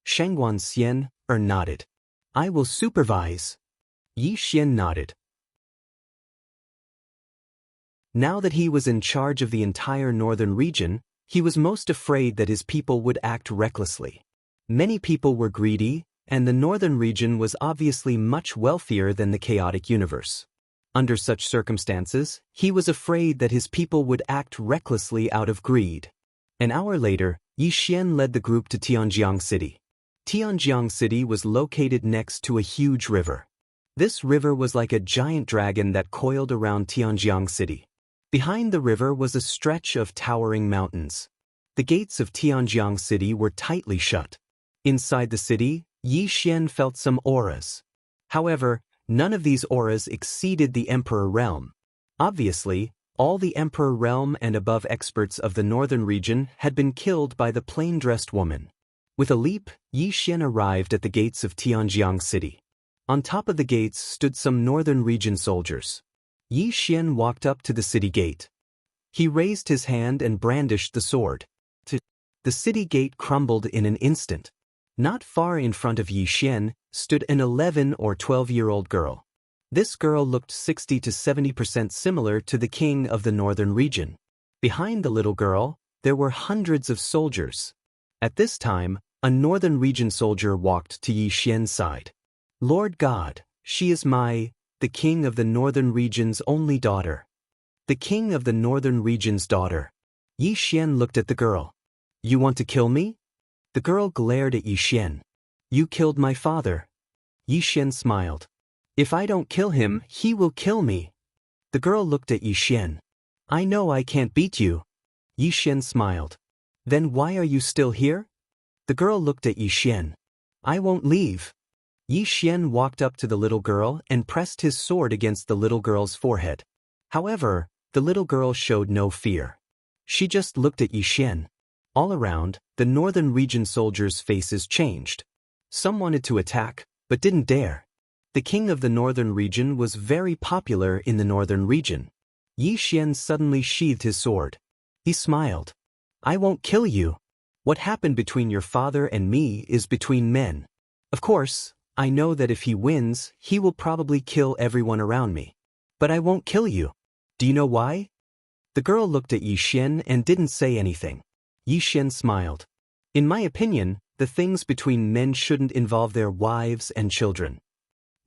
Xianxia nodded. "I will supervise." Yi Xian nodded. Now that he was in charge of the entire northern region, he was most afraid that his people would act recklessly. Many people were greedy, and the northern region was obviously much wealthier than the chaotic universe. Under such circumstances, he was afraid that his people would act recklessly out of greed. An hour later, Yi Xian led the group to Tianjiang City. Tianjiang City was located next to a huge river. This river was like a giant dragon that coiled around Tianjiang City. Behind the river was a stretch of towering mountains. The gates of Tianjiang City were tightly shut. Inside the city, Yi Xian felt some auras. However, None of these auras exceeded the Emperor realm. Obviously, all the Emperor realm and above experts of the northern region had been killed by the plain-dressed woman. With a leap, Yi Xian arrived at the gates of Tianjiang City. On top of the gates stood some northern region soldiers. Yi Xian walked up to the city gate. He raised his hand and brandished the sword. The city gate crumbled in an instant. Not far in front of Yi Xian stood an 11 or 12-year-old girl. This girl looked 60 to 70% similar to the king of the northern region. Behind the little girl, there were hundreds of soldiers. At this time, a northern region soldier walked to Yi Xian's side. Lord God, she is the king of the northern region's only daughter. The king of the northern region's daughter. Yi Xian looked at the girl. You want to kill me? The girl glared at Yi Xian. You killed my father. Yi Xian smiled. If I don't kill him, he will kill me. The girl looked at Yi Xian. I know I can't beat you. Yi Xian smiled. Then why are you still here? The girl looked at Yi Xian. I won't leave. Yi Xian walked up to the little girl and pressed his sword against the little girl's forehead. However, the little girl showed no fear. She just looked at Yi Xian. All around, the northern region soldiers' faces changed. Some wanted to attack, but didn't dare. The king of the northern region was very popular in the northern region. Yi Xian suddenly sheathed his sword. He smiled. I won't kill you. What happened between your father and me is between men. Of course, I know that if he wins, he will probably kill everyone around me. But I won't kill you. Do you know why? The girl looked at Yi Xian and didn't say anything. Yi Xian smiled. In my opinion, the things between men shouldn't involve their wives and children.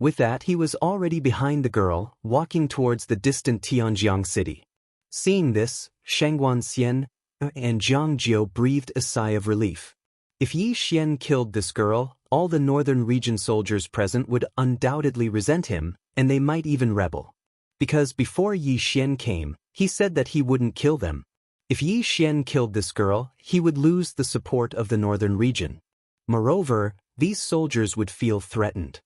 With that, he was already behind the girl, walking towards the distant Tianjiang city. Seeing this, Xian and Jiang Jiu breathed a sigh of relief. If Yi Xian killed this girl, all the northern region soldiers present would undoubtedly resent him, and they might even rebel. Because before Yi Xian came, he said that he wouldn't kill them. If Yi Xian killed this girl, he would lose the support of the northern region. Moreover, these soldiers would feel threatened.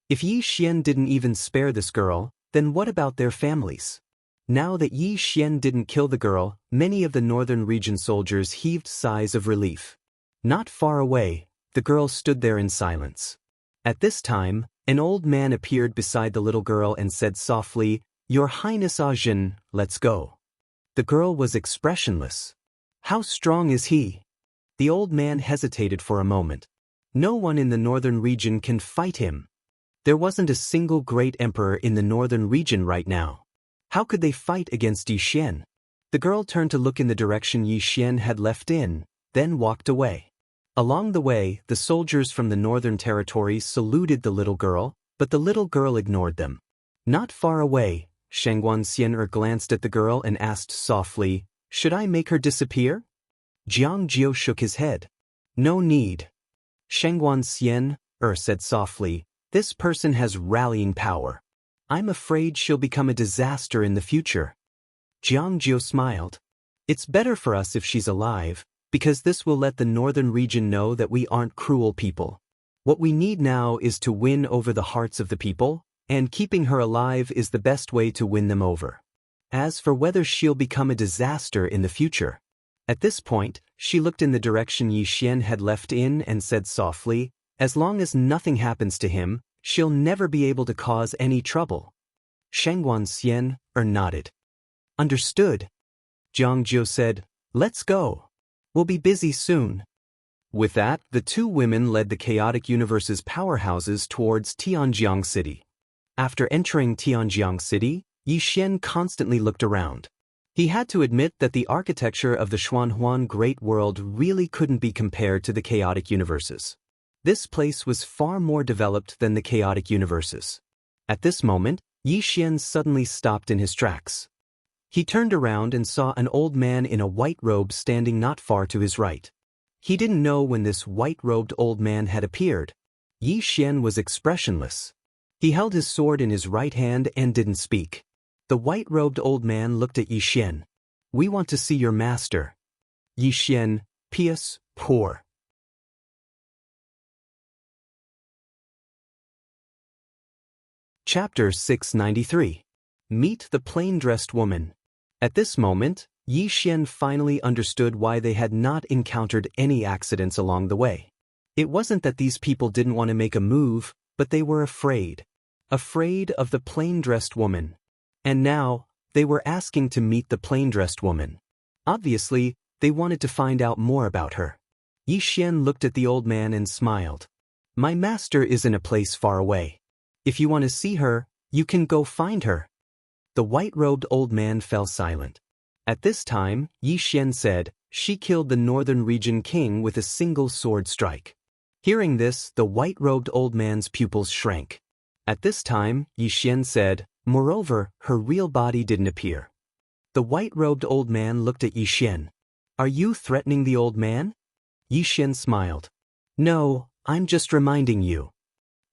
If Yi Xian didn't even spare this girl, then what about their families? Now that Yi Xian didn't kill the girl, many of the northern region soldiers heaved sighs of relief. Not far away, the girl stood there in silence. At this time, an old man appeared beside the little girl and said softly, Your Highness Ajin, let's go. The girl was expressionless. How strong is he? The old man hesitated for a moment. No one in the northern region can fight him. There wasn't a single great emperor in the northern region right now. How could they fight against Yi Xian? The girl turned to look in the direction Yi Xian had left in, then walked away. Along the way, the soldiers from the northern territories saluted the little girl, but the little girl ignored them. Not far away, Xianxia glanced at the girl and asked softly, Should I make her disappear? Jiang Jiu shook his head. No need. Xianxia said softly, This person has rallying power. I'm afraid she'll become a disaster in the future. Jiang Jiu smiled. It's better for us if she's alive, because this will let the northern region know that we aren't cruel people. What we need now is to win over the hearts of the people, and keeping her alive is the best way to win them over. As for whether she'll become a disaster in the future. At this point, she looked in the direction Yi Xian had left in and said softly, As long as nothing happens to him, she'll never be able to cause any trouble. Xianxia nodded. Understood. Jiang Jiu said, Let's go. We'll be busy soon. With that, the two women led the chaotic universe's powerhouses towards Tianjiang City. After entering Tianjiang City, Yi Xian constantly looked around. He had to admit that the architecture of the Xuanhuan Great World really couldn't be compared to the chaotic universes. This place was far more developed than the chaotic universes. At this moment, Yi Xian suddenly stopped in his tracks. He turned around and saw an old man in a white robe standing not far to his right. He didn't know when this white-robed old man had appeared. Yi Xian was expressionless. He held his sword in his right hand and didn't speak. The white-robed old man looked at Yi Xian. We want to see your master. Yi Xian, pious, poor. Chapter 693. Meet the Plain-Dressed Woman. At this moment, Yixian finally understood why they had not encountered any accidents along the way. It wasn't that these people didn't want to make a move, but they were afraid. Afraid of the plain-dressed woman. And now, they were asking to meet the plain-dressed woman. Obviously, they wanted to find out more about her. Yixian looked at the old man and smiled. My master is in a place far away. If you want to see her, you can go find her. The white-robed old man fell silent. At this time, Yixian said, she killed the northern region king with a single sword strike. Hearing this, the white-robed old man's pupils shrank. At this time, Yixian said, moreover, her real body didn't appear. The white-robed old man looked at Yixian. Are you threatening the old man? Yixian smiled. No, I'm just reminding you.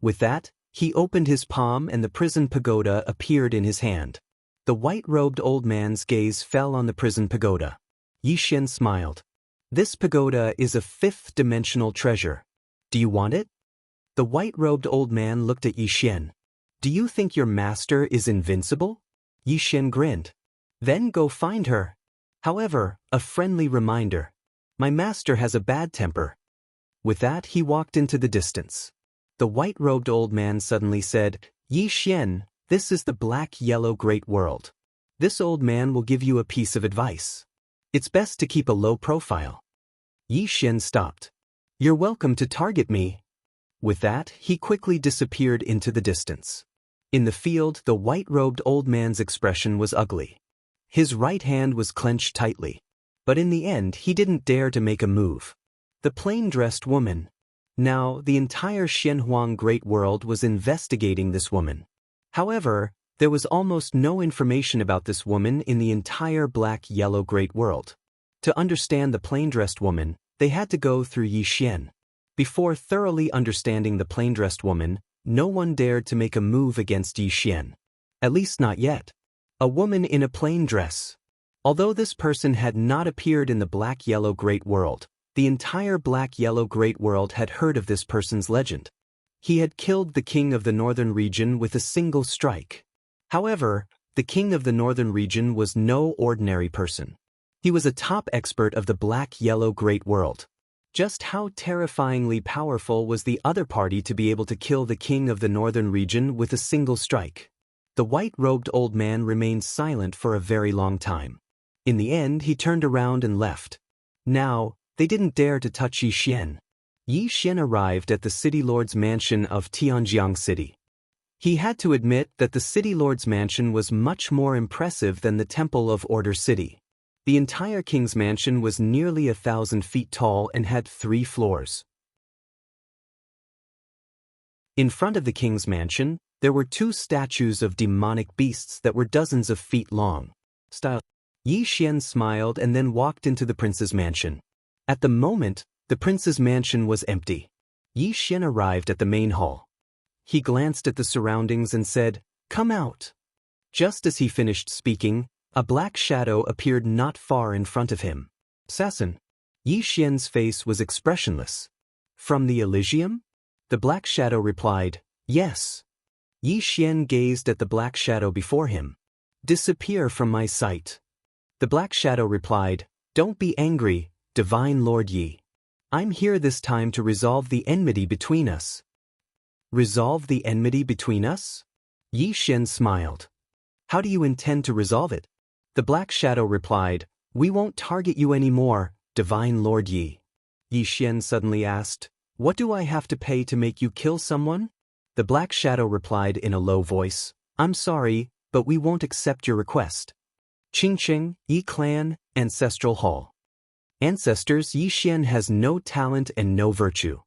With that, he opened his palm and the prison pagoda appeared in his hand. The white-robed old man's gaze fell on the prison pagoda. Yixian smiled. This pagoda is a fifth-dimensional treasure. Do you want it? The white-robed old man looked at Yixian. Do you think your master is invincible? Yixian grinned. Then go find her. However, a friendly reminder. My master has a bad temper. With that, he walked into the distance. The white-robed old man suddenly said, Yixian, this is the black-yellow great world. This old man will give you a piece of advice. It's best to keep a low profile. Yixian stopped. You're welcome to target me. With that, he quickly disappeared into the distance. In the field, the white-robed old man's expression was ugly. His right hand was clenched tightly. But in the end, he didn't dare to make a move. The plain-dressed woman. Now, the entire Xianhuang Great World was investigating this woman. However, there was almost no information about this woman in the entire black-yellow Great World. To understand the plain-dressed woman, they had to go through Yixian. Before thoroughly understanding the plain-dressed woman, no one dared to make a move against Yixian. At least not yet. A woman in a plain dress. Although this person had not appeared in the black-yellow Great World, the entire black-yellow Great World had heard of this person's legend. He had killed the king of the northern region with a single strike. However, the king of the northern region was no ordinary person. He was a top expert of the black-yellow Great World. Just how terrifyingly powerful was the other party to be able to kill the king of the northern region with a single strike? The white-robed old man remained silent for a very long time. In the end, he turned around and left. Now, they didn't dare to touch Yixian. Yixian arrived at the city lord's mansion of Tianjiang City. He had to admit that the city lord's mansion was much more impressive than the Temple of Order City. The entire king's mansion was nearly 1,000 feet tall and had 3 floors. In front of the king's mansion, there were 2 statues of demonic beasts that were dozens of feet long. Yixian smiled and then walked into the prince's mansion. At the moment, the prince's mansion was empty. Yixian arrived at the main hall. He glanced at the surroundings and said, "Come out." Just as he finished speaking, a black shadow appeared not far in front of him. Assassin. Yixian's face was expressionless. From the Elysium? The black shadow replied, "Yes." Yixian gazed at the black shadow before him. "Disappear from my sight." The black shadow replied, "Don't be angry, Divine Lord Yi. I'm here this time to resolve the enmity between us." Resolve the enmity between us? Yixian smiled. How do you intend to resolve it? The black shadow replied, "We won't target you anymore, Divine Lord Yi." Yixian suddenly asked, "What do I have to pay to make you kill someone?" The black shadow replied in a low voice, "I'm sorry, but we won't accept your request." Qingqing, Yi Clan, Ancestral Hall. Ancestors, Yixian has no talent and no virtue.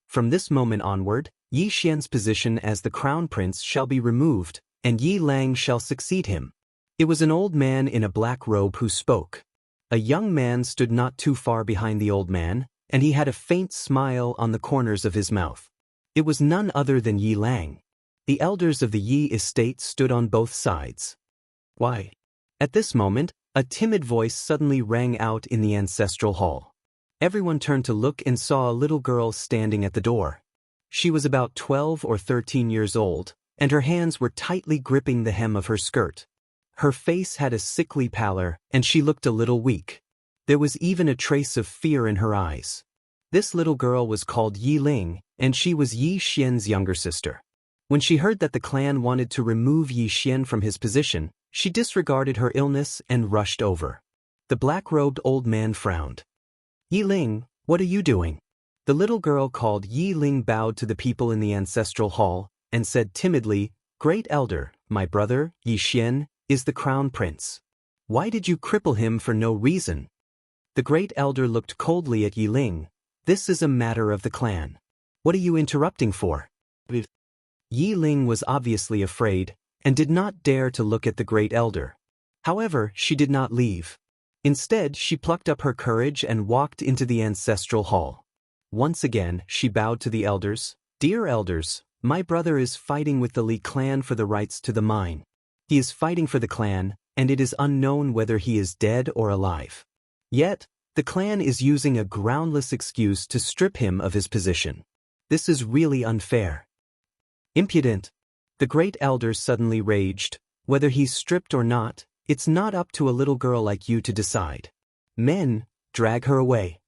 From this moment onward, Yixian's position as the crown prince shall be removed, and Yi Lang shall succeed him. It was an old man in a black robe who spoke. A young man stood not too far behind the old man, and he had a faint smile on the corners of his mouth. It was none other than Yi Lang. The elders of the Yi estate stood on both sides. Why? At this moment, a timid voice suddenly rang out in the ancestral hall. Everyone turned to look and saw a little girl standing at the door. She was about 12 or 13 years old, and her hands were tightly gripping the hem of her skirt. Her face had a sickly pallor, and she looked a little weak. There was even a trace of fear in her eyes. This little girl was called Yi Ling, and she was Yi Xian's younger sister. When she heard that the clan wanted to remove Yi Xian from his position, she disregarded her illness and rushed over. The black-robed old man frowned. "Yi Ling, what are you doing?" The little girl called Yi Ling bowed to the people in the ancestral hall and said timidly, "Great Elder, my brother, Yi Xian, is the crown prince. Why did you cripple him for no reason?" The great elder looked coldly at Yi Ling. "This is a matter of the clan. What are you interrupting for?" Yi Ling was obviously afraid and did not dare to look at the great elder. However, she did not leave. Instead, she plucked up her courage and walked into the ancestral hall. Once again, she bowed to the elders. "Dear elders, my brother is fighting with the Li clan for the rights to the mine. He is fighting for the clan, and it is unknown whether he is dead or alive. Yet, the clan is using a groundless excuse to strip him of his position. This is really unfair." "Impudent!" The great elder suddenly raged. "Whether he's stripped or not, it's not up to a little girl like you to decide. Men, drag her away."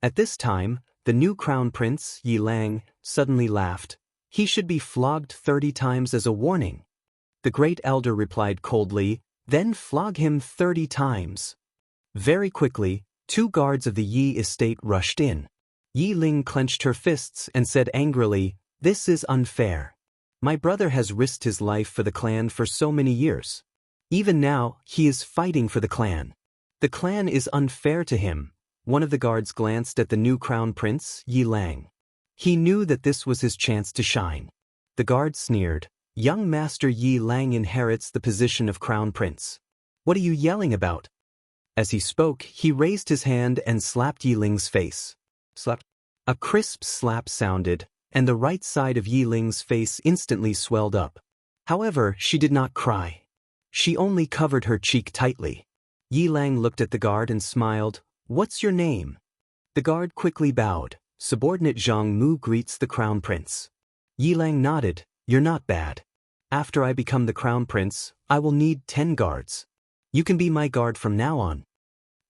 At this time, the new crown prince, Yi Lang, suddenly laughed. "He should be flogged 30 times as a warning." The great elder replied coldly, "Then flog him 30 times. Very quickly, 2 guards of the Yi estate rushed in. Yi Ling clenched her fists and said angrily, "This is unfair. My brother has risked his life for the clan for so many years. Even now, he is fighting for the clan. The clan is unfair to him." One of the guards glanced at the new crown prince, Yi Lang. He knew that this was his chance to shine. The guard sneered, "Young Master Yi Lang inherits the position of crown prince. What are you yelling about?" As he spoke, he raised his hand and slapped Yi Ling's face. Slap. A crisp slap sounded, and the right side of Yi Ling's face instantly swelled up. However, she did not cry. She only covered her cheek tightly. Yi Lang looked at the guard and smiled. "What's your name?" The guard quickly bowed. "Subordinate Zhang Mu greets the crown prince." Yi Lang nodded. "You're not bad. After I become the crown prince, I will need 10 guards. You can be my guard from now on."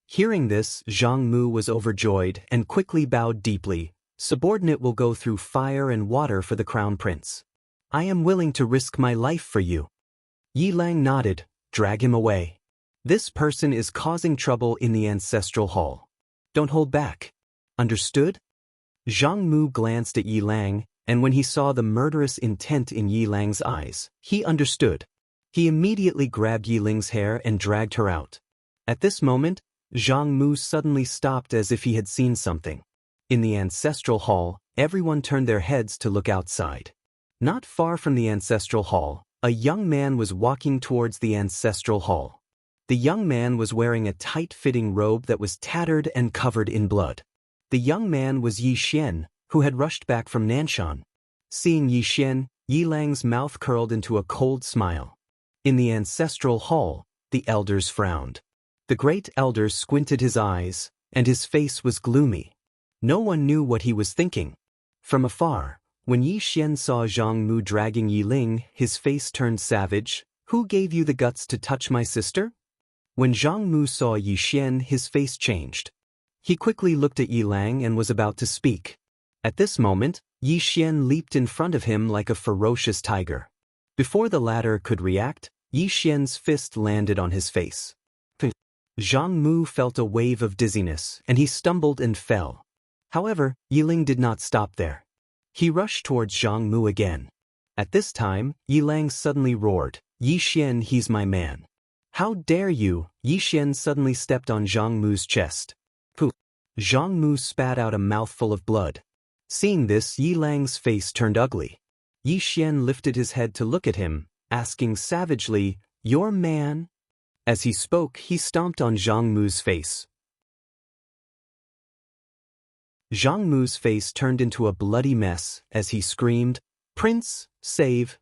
Hearing this, Zhang Mu was overjoyed and quickly bowed deeply. "Subordinate will go through fire and water for the crown prince. I am willing to risk my life for you." Yi Lang nodded. "Drag him away. This person is causing trouble in the ancestral hall. Don't hold back. Understood?" Zhang Mu glanced at Yi Lang, and when he saw the murderous intent in Yi Lang's eyes, he understood. He immediately grabbed Yi Ling's hair and dragged her out. At this moment, Zhang Mu suddenly stopped as if he had seen something. In the ancestral hall, everyone turned their heads to look outside. Not far from the ancestral hall, a young man was walking towards the ancestral hall. The young man was wearing a tight-fitting robe that was tattered and covered in blood. The young man was Yi Xian, who had rushed back from Nanshan. Seeing Yi Xian, Yi Lang's mouth curled into a cold smile. In the ancestral hall, the elders frowned. The great elder squinted his eyes, and his face was gloomy. No one knew what he was thinking. From afar, when Yi Xian saw Zhang Mu dragging Yi Ling, his face turned savage. "Who gave you the guts to touch my sister?" When Zhang Mu saw Yi Xian, his face changed. He quickly looked at Yi Lang and was about to speak. At this moment, Yi Xian leaped in front of him like a ferocious tiger. Before the latter could react, Yi Xian's fist landed on his face. Zhang Mu felt a wave of dizziness, and he stumbled and fell. However, Yi Ling did not stop there. He rushed towards Zhang Mu again. At this time, Yi Lang suddenly roared, "Yi Xian, he's my man. How dare you?" Yi Xian suddenly stepped on Zhang Mu's chest. Pooh! Zhang Mu spat out a mouthful of blood. Seeing this, Yi Lang's face turned ugly. Yi Xian lifted his head to look at him, asking savagely, "Your man?" As he spoke, he stomped on Zhang Mu's face. Zhang Mu's face turned into a bloody mess as he screamed, "Prince, save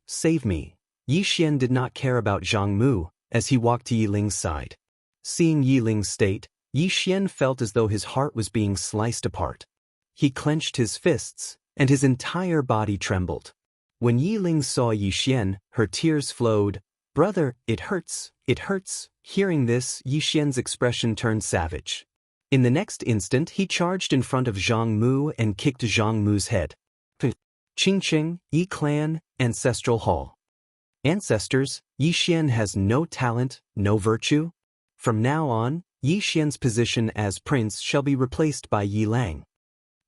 me." Yi Xian did not care about Zhang Mu as he walked to Yi Ling's side. Seeing Yi Ling's state, Yi Xian felt as though his heart was being sliced apart. He clenched his fists and his entire body trembled. When Yi Ling saw Yi Xian, her tears flowed. "Brother, it hurts, it hurts." Hearing this, Yi Xian's expression turned savage. In the next instant he charged in front of Zhang Mu and kicked Zhang Mu's head. Qingqing, Yi Clan, Ancestral Hall. Ancestors, Yi Xian has no talent, no virtue. From now on, Yi Xian's position as prince shall be replaced by Yi Lang.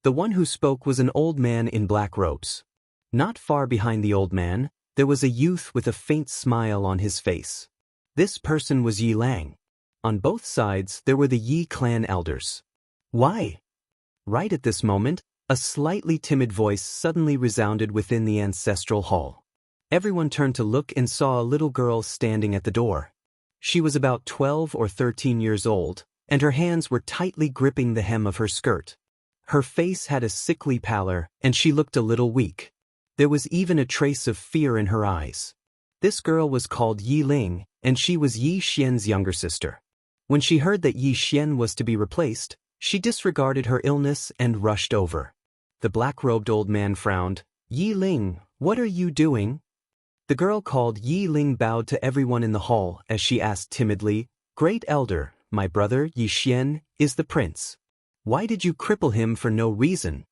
The one who spoke was an old man in black robes. Not far behind the old man, there was a youth with a faint smile on his face. This person was Yi Lang. On both sides there were the Yi clan elders. "Why?" Right at this moment, a slightly timid voice suddenly resounded within the ancestral hall. Everyone turned to look and saw a little girl standing at the door. She was about 12 or 13 years old, and her hands were tightly gripping the hem of her skirt. Her face had a sickly pallor, and she looked a little weak. There was even a trace of fear in her eyes. This girl was called Yi Ling, and she was Yi Xian's younger sister. When she heard that Yi Xian was to be replaced, she disregarded her illness and rushed over. The black-robed old man frowned. "Yi Ling, what are you doing?" The girl called Yi Ling bowed to everyone in the hall as she asked timidly, "Great Elder, my brother Yi Xian is the prince. Why did you cripple him for no reason?"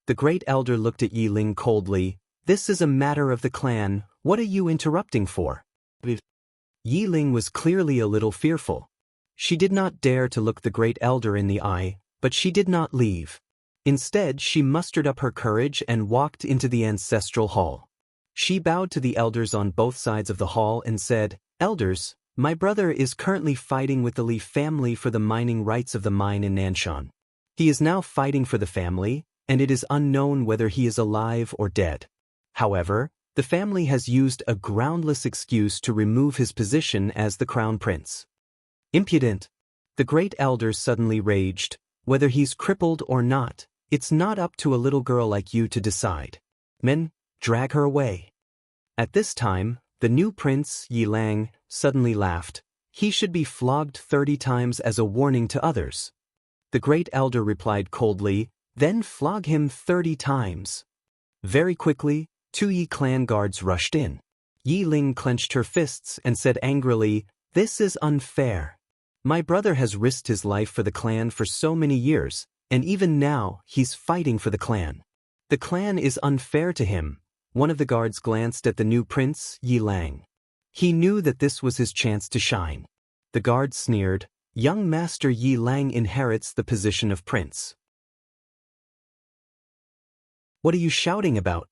The Great Elder looked at Yi Ling coldly. "This is a matter of the clan, what are you interrupting for?" Yi Ling was clearly a little fearful. She did not dare to look the Great Elder in the eye, but she did not leave. Instead, she mustered up her courage and walked into the ancestral hall. She bowed to the elders on both sides of the hall and said, "Elders, my brother is currently fighting with the Li family for the mining rights of the mine in Nanshan. He is now fighting for the family, and it is unknown whether he is alive or dead. However, the family has used a groundless excuse to remove his position as the crown prince." "Impudent!" The Great Elder suddenly raged. "Whether he's crippled or not, it's not up to a little girl like you to decide. Men, drag her away." At this time, the new prince, Yi Lang, suddenly laughed. "He should be flogged 30 times as a warning to others." The Great Elder replied coldly, "Then flog him 30 times. Very quickly, 2 Yi clan guards rushed in. Yi Ling clenched her fists and said angrily, "This is unfair. My brother has risked his life for the clan for so many years, and even now he's fighting for the clan. The clan is unfair to him." One of the guards glanced at the new prince, Yi Lang. He knew that this was his chance to shine. The guard sneered, "Young Master Yi Lang inherits the position of prince. What are you shouting about?"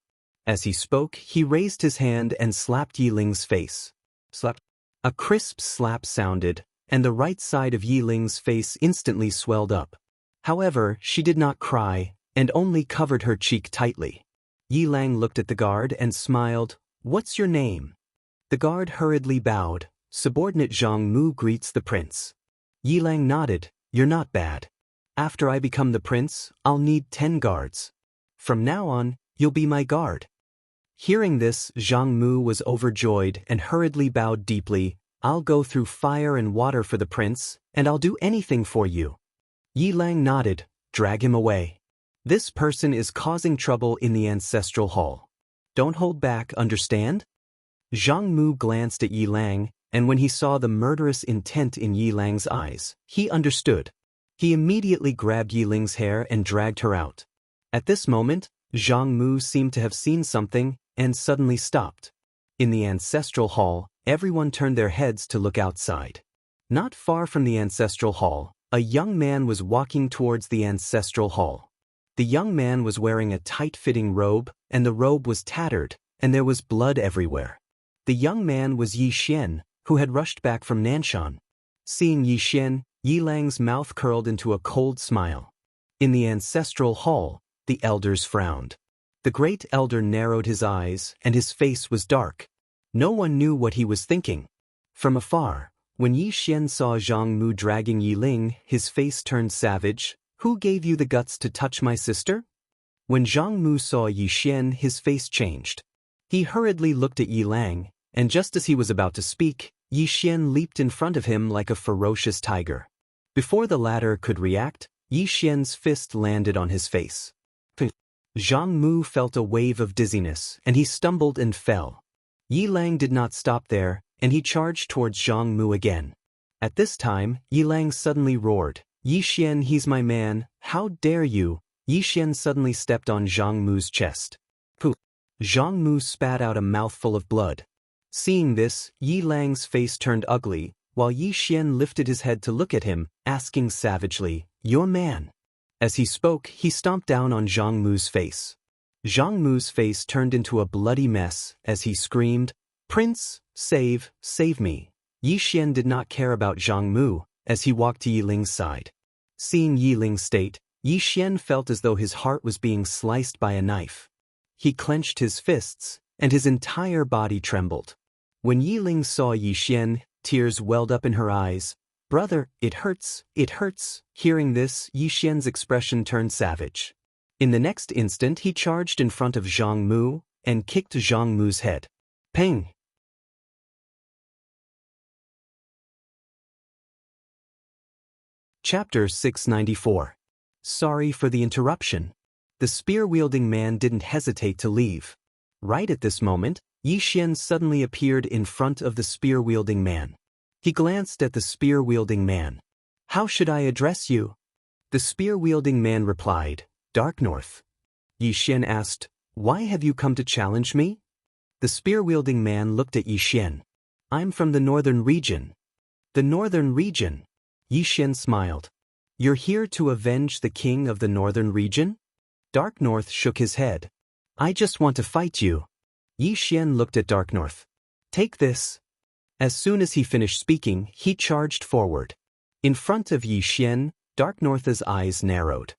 As he spoke, he raised his hand and slapped Yi Ling's face. Slap. A crisp slap sounded, and the right side of Yi Ling's face instantly swelled up. However, she did not cry, and only covered her cheek tightly. Yi Lang looked at the guard and smiled. "What's your name?" The guard hurriedly bowed. "Subordinate Zhang Mu greets the prince." Yi Lang nodded. "You're not bad. After I become the prince, I'll need 10 guards. From now on, you'll be my guard." Hearing this, Zhang Mu was overjoyed and hurriedly bowed deeply. "I'll go through fire and water for the prince, and I'll do anything for you." Yi Lang nodded. "Drag him away. This person is causing trouble in the ancestral hall. Don't hold back, understand?" Zhang Mu glanced at Yi Lang, and when he saw the murderous intent in Yi Lang's eyes, he understood. He immediately grabbed Yi Ling's hair and dragged her out. At this moment, Zhang Mu seemed to have seen something and suddenly stopped. In the ancestral hall, everyone turned their heads to look outside. Not far from the ancestral hall, a young man was walking towards the ancestral hall. The young man was wearing a tight-fitting robe, and the robe was tattered, and there was blood everywhere. The young man was Yi Xian, who had rushed back from Nanshan. Seeing Yi Xian, Yi Lang's mouth curled into a cold smile. In the ancestral hall, the elders frowned. The Great Elder narrowed his eyes, and his face was dark. No one knew what he was thinking. From afar, when Yi Xian saw Zhang Mu dragging Yi Ling, his face turned savage. "Who gave you the guts to touch my sister?" When Zhang Mu saw Yi Xian, his face changed. He hurriedly looked at Yi Lang, and just as he was about to speak, Yi Xian leaped in front of him like a ferocious tiger. Before the latter could react, Yi Xian's fist landed on his face. Zhang Mu felt a wave of dizziness, and he stumbled and fell. Yi Lang did not stop there, and he charged towards Zhang Mu again. At this time, Yi Lang suddenly roared, "Yi Xian, he's my man, how dare you!" Yi Xian suddenly stepped on Zhang Mu's chest. Pooh! Zhang Mu spat out a mouthful of blood. Seeing this, Yi Lang's face turned ugly, while Yi Xian lifted his head to look at him, asking savagely, "Your man?" As he spoke, he stomped down on Zhang Mu's face. Zhang Mu's face turned into a bloody mess as he screamed, "Prince, save me." Yi Xian did not care about Zhang Mu as he walked to Yi Ling's side. Seeing Yi Ling's state, Yi Xian felt as though his heart was being sliced by a knife. He clenched his fists, and his entire body trembled. When Yi Ling saw Yi Xian, tears welled up in her eyes. "Brother, it hurts, it hurts." Hearing this, Yi Xian's expression turned savage. In the next instant he charged in front of Zhang Mu and kicked Zhang Mu's head. Peng! Chapter 694. Sorry for the interruption. The spear-wielding man didn't hesitate to leave. Right at this moment, Yi Xian suddenly appeared in front of the spear-wielding man. He glanced at the spear-wielding man. "How should I address you?" The spear-wielding man replied, "Dark North." Yi Xian asked, "Why have you come to challenge me?" The spear-wielding man looked at Yi Xian. "I'm from the northern region." "The northern region?" Yi Xian smiled. "You're here to avenge the king of the northern region?" Dark North shook his head. "I just want to fight you." Yi Xian looked at Dark North. "Take this." As soon as he finished speaking, he charged forward. In front of Yi Xian, Dark North's eyes narrowed.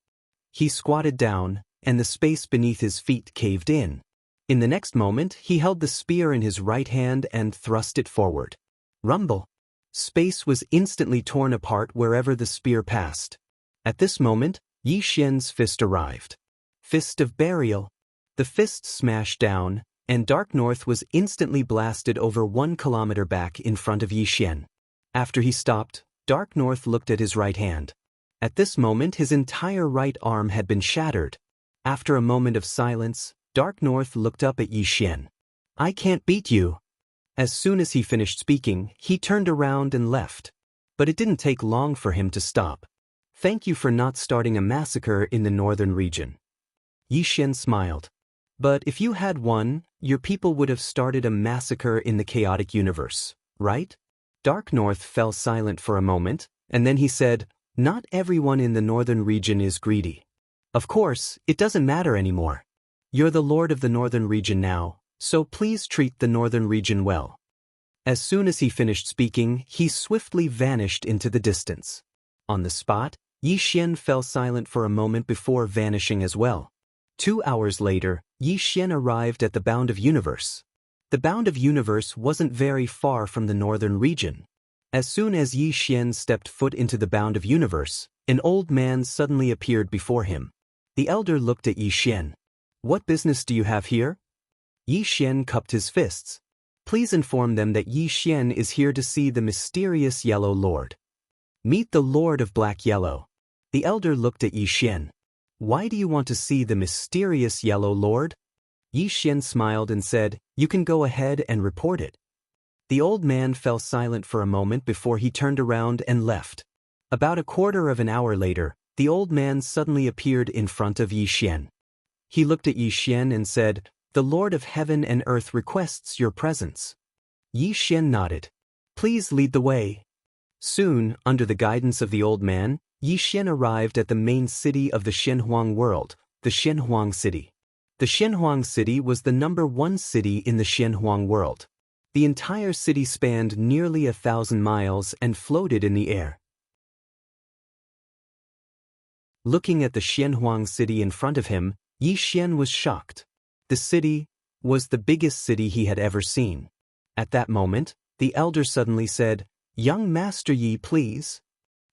He squatted down, and the space beneath his feet caved in. In the next moment, he held the spear in his right hand and thrust it forward. Rumble! Space was instantly torn apart wherever the spear passed. At this moment, Yi Xian's fist arrived. Fist of burial. The fist smashed down, and Dark North was instantly blasted over 1 kilometer back in front of Yi Xian. After he stopped, Dark North looked at his right hand. At this moment his entire right arm had been shattered. After a moment of silence, Dark North looked up at Yi Xian. "I can't beat you." As soon as he finished speaking, he turned around and left. But it didn't take long for him to stop. "Thank you for not starting a massacre in the northern region." Yi Xian smiled. "But if you had won, your people would have started a massacre in the chaotic universe, right?" Dark North fell silent for a moment, and then he said, "Not everyone in the northern region is greedy. Of course, it doesn't matter anymore. You're the lord of the northern region now, so please treat the northern region well." As soon as he finished speaking, he swiftly vanished into the distance. On the spot, Yi Xian fell silent for a moment before vanishing as well. 2 hours later, Yi Xian arrived at the Bound of Universe. The Bound of Universe wasn't very far from the northern region. As soon as Yi Xian stepped foot into the Bound of Universe, an old man suddenly appeared before him. The elder looked at Yi Xian. "What business do you have here?" Yi Xian cupped his fists. "Please inform them that Yi Xian is here to see the mysterious Yellow Lord." "Meet the Lord of Black Yellow." The elder looked at Yi Xian. "Why do you want to see the mysterious Yellow Lord?" Yi Xian smiled and said, "You can go ahead and report it." The old man fell silent for a moment before he turned around and left. About a quarter of an hour later, the old man suddenly appeared in front of Yi Xian. He looked at Yi Xian and said, "The Lord of Heaven and Earth requests your presence." Yi Xian nodded. "Please lead the way." Soon, under the guidance of the old man, Yi Xian arrived at the main city of the Shenhuang world, the Shenhuang city. The Shenhuang city was the #1 city in the Shenhuang world. The entire city spanned nearly 1,000 miles and floated in the air. Looking at the Shenhuang city in front of him, Yi Xian was shocked. The city was the biggest city he had ever seen. At that moment, the elder suddenly said, "Young Master Yi, please."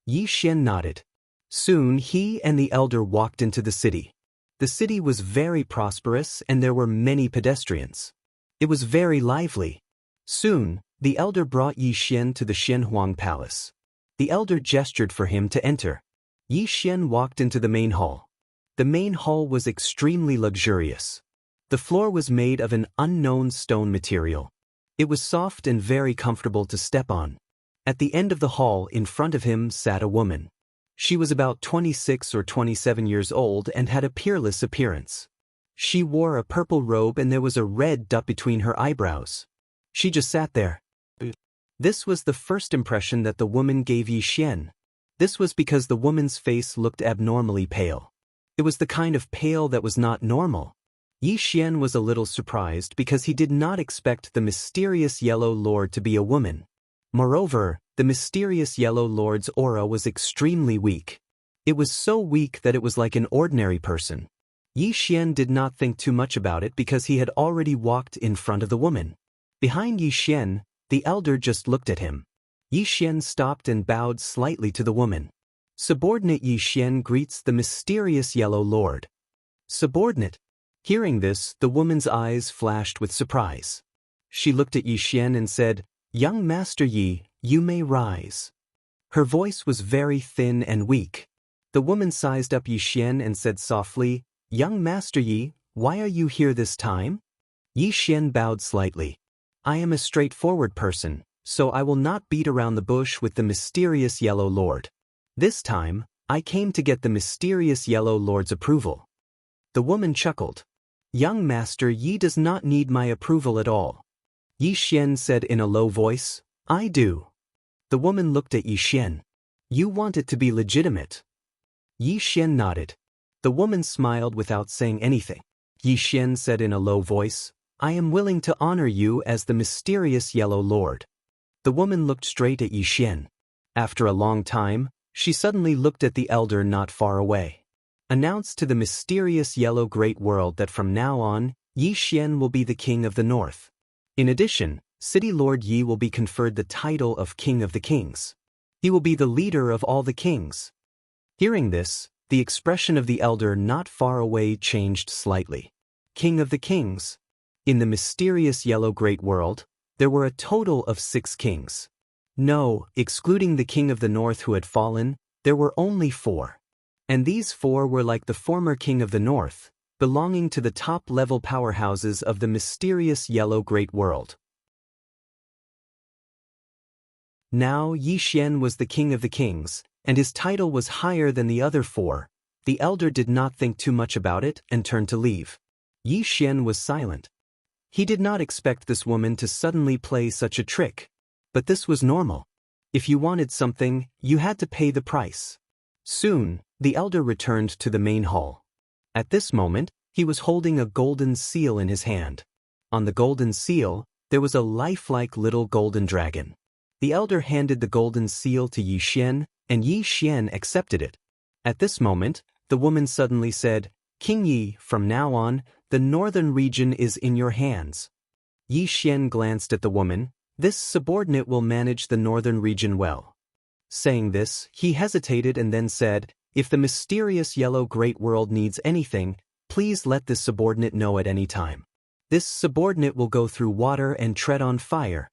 Yi Xian nodded. Soon he and the elder walked into the city. The city was very prosperous and there were many pedestrians. It was very lively. Soon, the elder brought Yi Xian to the Shenhuang Palace. The elder gestured for him to enter. Yi Xian walked into the main hall. The main hall was extremely luxurious. The floor was made of an unknown stone material. It was soft and very comfortable to step on. At the end of the hall, in front of him, sat a woman. She was about 26 or 27 years old and had a peerless appearance. She wore a purple robe and there was a red dot between her eyebrows. She just sat there. This was the first impression that the woman gave Yi Xian. This was because the woman's face looked abnormally pale. It was the kind of pale that was not normal. Yi Xian was a little surprised because he did not expect the mysterious Yellow Lord to be a woman. Moreover, the mysterious Yellow Lord's aura was extremely weak. It was so weak that it was like an ordinary person. Yi Xian did not think too much about it because he had already walked in front of the woman. Behind Yi Xian, the elder just looked at him. Yi Xian stopped and bowed slightly to the woman. Subordinate Yi Xian greets the mysterious Yellow Lord. Subordinate. Hearing this, the woman's eyes flashed with surprise. She looked at Yi Xian and said, "Young Master Yi, you may rise." Her voice was very thin and weak. The woman sized up Yi Xian and said softly, "Young Master Yi, why are you here this time?" Yi Xian bowed slightly. "I am a straightforward person, so I will not beat around the bush with the mysterious Yellow Lord. This time, I came to get the mysterious Yellow Lord's approval." The woman chuckled. "Young Master Yi does not need my approval at all." Yi Xian said in a low voice, "I do." The woman looked at Yi Xian. "You want it to be legitimate." Yi Xian nodded. The woman smiled without saying anything. Yi Xian said in a low voice, "I am willing to honor you as the mysterious Yellow Lord." The woman looked straight at Yi Xian. After a long time, she suddenly looked at the elder not far away. "Announce to the mysterious Yellow Great World that from now on, Yi Xian will be the king of the north. In addition, City Lord Yi will be conferred the title of King of the Kings. He will be the leader of all the kings." Hearing this, the expression of the elder not far away changed slightly. King of the Kings. In the mysterious Yellow Great World, there were a total of 6 kings. No, excluding the king of the north who had fallen, there were only 4. And these 4 were like the former king of the north, belonging to the top-level powerhouses of the mysterious Yellow Great World. Now Yi Xian was the king of the kings, and his title was higher than the other 4. The elder did not think too much about it and turned to leave. Yi Xian was silent. He did not expect this woman to suddenly play such a trick. But this was normal. If you wanted something, you had to pay the price. Soon, the elder returned to the main hall. At this moment, he was holding a golden seal in his hand. On the golden seal, there was a lifelike little golden dragon. The elder handed the golden seal to Yi Xian, and Yi Xian accepted it. At this moment, the woman suddenly said, "King Yi, from now on, the northern region is in your hands." Yi Xian glanced at the woman. "This subordinate will manage the northern region well." Saying this, he hesitated and then said, "If the mysterious Yellow Great World needs anything, please let this subordinate know at any time. This subordinate will go through water and tread on fire."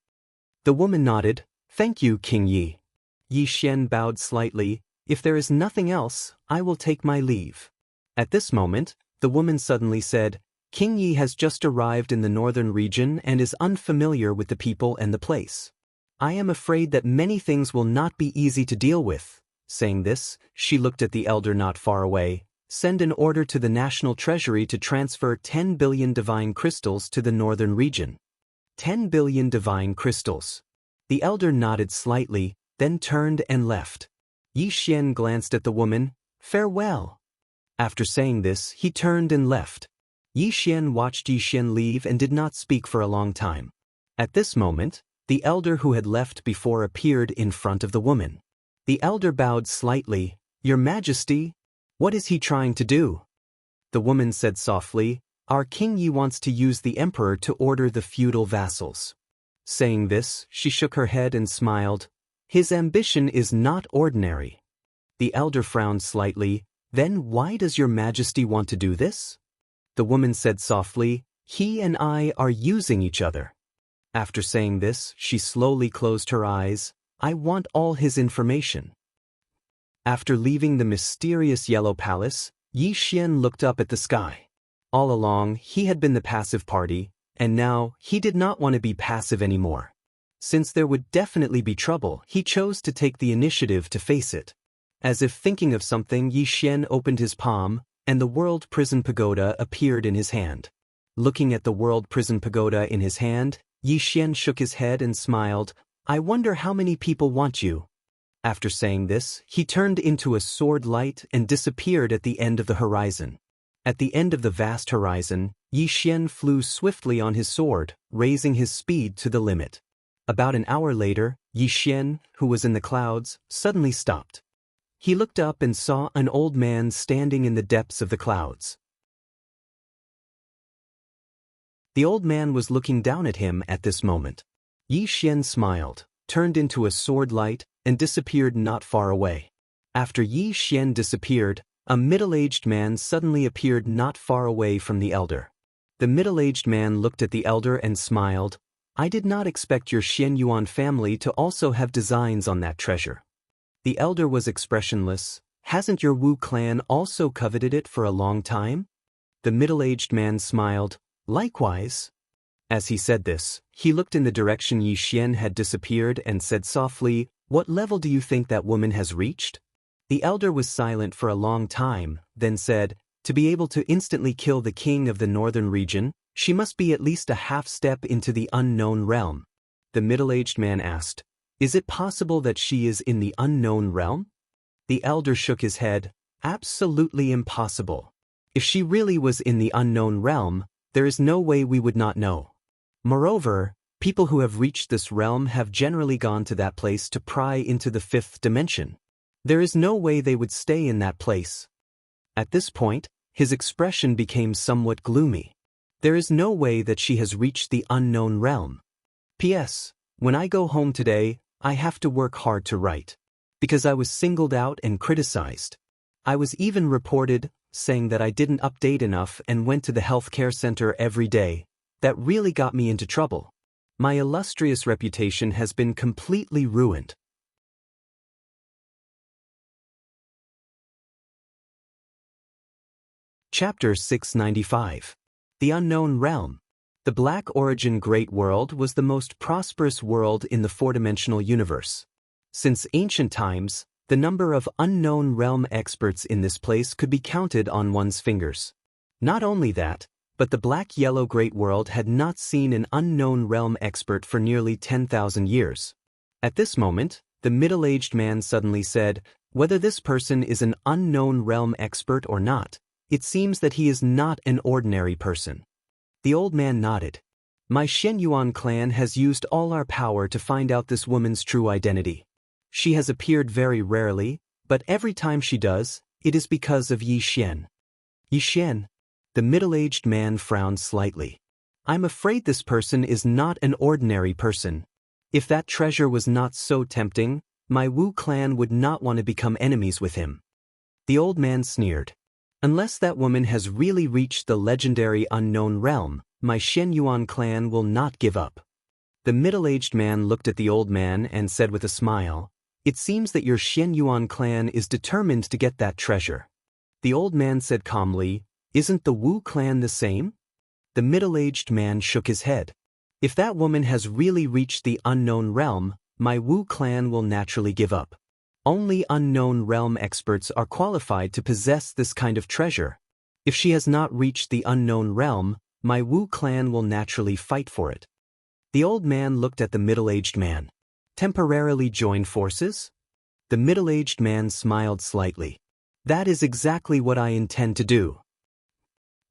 The woman nodded. "Thank you, King Yi." Yi Xian bowed slightly. "If there is nothing else, I will take my leave." At this moment, the woman suddenly said, "King Yi has just arrived in the northern region and is unfamiliar with the people and the place. I am afraid that many things will not be easy to deal with." Saying this, she looked at the elder not far away. "Send an order to the National Treasury to transfer 10 billion divine crystals to the northern region." 10 billion divine crystals. The elder nodded slightly, then turned and left. Yi Xian glanced at the woman. "Farewell." After saying this, he turned and left. Yi Xian watched Yi Xian leave and did not speak for a long time. At this moment, the elder who had left before appeared in front of the woman. The elder bowed slightly. "Your Majesty, what is he trying to do?" The woman said softly, "Our King Yi wants to use the emperor to order the feudal vassals." Saying this, she shook her head and smiled. "His ambition is not ordinary." The elder frowned slightly. "Then why does your Majesty want to do this?" The woman said softly, "He and I are using each other." After saying this, she slowly closed her eyes. "I want all his information." After leaving the mysterious Yellow Palace, Yi Xian looked up at the sky. All along, he had been the passive party, and now, he did not want to be passive anymore. Since there would definitely be trouble, he chose to take the initiative to face it. As if thinking of something, Yi Xian opened his palm, and the World Prison Pagoda appeared in his hand. Looking at the World Prison Pagoda in his hand, Yi Xian shook his head and smiled. I wonder how many people want you. After saying this, he turned into a sword light and disappeared at the end of the horizon. At the end of the vast horizon, Yi Xian flew swiftly on his sword, raising his speed to the limit. About an hour later, Yi Xian, who was in the clouds, suddenly stopped. He looked up and saw an old man standing in the depths of the clouds. The old man was looking down at him at this moment. Yi Xian smiled, turned into a sword light, and disappeared not far away. After Yi Xian disappeared, a middle-aged man suddenly appeared not far away from the elder. The middle-aged man looked at the elder and smiled. I did not expect your Xian Yuan family to also have designs on that treasure. The elder was expressionless. Hasn't your Wu clan also coveted it for a long time? The middle-aged man smiled. Likewise. As he said this, he looked in the direction Yi Xian had disappeared and said softly, What level do you think that woman has reached? The elder was silent for a long time, then said, To be able to instantly kill the king of the northern region, she must be at least a half step into the unknown realm. The middle-aged man asked, Is it possible that she is in the unknown realm? The elder shook his head. Absolutely impossible. If she really was in the unknown realm, there is no way we would not know. Moreover, people who have reached this realm have generally gone to that place to pry into the fifth dimension. There is no way they would stay in that place. At this point, his expression became somewhat gloomy. There is no way that she has reached the unknown realm. P.S. When I go home today, I have to work hard to write. Because I was singled out and criticized. I was even reported, saying that I didn't update enough and went to the healthcare center every day. That really got me into trouble. My illustrious reputation has been completely ruined. Chapter 695. The Unknown Realm. The Black Origin Great World was the most prosperous world in the four-dimensional universe. Since ancient times, the number of unknown realm experts in this place could be counted on one's fingers. Not only that, but the Black-Yellow Great World had not seen an unknown realm expert for nearly 10,000 years. At this moment, the middle-aged man suddenly said, Whether this person is an unknown realm expert or not, it seems that he is not an ordinary person. The old man nodded. My Xian Yuan clan has used all our power to find out this woman's true identity. She has appeared very rarely, but every time she does, it is because of Yi Xian. Yi Xian. The middle-aged man frowned slightly. I'm afraid this person is not an ordinary person. If that treasure was not so tempting, my Wu clan would not want to become enemies with him. The old man sneered. Unless that woman has really reached the legendary unknown realm, my Xian Yuan clan will not give up. The middle-aged man looked at the old man and said with a smile, It seems that your Xian Yuan clan is determined to get that treasure. The old man said calmly, Isn't the Wu clan the same? The middle-aged man shook his head. If that woman has really reached the unknown realm, my Wu clan will naturally give up. Only unknown realm experts are qualified to possess this kind of treasure. If she has not reached the unknown realm, my Wu clan will naturally fight for it. The old man looked at the middle-aged man. Temporarily join forces? The middle-aged man smiled slightly. That is exactly what I intend to do.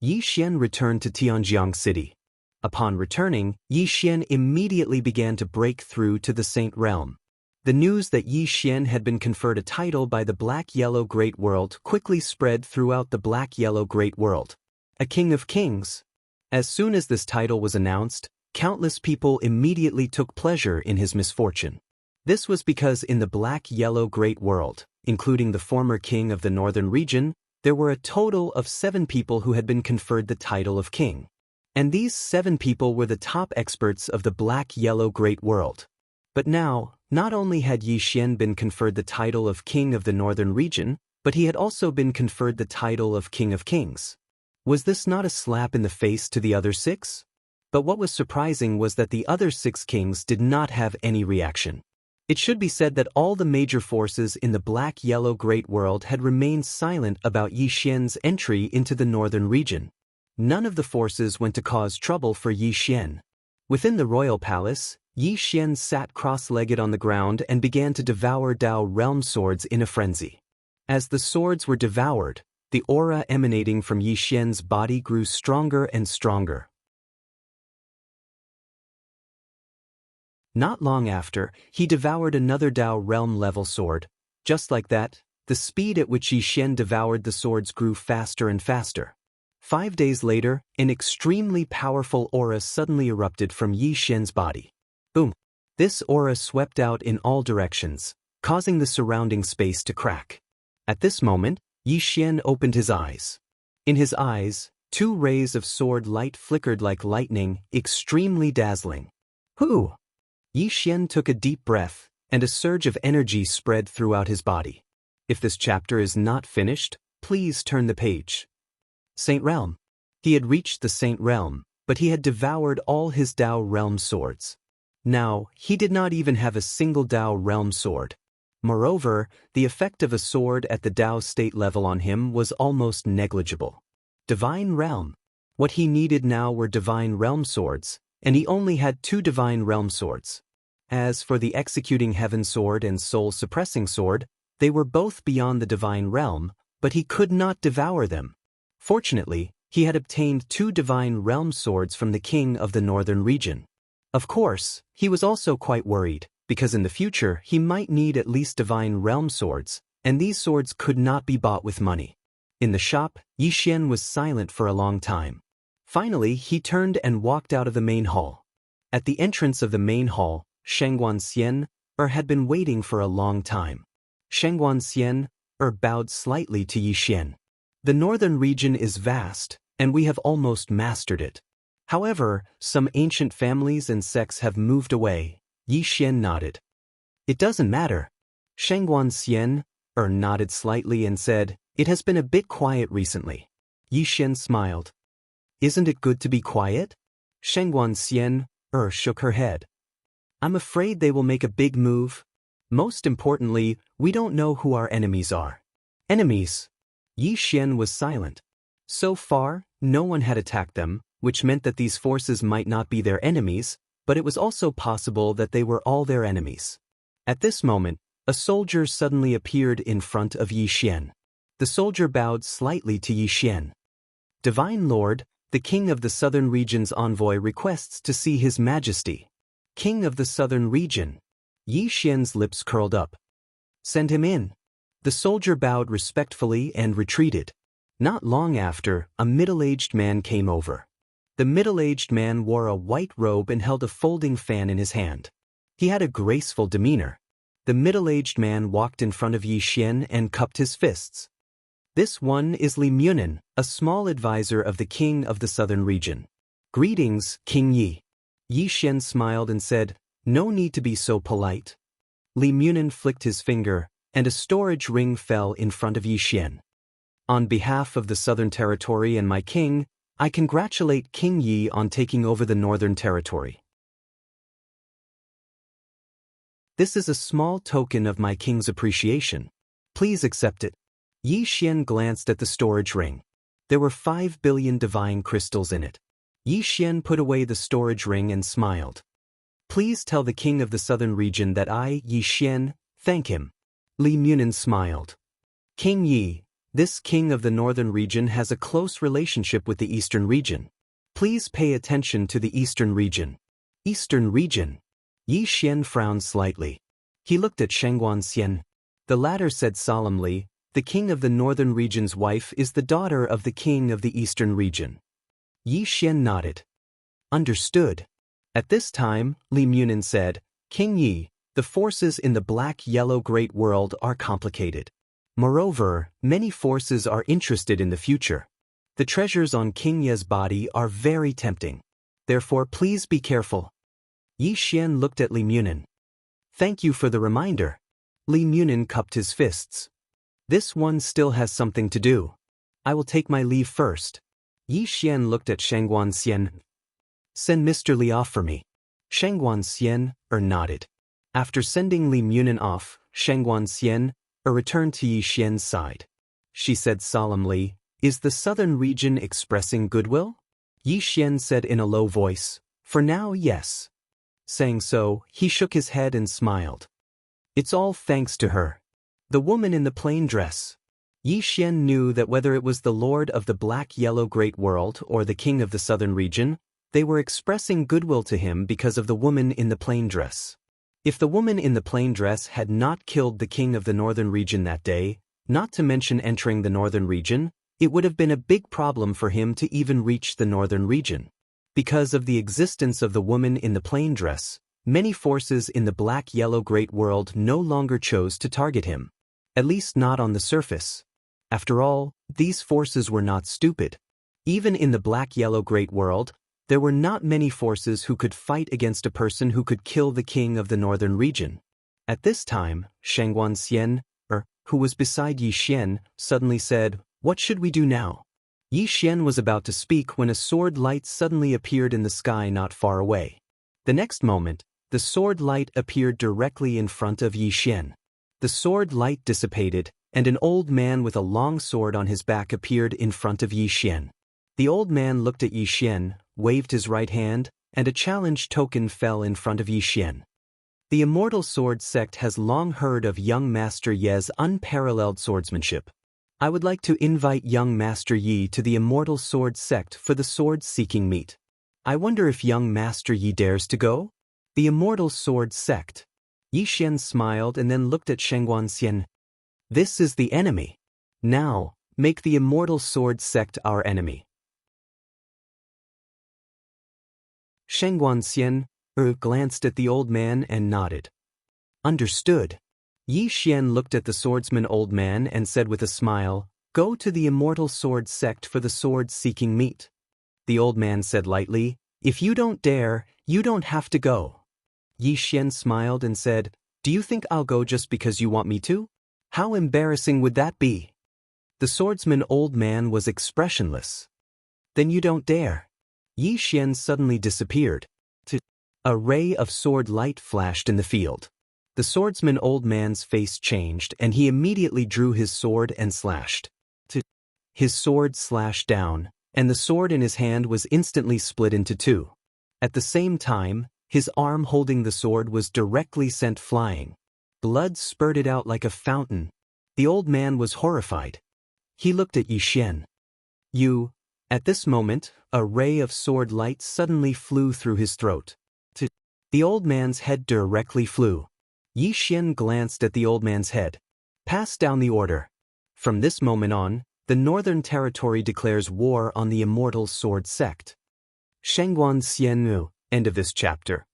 Yi Xian returned to Tianjiang City. Upon returning, Yi Xian immediately began to break through to the Saint Realm. The news that Yi Xian had been conferred a title by the Black-Yellow Great World quickly spread throughout the Black-Yellow Great World. A King of Kings. As soon as this title was announced, countless people immediately took pleasure in his misfortune. This was because in the Black-Yellow Great World, including the former king of the northern region, there were a total of 7 people who had been conferred the title of king. And these 7 people were the top experts of the Black-Yellow Great World. But now, not only had Yi Xian been conferred the title of king of the northern region, but he had also been conferred the title of King of Kings. Was this not a slap in the face to the other 6? But what was surprising was that the other 6 kings did not have any reaction. It should be said that all the major forces in the black-yellow great world had remained silent about Yi Xian's entry into the northern region. None of the forces went to cause trouble for Yi Xian. Within the royal palace, Yi Xian sat cross-legged on the ground and began to devour Dao realm swords in a frenzy. As the swords were devoured, the aura emanating from Yi Xian's body grew stronger and stronger. Not long after, he devoured another Dao realm-level sword. Just like that, the speed at which Yi Xian devoured the swords grew faster and faster. 5 days later, an extremely powerful aura suddenly erupted from Yi Xian's body. Boom! This aura swept out in all directions, causing the surrounding space to crack. At this moment, Yi Xian opened his eyes. In his eyes, 2 rays of sword light flickered like lightning, extremely dazzling. Who? Yi Xian took a deep breath, and a surge of energy spread throughout his body. If this chapter is not finished, please turn the page. Saint Realm. He had reached the Saint Realm, but he had devoured all his Dao realm swords. Now, he did not even have a single Dao realm sword. Moreover, the effect of a sword at the Dao state level on him was almost negligible. Divine Realm. What he needed now were Divine Realm swords, and he only had 2 Divine Realm swords. As for the Executing Heaven sword and Soul Suppressing sword, they were both beyond the Divine Realm, but he could not devour them. Fortunately, he had obtained 2 Divine Realm swords from the king of the northern region. Of course, he was also quite worried, because in the future he might need at least Divine Realm swords, and these swords could not be bought with money. In the shop, Yi Xian was silent for a long time. Finally, he turned and walked out of the main hall. At the entrance of the main hall, Xianxia had been waiting for a long time. Xianxia bowed slightly to Yi Xian. The northern region is vast, and we have almost mastered it. However, some ancient families and sects have moved away. Yi Xian nodded. It doesn't matter. Xianxia nodded slightly and said, "It has been a bit quiet recently." Yi Xian smiled. "Isn't it good to be quiet?" Xianxia shook her head. "I'm afraid they will make a big move. Most importantly, we don't know who our enemies are." Enemies? Yi Xian was silent. So far, no one had attacked them, which meant that these forces might not be their enemies, but it was also possible that they were all their enemies. At this moment, a soldier suddenly appeared in front of Yi Xian. The soldier bowed slightly to Yi Xian. "Divine Lord, the King of the Southern Region's envoy requests to see His Majesty." King of the Southern Region. Yi Xian's lips curled up. "Send him in." The soldier bowed respectfully and retreated. Not long after, a middle-aged man came over. The middle-aged man wore a white robe and held a folding fan in his hand. He had a graceful demeanor. The middle-aged man walked in front of Yi Xian and cupped his fists. "This one is Li Munin, a small advisor of the king of the southern region." "Greetings, King Yi." Yi Xian smiled and said, "No need to be so polite." Li Munin flicked his finger, and a storage ring fell in front of Yi Xian. "On behalf of the southern territory and my king, I congratulate King Yi on taking over the northern territory. This is a small token of my king's appreciation. Please accept it." Yi Xian glanced at the storage ring. There were 5 billion divine crystals in it. Yi Xian put away the storage ring and smiled. "Please tell the king of the southern region that I, Yi Xian, thank him." Li Munin smiled. "King Yi, this king of the northern region has a close relationship with the eastern region. Please pay attention to the eastern region." Eastern region? Yi Xian frowned slightly. He looked at Xianxia. The latter said solemnly, "The king of the northern region's wife is the daughter of the king of the eastern region." Yi Xian nodded. "Understood." At this time, Li Munin said, "King Yi, the forces in the black-yellow great world are complicated. Moreover, many forces are interested in the future. The treasures on King Ye's body are very tempting. Therefore, please be careful." Yi Xian looked at Li Munin. "Thank you for the reminder." Li Munin cupped his fists. This one still has something to do. I will take my leave first. Yi Xian looked at Shangguan Xian. Send Mr. Li off for me. Shangguan Xian nodded. After sending Li Munin off, Shangguan Xian returned to Yi Xian's side. She said solemnly, "Is the southern region expressing goodwill?" Yi Xian said in a low voice, "For now, yes." Saying so, he shook his head and smiled. "It's all thanks to her. The woman in the plain dress." Yi Xian knew that whether it was the Lord of the Black-Yellow Great World or the King of the Southern Region, they were expressing goodwill to him because of the woman in the plain dress. If the woman in the plain dress had not killed the King of the Northern Region that day, not to mention entering the Northern Region, it would have been a big problem for him to even reach the Northern Region. Because of the existence of the woman in the plain dress, many forces in the Black-Yellow Great World no longer chose to target him. At least not on the surface. After all, these forces were not stupid. Even in the Black-Yellow Great World, there were not many forces who could fight against a person who could kill the king of the Northern Region. At this time, Shangguan Xian, who was beside Yi Xian, suddenly said, "What should we do now?" Yi Xian was about to speak when a sword light suddenly appeared in the sky not far away. The next moment, the sword light appeared directly in front of Yi Xian. The sword light dissipated, and an old man with a long sword on his back appeared in front of Yi Xian. The old man looked at Yi Xian, waved his right hand, and a challenge token fell in front of Yi Xian. The Immortal Sword Sect has long heard of young Master Ye's unparalleled swordsmanship. I would like to invite young Master Yi to the Immortal Sword Sect for the sword-seeking meet. I wonder if young Master Yi dares to go? The Immortal Sword Sect. Yi Xian smiled and then looked at Shangguan Xian. This is the enemy. Now, make the Immortal Sword Sect our enemy. Shangguan Xian glanced at the old man and nodded. Understood. Yi Xian looked at the swordsman old man and said with a smile, "Go to the Immortal Sword Sect for the sword-seeking meet." The old man said lightly, "If you don't dare, you don't have to go." Yi Xian smiled and said, "Do you think I'll go just because you want me to? How embarrassing would that be?" The swordsman old man was expressionless. "Then you don't dare." Yi Xian suddenly disappeared. A ray of sword light flashed in the field. The swordsman old man's face changed and he immediately drew his sword and slashed. His sword slashed down, and the sword in his hand was instantly split into two. At the same time, his arm holding the sword was directly sent flying. Blood spurted out like a fountain. The old man was horrified. He looked at Yi Xian. "You..." At this moment, a ray of sword light suddenly flew through his throat. The old man's head directly flew. Yi Xian glanced at the old man's head. "Pass down the order. From this moment on, the Northern Territory declares war on the Immortal Sword Sect." Shangguan Xian. End of this chapter.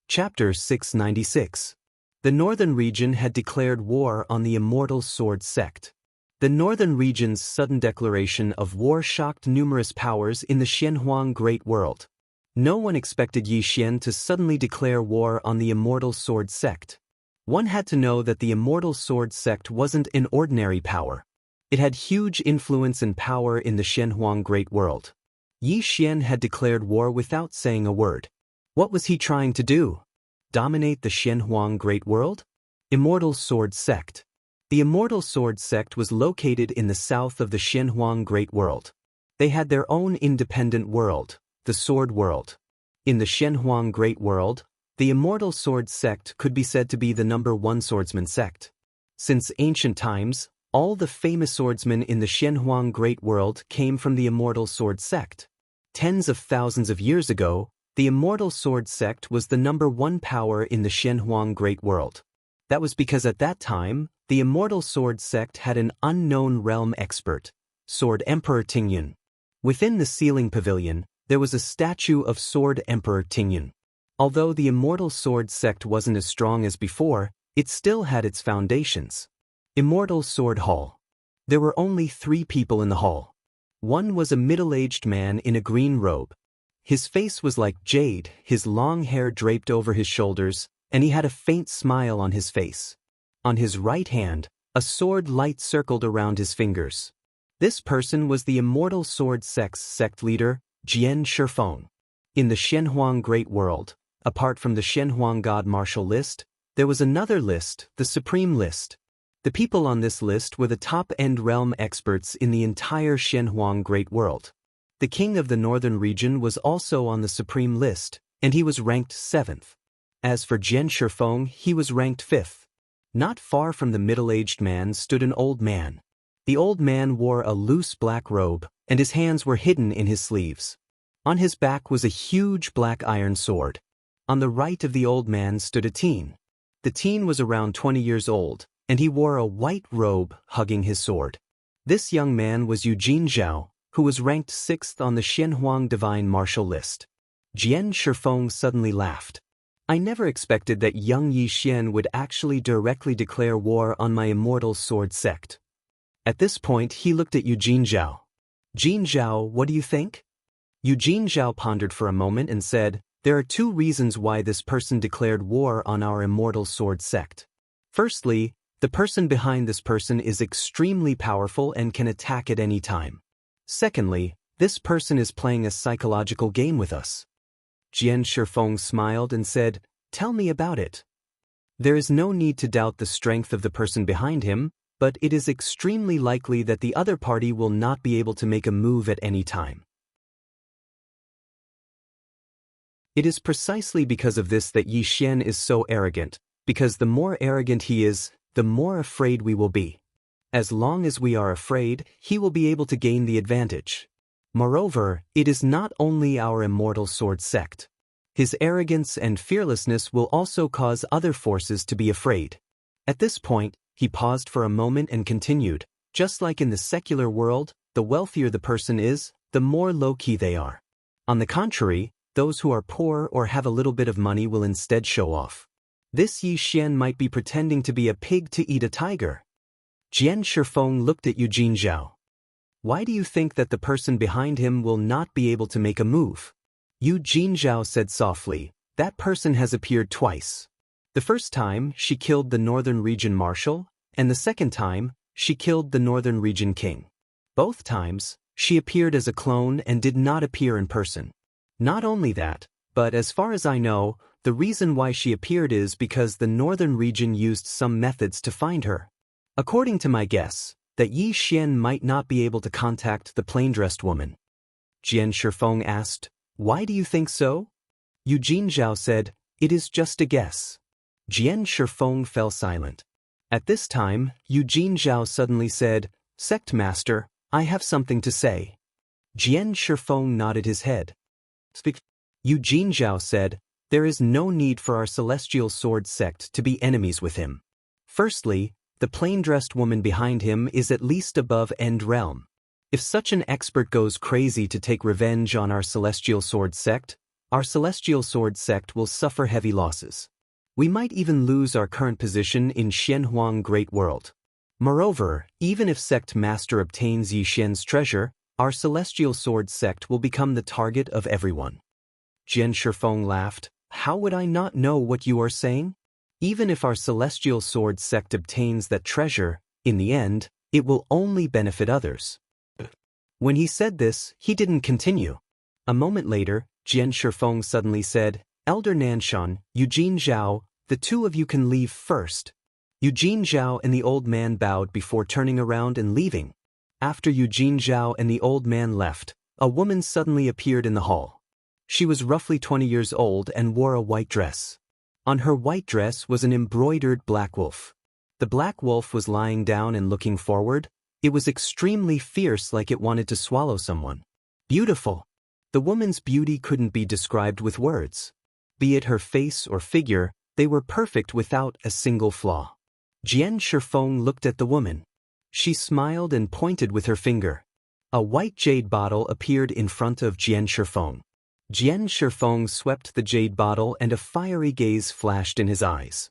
Chapter 696. The Northern Region had declared war on the Immortal Sword Sect. The Northern Region's sudden declaration of war shocked numerous powers in the Xianhuang Great World. No one expected Yi Xian to suddenly declare war on the Immortal Sword Sect. One had to know that the Immortal Sword Sect wasn't an ordinary power. It had huge influence and power in the Xianhuang Great World. Yi Xian had declared war without saying a word. What was he trying to do? Dominate the Xianhuang Great World? Immortal Sword Sect. The Immortal Sword Sect was located in the south of the Xianhuang Great World. They had their own independent world, the Sword World. In the Xianhuang Great World, the Immortal Sword Sect could be said to be the #1 swordsman sect. Since ancient times, all the famous swordsmen in the Xianhuang Great World came from the Immortal Sword Sect. Tens of thousands of years ago, the Immortal Sword Sect was the #1 power in the Xianhuang Great World. That was because at that time, the Immortal Sword Sect had an unknown realm expert, Sword Emperor Tingyun. Within the ceiling pavilion, there was a statue of Sword Emperor Tingyun. Although the Immortal Sword Sect wasn't as strong as before, it still had its foundations. Immortal Sword Hall. There were only 3 people in the hall. One was a middle-aged man in a green robe. His face was like jade, his long hair draped over his shoulders, and he had a faint smile on his face. On his right hand, a sword light circled around his fingers. This person was the Immortal Sword Sect's sect leader, Jian Shifeng. In the Shenhuang Great World, apart from the Shenhuang God Martial List, there was another list, the Supreme List. The people on this list were the top-end realm experts in the entire Shenhuang Great World. The king of the northern region was also on the Supreme List, and he was ranked 7th. As for Jian Shifeng, he was ranked 5th. Not far from the middle-aged man stood an old man. The old man wore a loose black robe, and his hands were hidden in his sleeves. On his back was a huge black iron sword. On the right of the old man stood a teen. The teen was around 20 years old, and he wore a white robe hugging his sword. This young man was Eugene Zhao, who was ranked 6th on the Shenhuang Divine Martial List. Jian Shifeng suddenly laughed. I never expected that young Yi Xian would actually directly declare war on my Immortal Sword Sect. At this point, he looked at Eugene Zhao. Jin Zhao, what do you think? Eugene Zhao pondered for a moment and said, there are 2 reasons why this person declared war on our Immortal Sword Sect. Firstly, the person behind this person is extremely powerful and can attack at any time. Secondly, this person is playing a psychological game with us. Jian Shifeng smiled and said, tell me about it. There is no need to doubt the strength of the person behind him, but it is extremely likely that the other party will not be able to make a move at any time. It is precisely because of this that Yi Xian is so arrogant, because the more arrogant he is, the more afraid we will be. As long as we are afraid, he will be able to gain the advantage. Moreover, it is not only our Immortal Sword Sect. His arrogance and fearlessness will also cause other forces to be afraid. At this point, he paused for a moment and continued, just like in the secular world, the wealthier the person is, the more low-key they are. On the contrary, those who are poor or have a little bit of money will instead show off. This Yi Xian might be pretending to be a pig to eat a tiger. Jian Shifeng looked at Eugene Zhao. Why do you think that the person behind him will not be able to make a move? Eugene Zhao said softly, that person has appeared twice. The first time, she killed the Northern Region Marshal, and the second time, she killed the Northern Region King. Both times, she appeared as a clone and did not appear in person. Not only that, but as far as I know, the reason why she appeared is because the Northern Region used some methods to find her. According to my guess, that Yi Xian might not be able to contact the plain-dressed woman. Jian Shifeng asked, why do you think so? Eugene Zhao said, it is just a guess. Jian Shifeng fell silent. At this time, Eugene Zhao suddenly said, Sect Master, I have something to say. Jian Shifeng nodded his head. Speak. Eugene Zhao said, there is no need for our Celestial Sword Sect to be enemies with him. Firstly, the plain-dressed woman behind him is at least above End Realm. If such an expert goes crazy to take revenge on our Celestial Sword Sect, our Celestial Sword Sect will suffer heavy losses. We might even lose our current position in Shenhuang Great World. Moreover, even if Sect Master obtains Yi Xian's treasure, our Celestial Sword Sect will become the target of everyone. Jian Shifeng laughed. How would I not know what you are saying? Even if our Celestial Sword Sect obtains that treasure, in the end, it will only benefit others. When he said this, he didn't continue. A moment later, Jian Shifeng suddenly said, Elder Nanshan, Eugene Zhao, the 2 of you can leave first. Eugene Zhao and the old man bowed before turning around and leaving. After Eugene Zhao and the old man left, a woman suddenly appeared in the hall. She was roughly 20 years old and wore a white dress. On her white dress was an embroidered black wolf. The black wolf was lying down and looking forward. It was extremely fierce, like it wanted to swallow someone. Beautiful. The woman's beauty couldn't be described with words. Be it her face or figure, they were perfect without a single flaw. Jian Shifeng looked at the woman. She smiled and pointed with her finger. A white jade bottle appeared in front of Jian Shifeng. Jian Shifeng swept the jade bottle and a fiery gaze flashed in his eyes.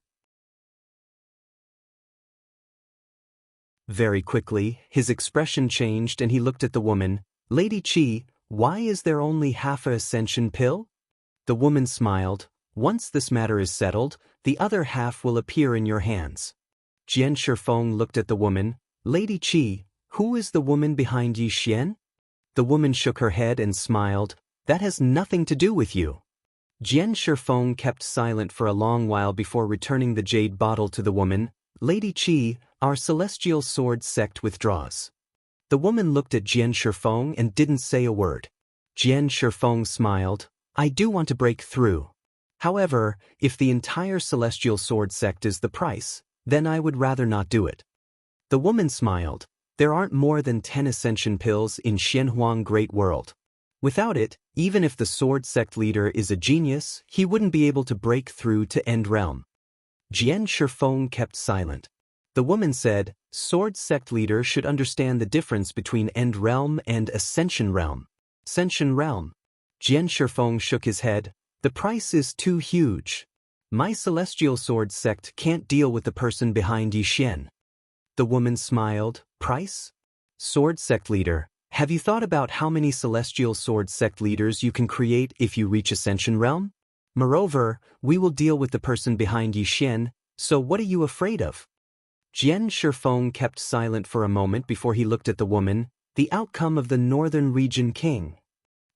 Very quickly, his expression changed and he looked at the woman. Lady Qi, Why is there only half a ascension pill? The woman smiled. Once this matter is settled, the other half will appear in your hands. Jian Shifeng looked at the woman. Lady Qi, who is the woman behind Yi Xian? The woman shook her head and smiled. That has nothing to do with you. Jian Shifeng kept silent for a long while before returning the jade bottle to the woman. Lady Qi, our celestial sword sect withdraws. The woman looked at Jian Shifeng and didn't say a word. Jian Shifeng smiled. I do want to break through. However, if the entire celestial sword sect is the price, then I would rather not do it. The woman smiled. There aren't more than 10 ascension pills in Xianhuang Great World. Without it, even if the sword sect leader is a genius, he wouldn't be able to break through to End Realm. Jian Shifeng kept silent. The woman said, Sword sect leader should understand the difference between End Realm and Ascension Realm. Ascension Realm. Jian Shifeng shook his head. The price is too huge. My celestial sword sect can't deal with the person behind Yi Xian. The woman smiled. Price? Sword sect leader, have you thought about how many celestial sword sect leaders you can create if you reach Ascension Realm? Moreover, we will deal with the person behind Yi Xian, so what are you afraid of? Jian Shifeng kept silent for a moment before he looked at the woman. The outcome of the Northern Region King.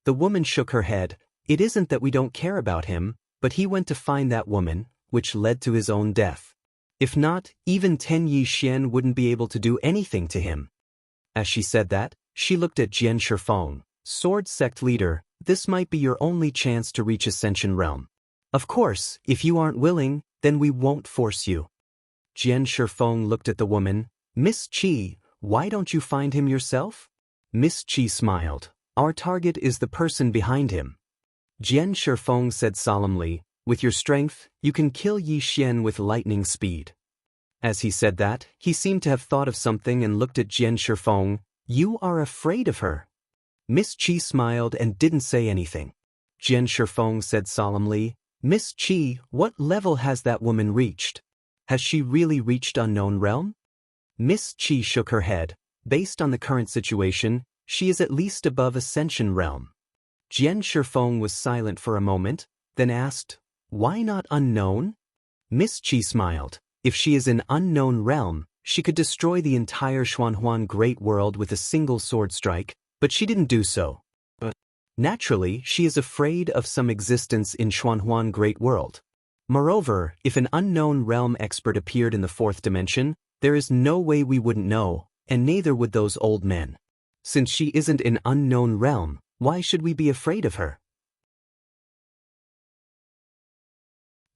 The woman shook her head. It isn't that we don't care about him, but he went to find that woman, which led to his own death. If not, even 10 Yi Xian wouldn't be able to do anything to him. As she said that, she looked at Jian Shifeng. Sword sect leader, this might be your only chance to reach Ascension Realm. Of course, if you aren't willing, then we won't force you. Jian Shifeng looked at the woman. Miss Qi, why don't you find him yourself? Miss Qi smiled. Our target is the person behind him. Jian Shifeng said solemnly, with your strength, you can kill Yi Xian with lightning speed. As he said that, he seemed to have thought of something and looked at Jian Shifeng. You are afraid of her. Miss Qi smiled and didn't say anything. Jian Shifeng said solemnly, Miss Qi, what level has that woman reached? Has she really reached Unknown Realm? Miss Qi shook her head. Based on the current situation, she is at least above Ascension Realm. Jian Shifeng was silent for a moment, then asked, Why not Unknown? Miss Qi smiled. If she is in Unknown Realm, she could destroy the entire Xuanhuan Great World with a single sword strike, but she didn't do so. Naturally, she is afraid of some existence in Xuanhuan Great World. Moreover, if an Unknown Realm expert appeared in the fourth dimension, there is no way we wouldn't know, and neither would those old men. Since she isn't in Unknown Realm, why should we be afraid of her?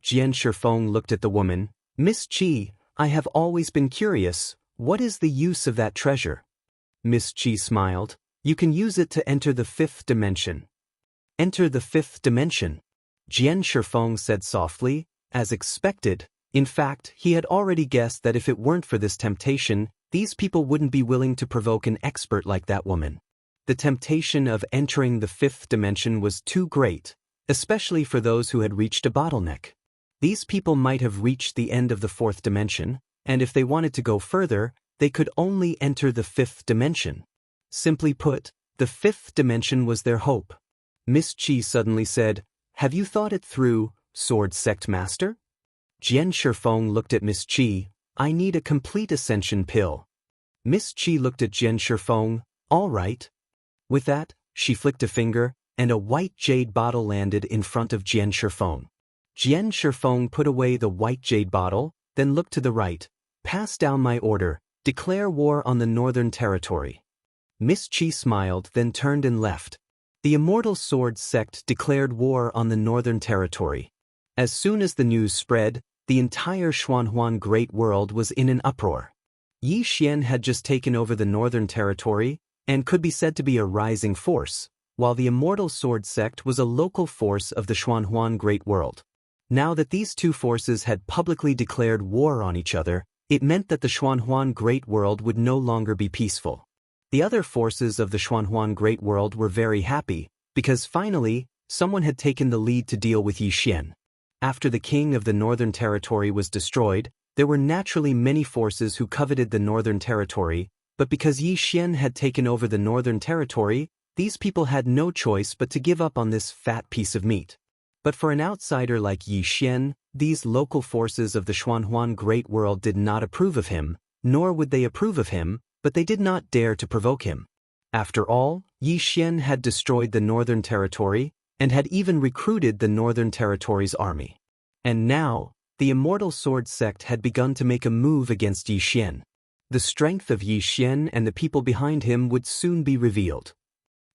Jian Shifeng looked at the woman. Miss Qi, I have always been curious, what is the use of that treasure? Miss Qi smiled. You can use it to enter the fifth dimension. Enter the fifth dimension. Jian Shifeng said softly, as expected. In fact, he had already guessed that if it weren't for this temptation, these people wouldn't be willing to provoke an expert like that woman. The temptation of entering the fifth dimension was too great, especially for those who had reached a bottleneck. These people might have reached the end of the fourth dimension, and if they wanted to go further, they could only enter the fifth dimension. Simply put, the fifth dimension was their hope. Miss Qi suddenly said, Have you thought it through, Sword Sect Master? Jian Shifeng looked at Miss Qi. I need a complete ascension pill. Miss Qi looked at Jian Shifeng. All right. With that, she flicked a finger, and a white jade bottle landed in front of Jian Shifeng. Jian Shifeng put away the white jade bottle, then looked to the right. Pass down my order. Declare war on the Northern Territory. Miss Qi smiled, then turned and left. The Immortal Sword Sect declared war on the Northern Territory. As soon as the news spread, the entire Xuanhuan Great World was in an uproar. Yi Xian had just taken over the Northern Territory, and could be said to be a rising force, while the Immortal Sword Sect was a local force of the Xuanhuan Great World. Now that these two forces had publicly declared war on each other, it meant that the Xuanhuan Great World would no longer be peaceful. The other forces of the Xuanhuan Great World were very happy, because finally, someone had taken the lead to deal with Yi Xian. After the king of the Northern Territory was destroyed, there were naturally many forces who coveted the Northern Territory, but because Yi Xian had taken over the Northern Territory, These people had no choice but to give up on this fat piece of meat. But for an outsider like Yi Xian, these local forces of the Xuanhuan Great World did not approve of him, nor would they approve of him, but they did not dare to provoke him. After all, Yi Xian had destroyed the Northern Territory, and had even recruited the Northern Territory's army. And now, the Immortal Sword Sect had begun to make a move against Yi Xian. The strength of Yi Xian and the people behind him would soon be revealed.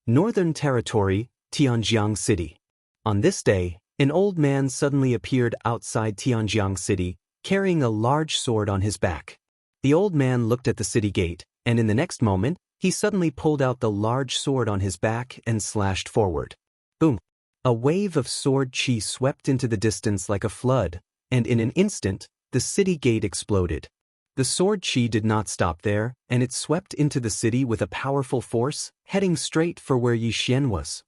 Northern Territory, Tianjiang City. On this day, an old man suddenly appeared outside Tianjiang City, carrying a large sword on his back. The old man looked at the city gate, and in the next moment, he suddenly pulled out the large sword on his back and slashed forward. Boom! A wave of sword chi swept into the distance like a flood, and in an instant, the city gate exploded. The sword chi did not stop there, and it swept into the city with a powerful force, heading straight for where Yi Xian was.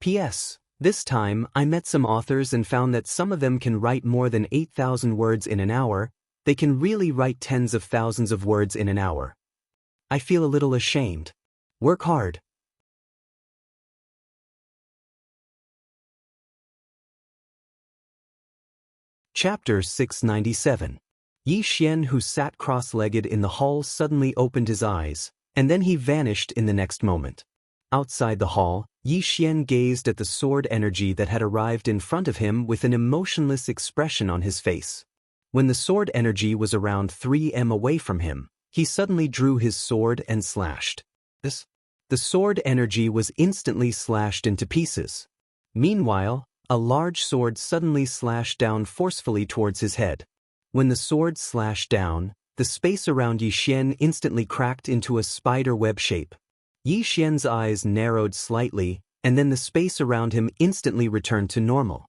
P.S. This time, I met some authors and found that some of them can write more than 8,000 words in an hour. They can really write tens of thousands of words in an hour. I feel a little ashamed. Work hard. Chapter 697. Yi Xian, who sat cross-legged in the hall, suddenly opened his eyes, and then he vanished in the next moment. Outside the hall, Yi Xian gazed at the sword energy that had arrived in front of him with an emotionless expression on his face. When the sword energy was around 3 m away from him, he suddenly drew his sword and slashed. The sword energy was instantly slashed into pieces. Meanwhile, a large sword suddenly slashed down forcefully towards his head. When the sword slashed down, the space around Yi Xian instantly cracked into a spider web shape. Yi Xian's eyes narrowed slightly, and then the space around him instantly returned to normal.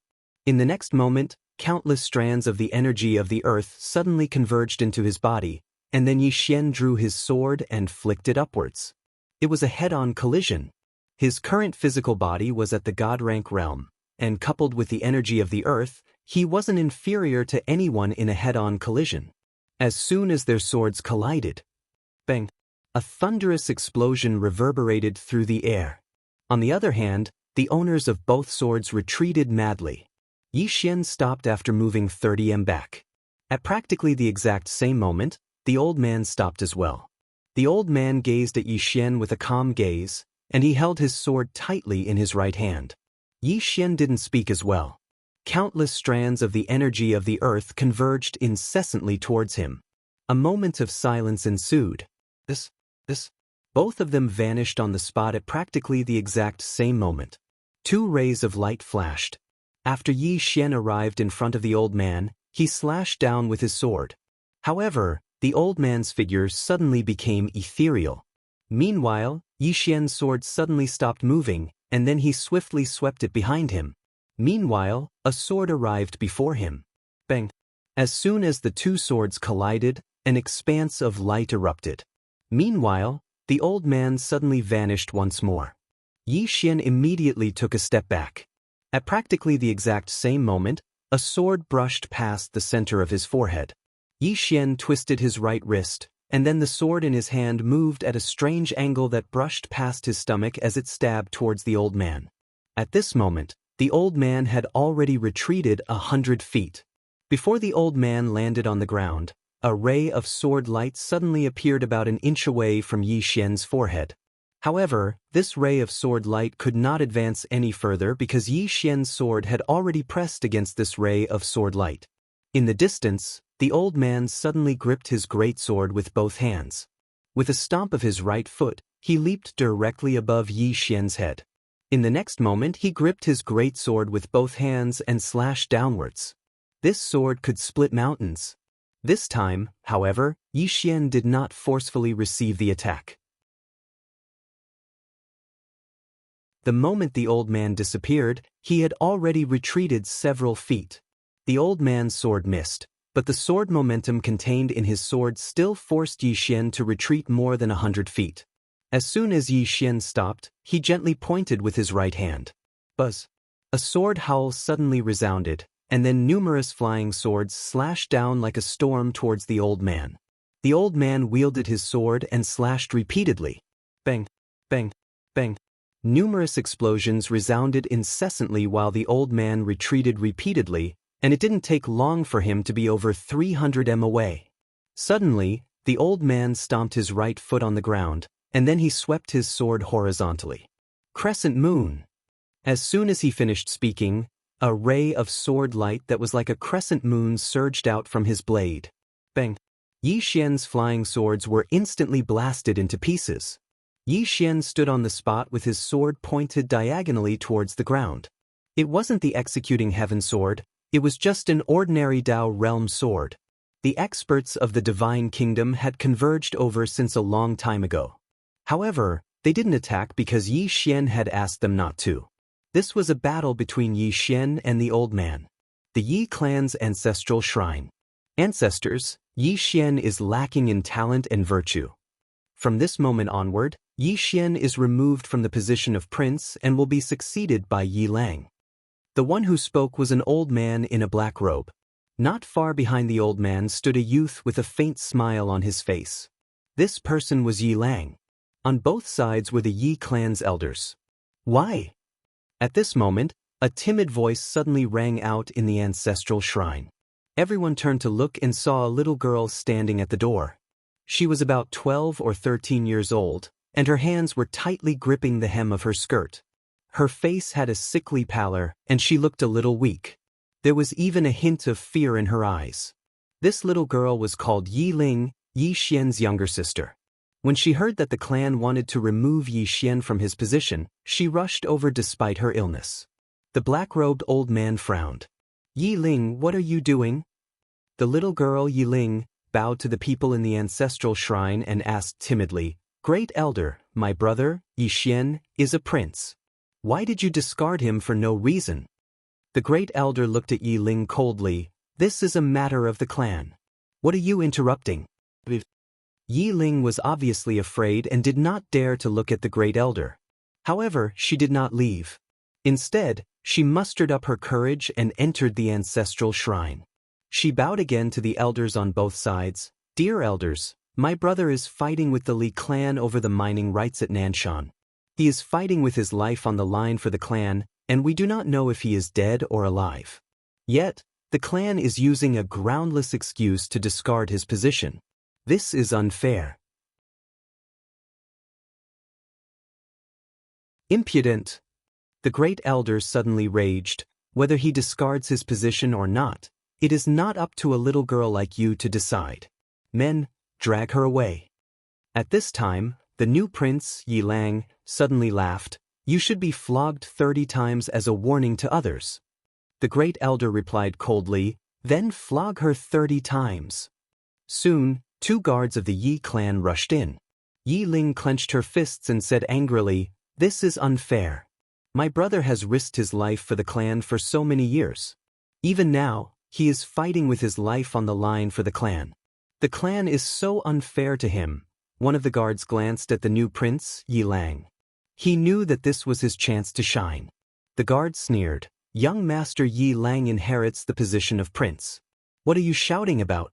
In the next moment, countless strands of the energy of the earth suddenly converged into his body, and then Yi Xian drew his sword and flicked it upwards. It was a head-on collision. His current physical body was at the god rank realm, and coupled with the energy of the earth, he wasn't inferior to anyone in a head-on collision. As soon as their swords collided, bang! A thunderous explosion reverberated through the air. On the other hand, the owners of both swords retreated madly. Yi Xian stopped after moving 30 m back. At practically the exact same moment, the old man stopped as well. The old man gazed at Yi Xian with a calm gaze, and he held his sword tightly in his right hand. Yi Xian didn't speak as well. Countless strands of the energy of the earth converged incessantly towards him. A moment of silence ensued. Both of them vanished on the spot at practically the exact same moment. 2 rays of light flashed. After Yi Xian arrived in front of the old man, he slashed down with his sword. However, the old man's figure suddenly became ethereal. Meanwhile, Yi Xian's sword suddenly stopped moving, and then he swiftly swept it behind him. Meanwhile, a sword arrived before him. Bang! As soon as the 2 swords collided, an expanse of light erupted. Meanwhile, the old man suddenly vanished once more. Yi Xian immediately took a step back. At practically the exact same moment, a sword brushed past the center of his forehead. Yi Xian twisted his right wrist, and then the sword in his hand moved at a strange angle that brushed past his stomach as it stabbed towards the old man. At this moment, the old man had already retreated 100 feet. Before the old man landed on the ground, a ray of sword light suddenly appeared about an inch away from Yi Xian's forehead. However, this ray of sword light could not advance any further because Yi Xian's sword had already pressed against this ray of sword light. In the distance, the old man suddenly gripped his great sword with both hands. With a stomp of his right foot, he leaped directly above Yi Xian's head. In the next moment, he gripped his great sword with both hands and slashed downwards. This sword could split mountains. This time, however, Yi Xian did not forcefully receive the attack. The moment the old man disappeared, he had already retreated several feet. The old man's sword missed, but the sword momentum contained in his sword still forced Yi Xian to retreat more than 100 feet. As soon as Yi Xian stopped, he gently pointed with his right hand. Buzz! A sword howl suddenly resounded, and then numerous flying swords slashed down like a storm towards the old man. The old man wielded his sword and slashed repeatedly. Bang, bang, bang. Numerous explosions resounded incessantly while the old man retreated repeatedly, and it didn't take long for him to be over 300 m away. Suddenly, the old man stomped his right foot on the ground, and then he swept his sword horizontally. Crescent moon. As soon as he finished speaking, a ray of sword light that was like a crescent moon surged out from his blade. Bang. Yi Xian's flying swords were instantly blasted into pieces. Yi Xian stood on the spot with his sword pointed diagonally towards the ground. It wasn't the executing heaven sword, it was just an ordinary Dao realm sword. The experts of the divine kingdom had converged over since a long time ago. However, they didn't attack because Yi Xian had asked them not to. This was a battle between Yi Xian and the old man. The Yi clan's ancestral shrine. Ancestors, Yi Xian is lacking in talent and virtue. From this moment onward, Yi Xian is removed from the position of prince and will be succeeded by Yi Lang. The one who spoke was an old man in a black robe. Not far behind the old man stood a youth with a faint smile on his face. This person was Yi Lang. On both sides were the Yi clan's elders. Why? At this moment, a timid voice suddenly rang out in the ancestral shrine. Everyone turned to look and saw a little girl standing at the door. She was about 12 or 13 years old, and her hands were tightly gripping the hem of her skirt. Her face had a sickly pallor, and she looked a little weak. There was even a hint of fear in her eyes. This little girl was called Yi Ling, Yi Xian's younger sister. When she heard that the clan wanted to remove Yi Xian from his position, she rushed over despite her illness. The black-robed old man frowned. Yi Ling, what are you doing? The little girl Yi Ling bowed to the people in the ancestral shrine and asked timidly, Great Elder, my brother, Yi Xian, is a prince. Why did you discard him for no reason? The Great Elder looked at Yi Ling coldly. This is a matter of the clan. What are you interrupting? Yi Ling was obviously afraid and did not dare to look at the Great Elder. However, she did not leave. Instead, she mustered up her courage and entered the ancestral shrine. She bowed again to the elders on both sides. Dear elders, my brother is fighting with the Li clan over the mining rights at Nanshan. He is fighting with his life on the line for the clan, and we do not know if he is dead or alive. Yet, the clan is using a groundless excuse to discard his position. This is unfair. Impudent. The Great Elder suddenly raged. Whether he discards his position or not, it is not up to a little girl like you to decide. Men, drag her away. At this time, the new prince, Yi Lang, suddenly laughed. You should be flogged 30 times as a warning to others. The Great Elder replied coldly, then flog her 30 times. Soon, 2 guards of the Yi clan rushed in. Yi Ling clenched her fists and said angrily, This is unfair. My brother has risked his life for the clan for so many years. Even now, he is fighting with his life on the line for the clan. The clan is so unfair to him. One of the guards glanced at the new prince, Yi Lang. He knew that this was his chance to shine. The guard sneered, Young Master Yi Lang inherits the position of prince. What are you shouting about?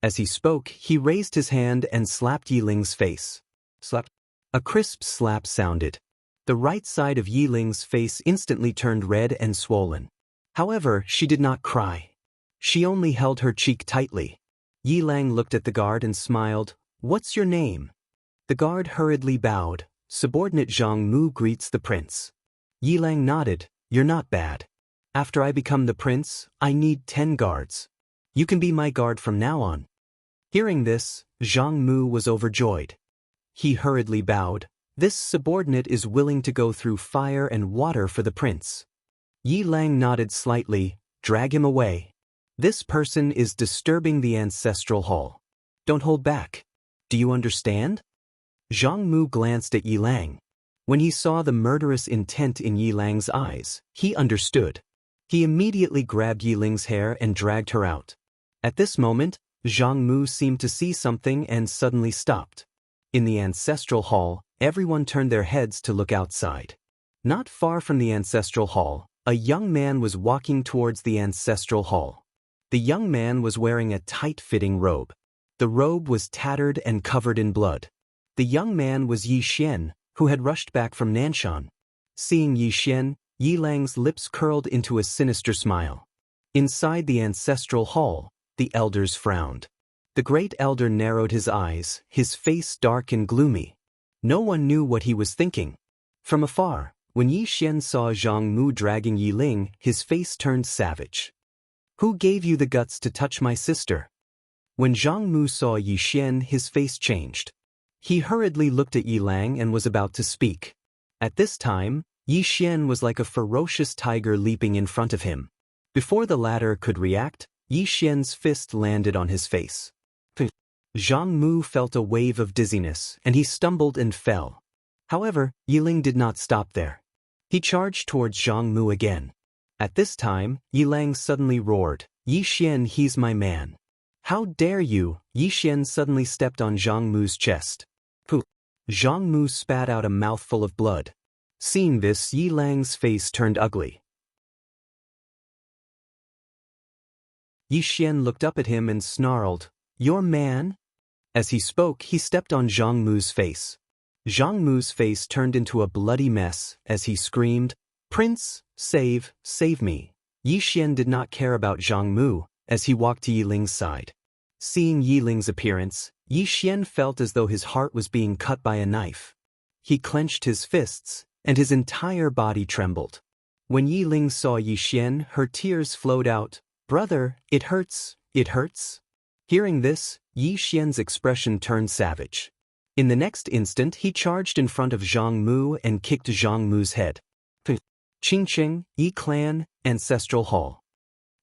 As he spoke, he raised his hand and slapped Yi Ling's face. Slap. A crisp slap sounded. The right side of Yi Ling's face instantly turned red and swollen. However, she did not cry. She only held her cheek tightly. Yi Lang looked at the guard and smiled. What's your name? The guard hurriedly bowed. Subordinate Zhang Mu greets the prince. Yi Lang nodded. You're not bad. After I become the prince, I need 10 guards. You can be my guard from now on. Hearing this, Zhang Mu was overjoyed. He hurriedly bowed. This subordinate is willing to go through fire and water for the prince. Yi Lang nodded slightly. Drag him away. This person is disturbing the ancestral hall. Don't hold back. Do you understand? Zhang Mu glanced at Yi Lang. When he saw the murderous intent in Yi Lang's eyes, he understood. He immediately grabbed Yi Ling's hair and dragged her out. At this moment, Zhang Mu seemed to see something and suddenly stopped. In the ancestral hall, everyone turned their heads to look outside. Not far from the ancestral hall, a young man was walking towards the ancestral hall. The young man was wearing a tight-fitting robe. The robe was tattered and covered in blood. The young man was Yi Xian, who had rushed back from Nanshan. Seeing Yi Xian, Yi Lang's lips curled into a sinister smile. Inside the ancestral hall, the elders frowned. The great elder narrowed his eyes, his face dark and gloomy. No one knew what he was thinking. From afar, when Yi Xian saw Zhang Mu dragging Yi Ling, his face turned savage. "Who gave you the guts to touch my sister?" When Zhang Mu saw Yi Xian, his face changed. He hurriedly looked at Yi Lang and was about to speak. At this time, Yi Xian was like a ferocious tiger leaping in front of him. Before the latter could react, Yi Xian's fist landed on his face. Zhang Mu felt a wave of dizziness, and he stumbled and fell. However, Yi Ling did not stop there. He charged towards Zhang Mu again. At this time, Yi Lang suddenly roared, "Yi Xian, he's my man." "How dare you?" Yi Xian suddenly stepped on Zhang Mu's chest. Pooh! Zhang Mu spat out a mouthful of blood. Seeing this, Yi Lang's face turned ugly. Yi Xian looked up at him and snarled, "Your man?" As he spoke, he stepped on Zhang Mu's face. Zhang Mu's face turned into a bloody mess as he screamed, "Prince, save me." Yi Xian did not care about Zhang Mu as he walked to Yi Ling's side. Seeing Yi Ling's appearance, Yi Xian felt as though his heart was being cut by a knife. He clenched his fists, and his entire body trembled. When Yi Ling saw Yi Xian, her tears flowed out. "Brother, it hurts, it hurts." Hearing this, Yi Xian's expression turned savage. In the next instant, he charged in front of Zhang Mu and kicked Zhang Mu's head. Qingqing, Yi Clan, Ancestral Hall.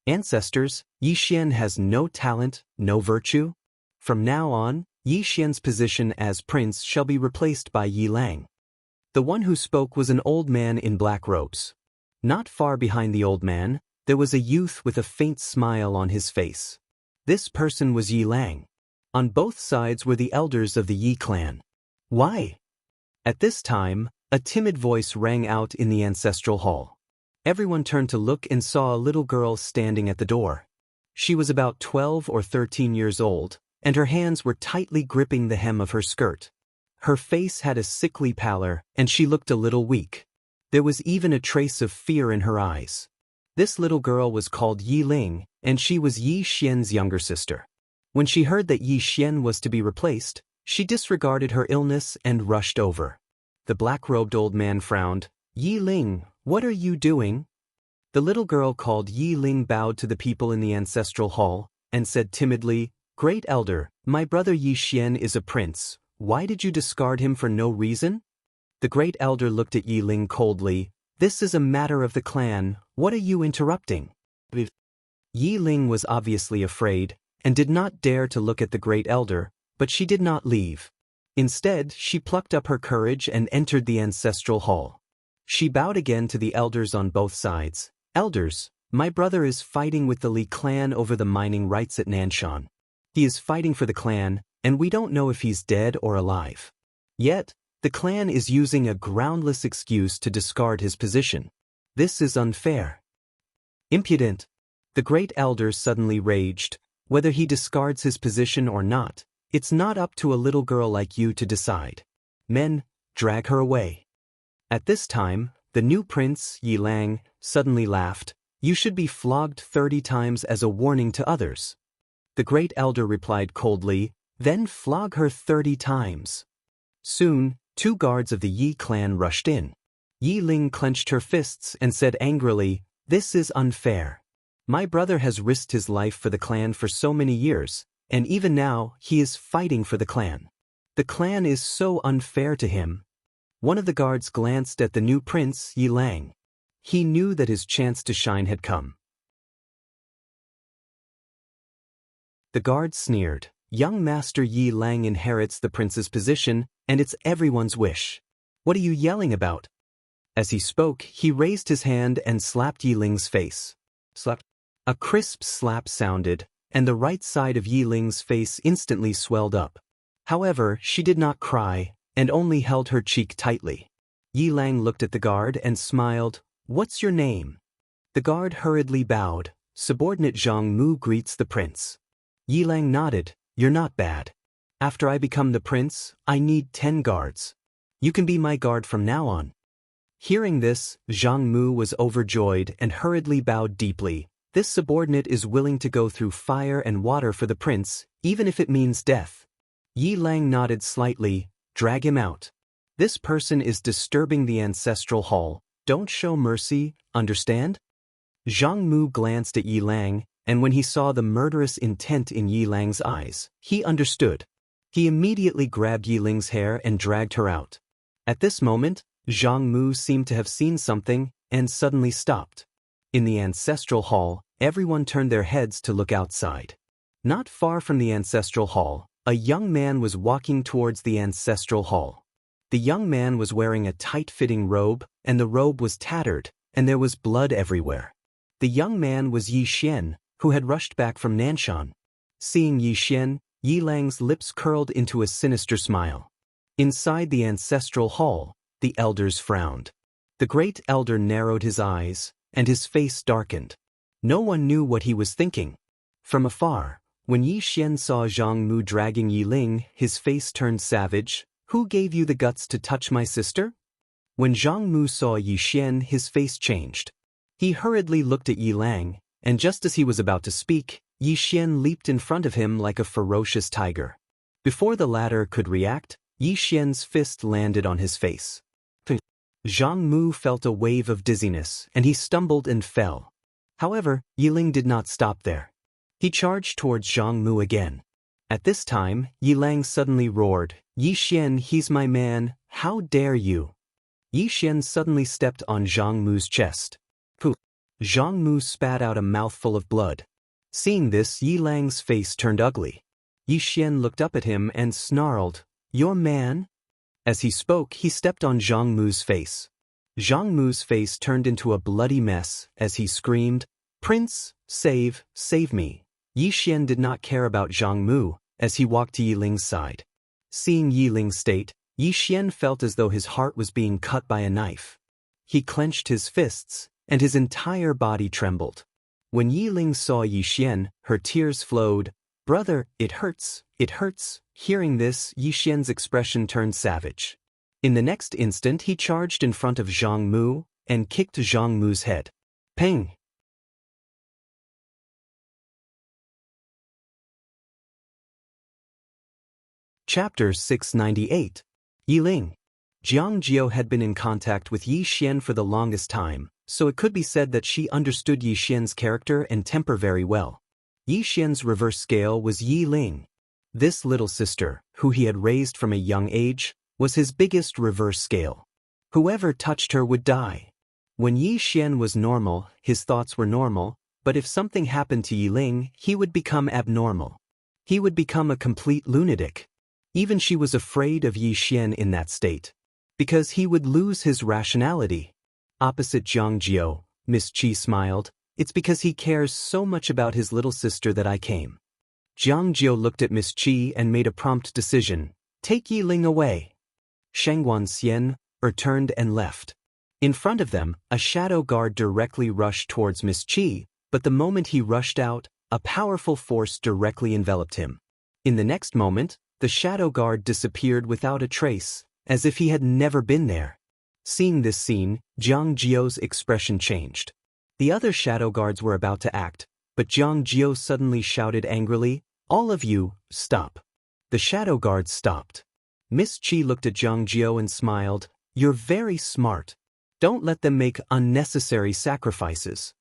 Ancestors, Yi Xian has no talent, no virtue. From now on, Yi Xian's position as prince shall be replaced by Yi Lang. The one who spoke was an old man in black robes. Not far behind the old man, there was a youth with a faint smile on his face. This person was Yi Lang. On both sides were the elders of the Yi clan. "Why?" At this time, a timid voice rang out in the ancestral hall. Everyone turned to look and saw a little girl standing at the door. She was about 12 or 13 years old, and her hands were tightly gripping the hem of her skirt. Her face had a sickly pallor, and she looked a little weak. There was even a trace of fear in her eyes. This little girl was called Yi Ling, and she was Yi Xian's younger sister. When she heard that Yi Xian was to be replaced, she disregarded her illness and rushed over. The black-robed old man frowned. "Yi Ling, what are you doing?" The little girl called Yi Ling bowed to the people in the ancestral hall and said timidly, "Great elder, my brother Yi Xian is a prince. Why did you discard him for no reason?" The great elder looked at Yi Ling coldly. "This is a matter of the clan. What are you interrupting?" Yi Ling was obviously afraid and did not dare to look at the great elder, but she did not leave. Instead, she plucked up her courage and entered the ancestral hall. She bowed again to the elders on both sides. "Elders, my brother is fighting with the Li clan over the mining rights at Nanshan. He is fighting for the clan, and we don't know if he's dead or alive. Yet, the clan is using a groundless excuse to discard his position. This is unfair." "Impudent!" The great elder suddenly raged. "Whether he discards his position or not, it's not up to a little girl like you to decide. Men, drag her away." At this time, the new prince, Yi Lang, suddenly laughed. "You should be flogged 30 times as a warning to others." The great elder replied coldly, "Then flog her 30 times. Soon, 2 guards of the Yi clan rushed in. Yi Ling clenched her fists and said angrily, "This is unfair. My brother has risked his life for the clan for so many years, and even now he is fighting for the clan. The clan is so unfair to him." One of the guards glanced at the new prince, Yi Lang. He knew that his chance to shine had come. The guard sneered, "Young Master Yi Lang inherits the prince's position, and it's everyone's wish. What are you yelling about?" As he spoke, he raised his hand and slapped Yi Ling's face. Slap. A crisp slap sounded, and the right side of Yi Ling's face instantly swelled up. However, she did not cry, and only held her cheek tightly. Yi Lang looked at the guard and smiled. "What's your name?" The guard hurriedly bowed. "Subordinate Zhang Mu greets the prince." Yi Lang nodded. You're not bad. After I become the prince, I need 10 guards. You can be my guard from now on. Hearing this, Zhang Mu was overjoyed and hurriedly bowed deeply. This subordinate is willing to go through fire and water for the prince, even if it means death. Yi Lang nodded slightly. Drag him out. This person is disturbing the ancestral hall. Don't show mercy, understand? Zhang Mu glanced at Yi Lang, and when he saw the murderous intent in Yi Lang's eyes, he understood. He immediately grabbed Yi Ling's hair and dragged her out. At this moment, Zhang Mu seemed to have seen something and suddenly stopped. In the ancestral hall, everyone turned their heads to look outside. Not far from the ancestral hall, a young man was walking towards the ancestral hall. The young man was wearing a tight-fitting robe, and the robe was tattered, and there was blood everywhere. The young man was Yi Xian, who had rushed back from Nanshan. Seeing Yi Xian, Yi Lang's lips curled into a sinister smile. Inside the ancestral hall, the elders frowned. The great elder narrowed his eyes, and his face darkened. No one knew what he was thinking. From afar, when Yi Xian saw Zhang Mu dragging Yi Ling, his face turned savage. Who gave you the guts to touch my sister? When Zhang Mu saw Yi Xian, his face changed. He hurriedly looked at Yi Lang, and just as he was about to speak, Yi Xian leaped in front of him like a ferocious tiger. Before the latter could react, Yi Xian's fist landed on his face. Zhang Mu felt a wave of dizziness, and he stumbled and fell. However, Yi Ling did not stop there. He charged towards Zhang Mu again. At this time, Yi Lang suddenly roared, Yi Xian, he's my man, how dare you? Yi Xian suddenly stepped on Zhang Mu's chest. Pooh! Zhang Mu spat out a mouthful of blood. Seeing this, Yi Lang's face turned ugly. Yi Xian looked up at him and snarled, your man? As he spoke, he stepped on Zhang Mu's face. Zhang Mu's face turned into a bloody mess as he screamed, Prince, save me. Yi Xian did not care about Zhang Mu as he walked to Yi Ling's side. Seeing Yi Ling's state, Yi Xian felt as though his heart was being cut by a knife. He clenched his fists, and his entire body trembled. When Yi Ling saw Yi Xian, her tears flowed. Brother, it hurts, it hurts. Hearing this, Yi Xian's expression turned savage. In the next instant, he charged in front of Zhang Mu and kicked Zhang Mu's head. Peng! Chapter 698. Yi Ling. Jiang Jiao had been in contact with Yi Xian for the longest time, so it could be said that she understood Yi Xian's character and temper very well. Yi Xian's reverse scale was Yi Ling. This little sister, who he had raised from a young age, was his biggest reverse scale. Whoever touched her would die. When Yi Xian was normal, his thoughts were normal, but if something happened to Yi Ling, he would become abnormal. He would become a complete lunatic. Even she was afraid of Yi Xian in that state, because he would lose his rationality. Opposite Jiang Jiao, Miss Qi smiled. It's because he cares so much about his little sister that I came. Jiang Jiao looked at Miss Qi and made a prompt decision. Take Yi Ling away. Shangguan Xian turned and left. In front of them, a shadow guard directly rushed towards Miss Qi, but the moment he rushed out, a powerful force directly enveloped him. In the next moment, the shadow guard disappeared without a trace, as if he had never been there. Seeing this scene, Jiang Jiao's expression changed. The other shadow guards were about to act, but Jiang Jiao suddenly shouted angrily, all of you, stop. The shadow guards stopped. Miss Qi looked at Jiang Jiao and smiled, you're very smart. Don't let them make unnecessary sacrifices.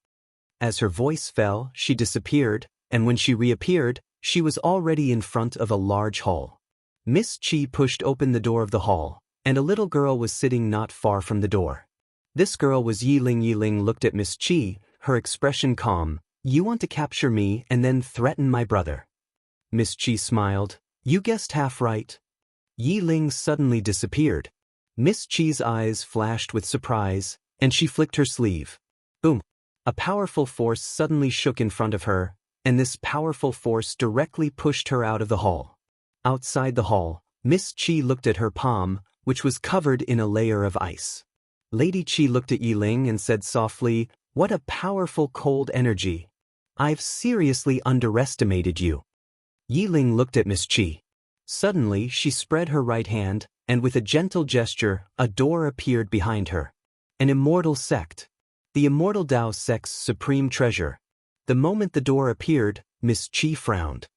As her voice fell, she disappeared, and when she reappeared, she was already in front of a large hall. Miss Qi pushed open the door of the hall, and a little girl was sitting not far from the door. This girl was Yi Ling. Yi Ling looked at Miss Qi, her expression calm. You want to capture me and then threaten my brother. Miss Qi smiled. You guessed half right. Yi Ling suddenly disappeared. Miss Qi's eyes flashed with surprise, and she flicked her sleeve. Boom! A powerful force suddenly shook in front of her, and this powerful force directly pushed her out of the hall. Outside the hall, Miss Qi looked at her palm, which was covered in a layer of ice. Lady Qi looked at Yi Ling and said softly, what a powerful cold energy. I've seriously underestimated you. Yi Ling looked at Miss Qi. Suddenly she spread her right hand, and with a gentle gesture, a door appeared behind her. An immortal sect. The immortal Dao sect's supreme treasure. The moment the door appeared, Miss Qi frowned.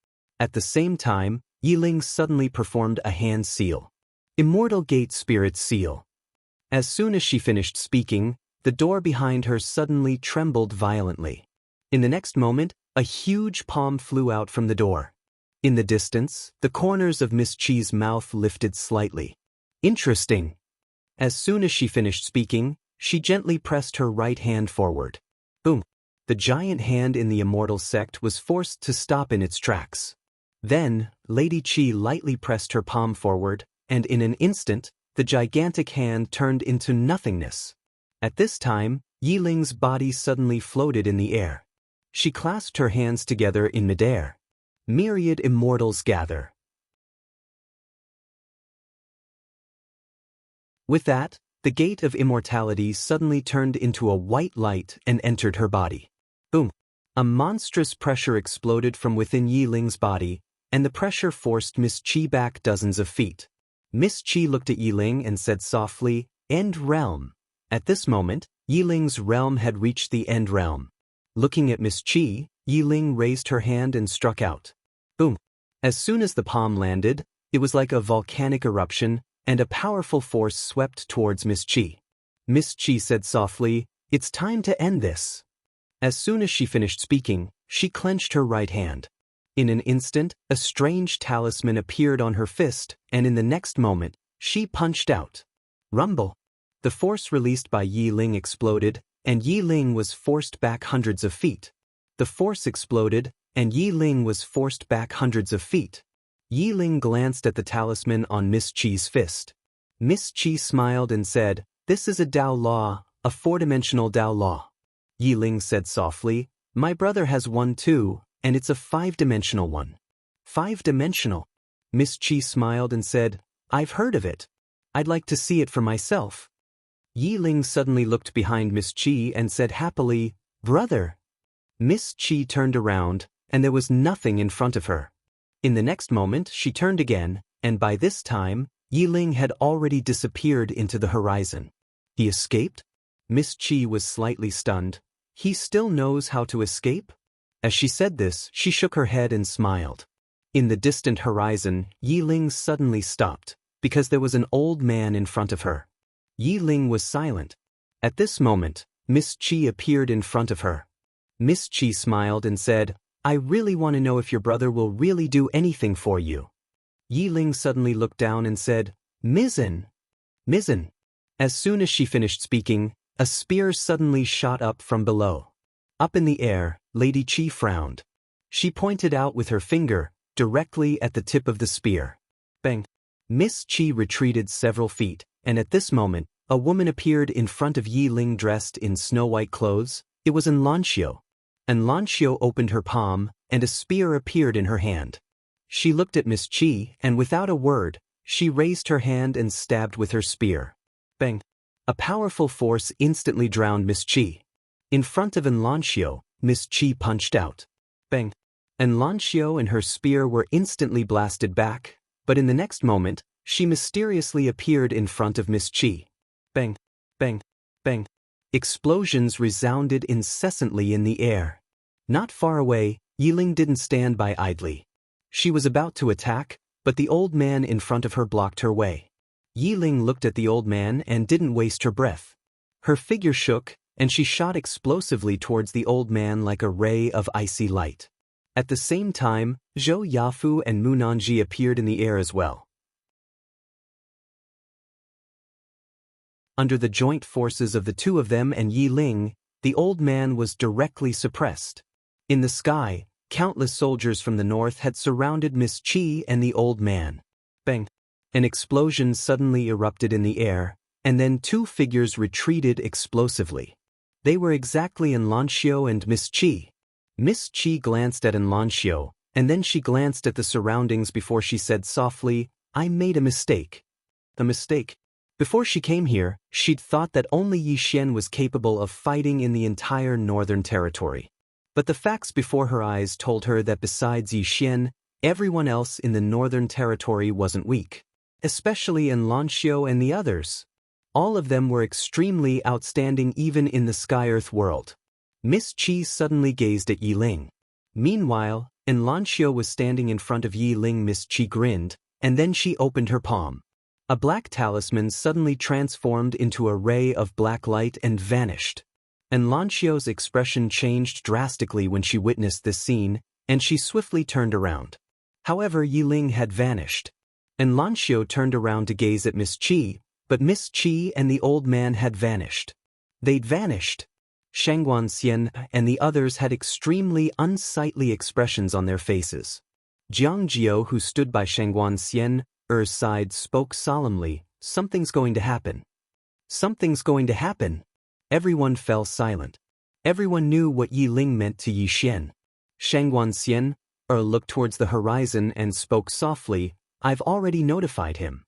At the same time, Yi Ling suddenly performed a hand seal. Immortal Gate Spirit Seal. As soon as she finished speaking, the door behind her suddenly trembled violently. In the next moment, a huge palm flew out from the door. In the distance, the corners of Miss Qi's mouth lifted slightly. Interesting. As soon as she finished speaking, she gently pressed her right hand forward. Boom. The giant hand in the immortal sect was forced to stop in its tracks. Then, Lady Qi lightly pressed her palm forward, and in an instant, the gigantic hand turned into nothingness. At this time, Yi Ling's body suddenly floated in the air. She clasped her hands together in midair. Myriad immortals gather. With that, the gate of immortality suddenly turned into a white light and entered her body. Boom! A monstrous pressure exploded from within Yi Ling's body, and the pressure forced Miss Qi back dozens of feet. Miss Qi looked at Yi Ling and said softly, "End realm." At this moment, Yi Ling's realm had reached the end realm. Looking at Miss Qi, Yi Ling raised her hand and struck out. Boom! As soon as the palm landed, it was like a volcanic eruption, and a powerful force swept towards Miss Qi. Miss Qi said softly, "It's time to end this." As soon as she finished speaking, she clenched her right hand. In an instant, a strange talisman appeared on her fist, and in the next moment, she punched out. Rumble! The force released by Yi Ling exploded, and Yi Ling was forced back hundreds of feet. The force exploded, and Yi Ling was forced back hundreds of feet. Yi Ling glanced at the talisman on Miss Qi's fist. Miss Qi smiled and said, "This is a Dao law, a four-dimensional Dao law." Yi Ling said softly, "My brother has one too, and it's a five-dimensional one." Five-dimensional? Miss Qi smiled and said, "I've heard of it. I'd like to see it for myself." Yi Ling suddenly looked behind Miss Qi and said happily, "Brother." Miss Qi turned around, and there was nothing in front of her. In the next moment, she turned again, and by this time, Yi Ling had already disappeared into the horizon. He escaped? Miss Qi was slightly stunned. He still knows how to escape? As she said this, she shook her head and smiled. In the distant horizon, Yi Ling suddenly stopped, because there was an old man in front of her. Yi Ling was silent. At this moment, Miss Qi appeared in front of her. Miss Qi smiled and said, "I really want to know if your brother will really do anything for you." Yi Ling suddenly looked down and said, "Mizzen." Mizzen. As soon as she finished speaking, a spear suddenly shot up from below. Up in the air, Lady Qi frowned. She pointed out with her finger, directly at the tip of the spear. Bang! Miss Qi retreated several feet, and at this moment, a woman appeared in front of Yi Ling dressed in snow-white clothes. It was Xianxia. Xianxia opened her palm, and a spear appeared in her hand. She looked at Miss Qi, and without a word, she raised her hand and stabbed with her spear. Bang! A powerful force instantly drowned Miss Qi. In front of Xianxia, Miss Qi punched out. Bang! Xianxia and her spear were instantly blasted back, but in the next moment, she mysteriously appeared in front of Miss Qi. Bang! Bang! Bang! Explosions resounded incessantly in the air. Not far away, Yi Ling didn't stand by idly. She was about to attack, but the old man in front of her blocked her way. Yi Ling looked at the old man and didn't waste her breath. Her figure shook, and she shot explosively towards the old man like a ray of icy light. At the same time, Zhou Yafu and Mu Nanji appeared in the air as well. Under the joint forces of the two of them and Yi Ling, the old man was directly suppressed. In the sky, countless soldiers from the north had surrounded Miss Qi and the old man. Bang! An explosion suddenly erupted in the air, and then two figures retreated explosively. They were exactly Xianxia and Miss Qi. Miss Qi glanced at Xianxia, and then she glanced at the surroundings before she said softly, "I made a mistake." A mistake? Before she came here, she'd thought that only Yi Xian was capable of fighting in the entire northern territory. But the facts before her eyes told her that besides Yi Xian, Everyone else in the northern territory wasn't weak, especially in Xianxia and the others. All of them were extremely outstanding even in the Sky-Earth world. Miss Qi suddenly gazed at Yi Ling. Meanwhile, Xianxia was standing in front of Yi Ling. Miss Qi grinned, and then she opened her palm. A black talisman suddenly transformed into a ray of black light and vanished. Xiao's expression changed drastically when she witnessed this scene, and she swiftly turned around. However, Yi Ling had vanished. Xiao turned around to gaze at Miss Qi, but Miss Qi and the old man had vanished. They'd vanished. Xian and the others had extremely unsightly expressions on their faces. Jiang Jiao, who stood by Xian's side, spoke solemnly, "Something's going to happen. Something's going to happen." Everyone fell silent. Everyone knew what Yi Ling meant to Yi Xian. Xian looked towards the horizon and spoke softly, "I've already notified him."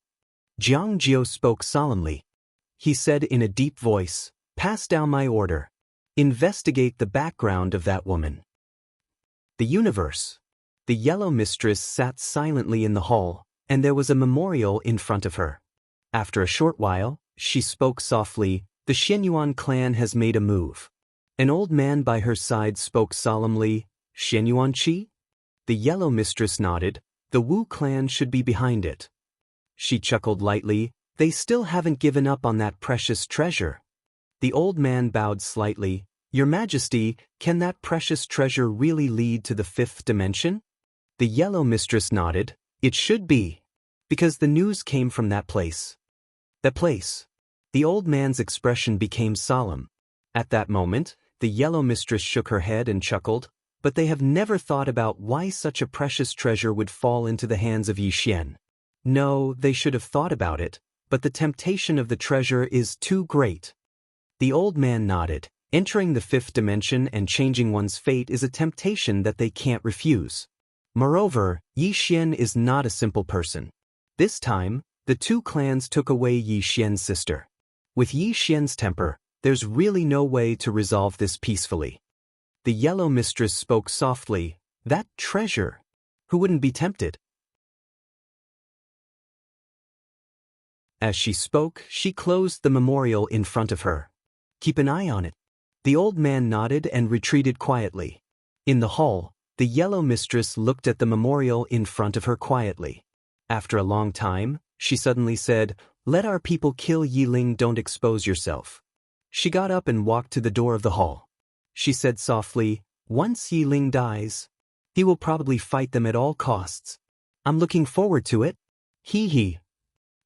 Jiang Jiao spoke solemnly. He said in a deep voice, "Pass down my order. Investigate the background of that woman." The universe. The yellow mistress sat silently in the hall, and there was a memorial in front of her. After a short while, she spoke softly, "The Xianyuan clan has made a move." An old man by her side spoke solemnly, "Xianyuan Qi?" The yellow mistress nodded, "The Wu clan should be behind it." She chuckled lightly, "They still haven't given up on that precious treasure." The old man bowed slightly, "Your Majesty, can that precious treasure really lead to the fifth dimension?" The yellow mistress nodded, "It should be. Because the news came from that place." That place. The old man's expression became solemn. At that moment, the yellow mistress shook her head and chuckled, "But they have never thought about why such a precious treasure would fall into the hands of Yi Xian. No, they should have thought about it, but the temptation of the treasure is too great." The old man nodded. Entering the fifth dimension and changing one's fate is a temptation that they can't refuse. Moreover, Yi Xian is not a simple person. This time, the two clans took away Yi Xian's sister. With Yi Xian's temper, there's really no way to resolve this peacefully. The yellow mistress spoke softly, "That treasure. Who wouldn't be tempted?" As she spoke, she closed the memorial in front of her. "Keep an eye on it." The old man nodded and retreated quietly. In the hall, the yellow mistress looked at the memorial in front of her quietly. After a long time, she suddenly said, "Let our people kill Yi Ling, don't expose yourself." She got up and walked to the door of the hall. She said softly, "Once Yi Ling dies, he will probably fight them at all costs. I'm looking forward to it. Hee hee."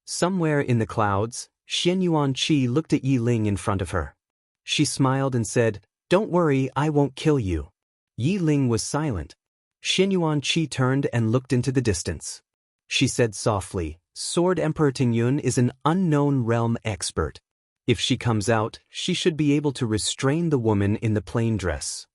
Somewhere in the clouds, Xianyuan Qi looked at Yi Ling in front of her. She smiled and said, "Don't worry, I won't kill you." Yi Ling was silent. Xianyuan Qi turned and looked into the distance. She said softly, "Sword Emperor Tingyun is an unknown realm expert. If she comes out, she should be able to restrain the woman in the plain dress."